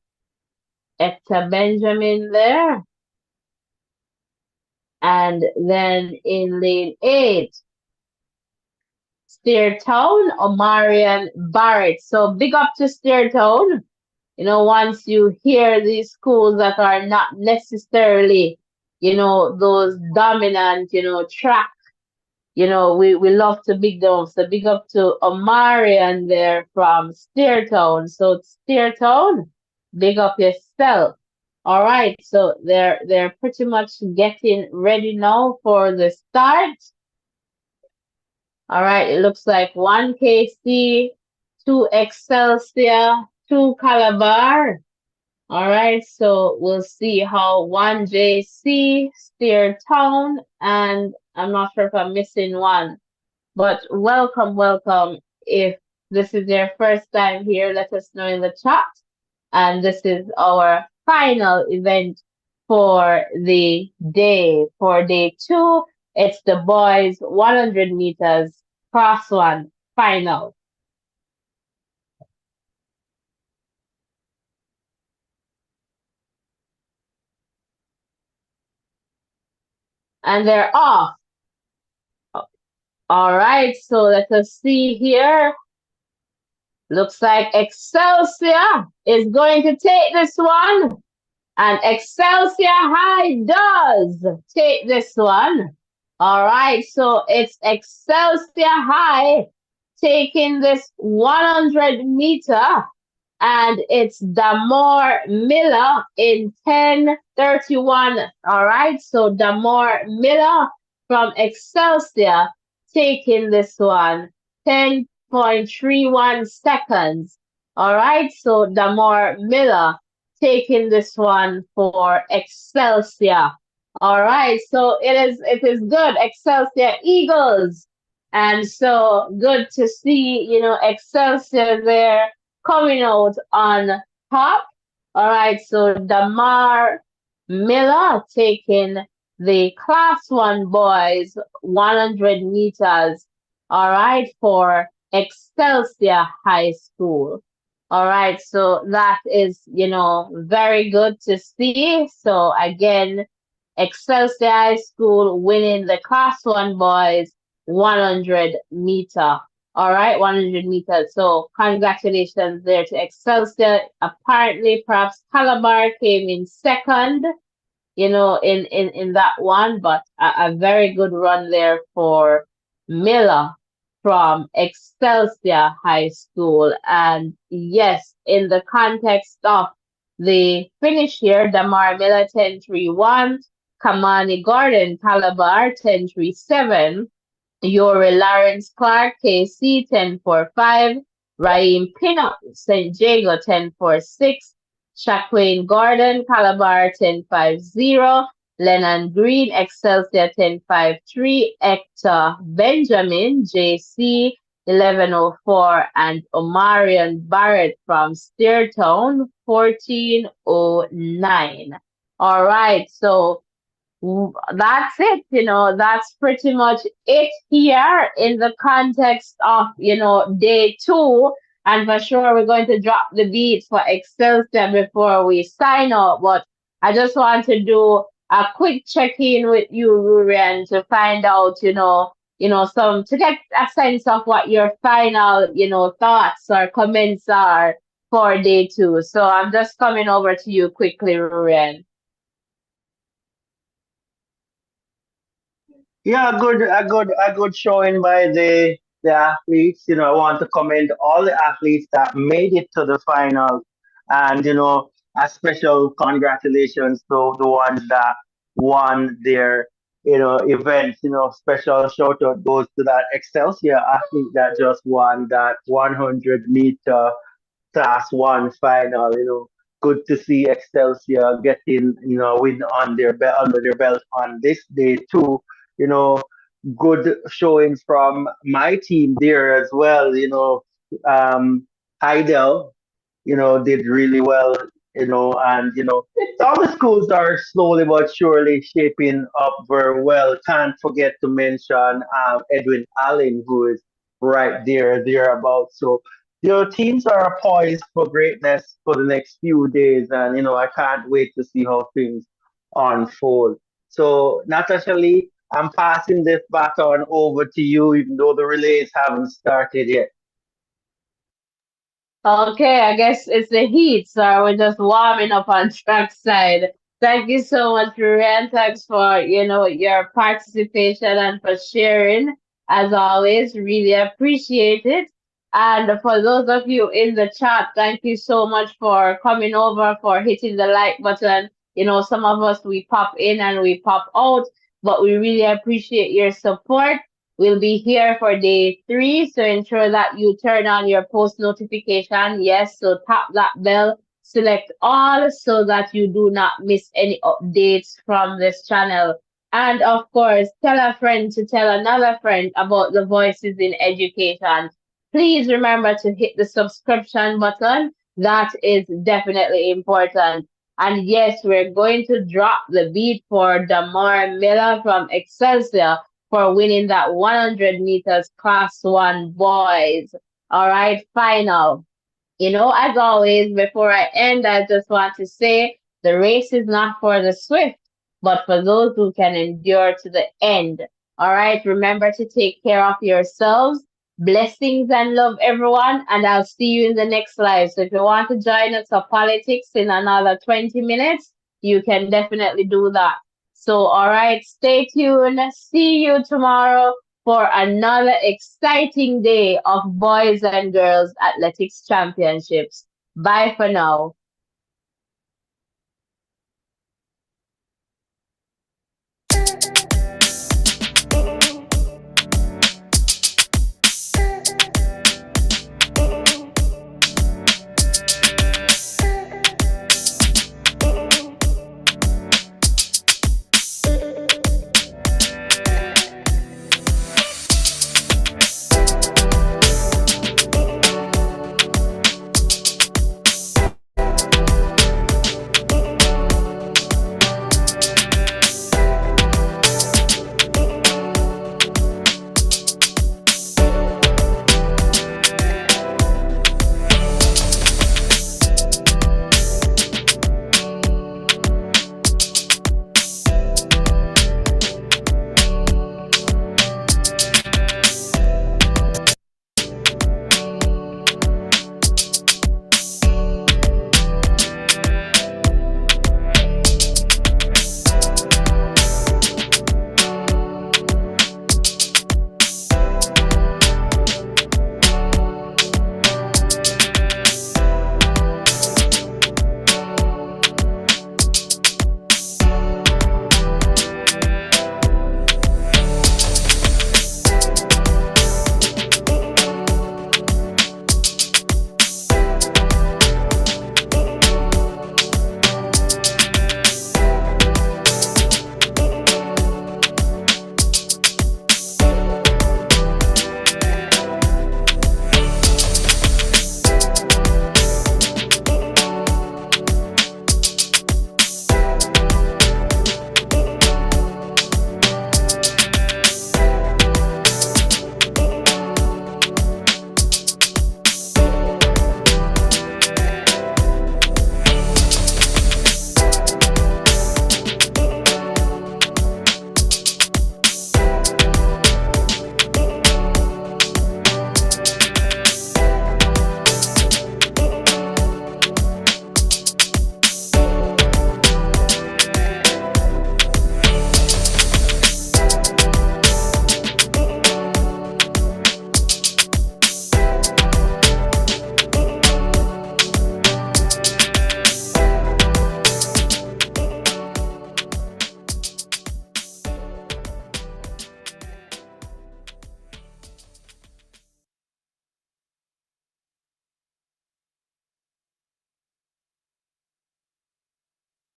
Hector Benjamin there. And then in lane eight, Steertown, Omarion Barrett. So big up to Steertown. You know, once you hear these schools that are not necessarily, those dominant, track, we love to big them up. So big up to Omari and they're from Steertown. So Steertown, big up yourself. All right, so they're pretty much getting ready now for the start. All right, it looks like one KC, two Excelsior, two Calabar. All right, so we'll see how one JC, Steer Town, and I'm not sure if I'm missing one, but welcome, welcome. If this is your first time here, let us know in the chat. And this is our final event for the day. For day two, it's the boys 100 meters cross one final. And they're off. All right, so let us see here. Looks like Excelsior is going to take this one. And Excelsior High does take this one. All right, so it's Excelsior High taking this 100 meter. And it's Damore Miller in 10:31. All right, so Damore Miller from Excelsior taking this one, 10.31 seconds. All right, so Damore Miller taking this one for Excelsior. All right, so it is good. Excelsior Eagles. And so good to see, Excelsior there coming out on top. All right, so Damar Miller taking the class one boys 100 meters. All right, for Excelsior High School. All right, so that is, very good to see. So again, Excelsior High School winning the class one boys 100 meter. All right, 100 meters. So congratulations there to Excelsior. Apparently, perhaps Calabar came in second, in that one, but a very good run there for Miller from Excelsior High School. And yes, in the context of the finish here, Damar Miller 10.31, Kamani Gordon Calabar 10.37, Yuri Lawrence Clark KC 10.45, Raheem Pinnock St. Jago 10.46, Shaquane Gordon Calabar 10.50, Lennon Green Excelsior 10.53, Hector Benjamin JC 11.04, and Omarion Barrett from Steertown 14.09. All right. So that's it, that's pretty much it here in the context of, day two. And for sure, we're going to drop the beat for Excelsior before we sign off. But I just want to do a quick check-in with you, Rurian, to find out, some to get a sense of what your final, thoughts or comments are for day two. So I'm just coming over to you quickly, Rurian. Yeah, a good showing by the athletes. I want to commend all the athletes that made it to the final, and a special congratulations to the ones that won their events. Special shout out goes to that Excelsior athlete that just won that 100-meter Class One final. Good to see Excelsior getting win on their belt under their belt on this day too. You know, good showings from my team there as well. Heidel, did really well. And so all the schools are slowly but surely shaping up very well. Can't forget to mention Edwin Allen, who is right thereabouts. So teams are poised for greatness for the next few days, and I can't wait to see how things unfold. So Natasha Lee, I'm passing this baton over to you, even though the relays haven't started yet. Okay, I guess it's the heat, so we're just warming up on track side. Thank you so much, Ryan. Thanks for, your participation and for sharing. As always, really appreciate it. And for those of you in the chat, thank you so much for coming over, for hitting the like button. Some of us, we pop in and we pop out, but we really appreciate your support. We'll be here for day three, so ensure that you turn on your post notification. Yes, so tap that bell, select all so that you do not miss any updates from this channel. And of course, tell a friend to tell another friend about the Voices in Education. Please remember to hit the subscription button. That is definitely important. And yes, we're going to drop the beat for Damar Miller from Excelsior for winning that 100 meters class one boys. All right, final. As always, before I end, I just want to say the race is not for the swift, but for those who can endure to the end. All right, remember to take care of yourselves. Blessings and love, everyone, and I'll see you in the next live. So if you want to join us for politics in another 20 minutes, you can definitely do that. So, all right, stay tuned. See you tomorrow for another exciting day of boys and girls athletics championships. Bye for now.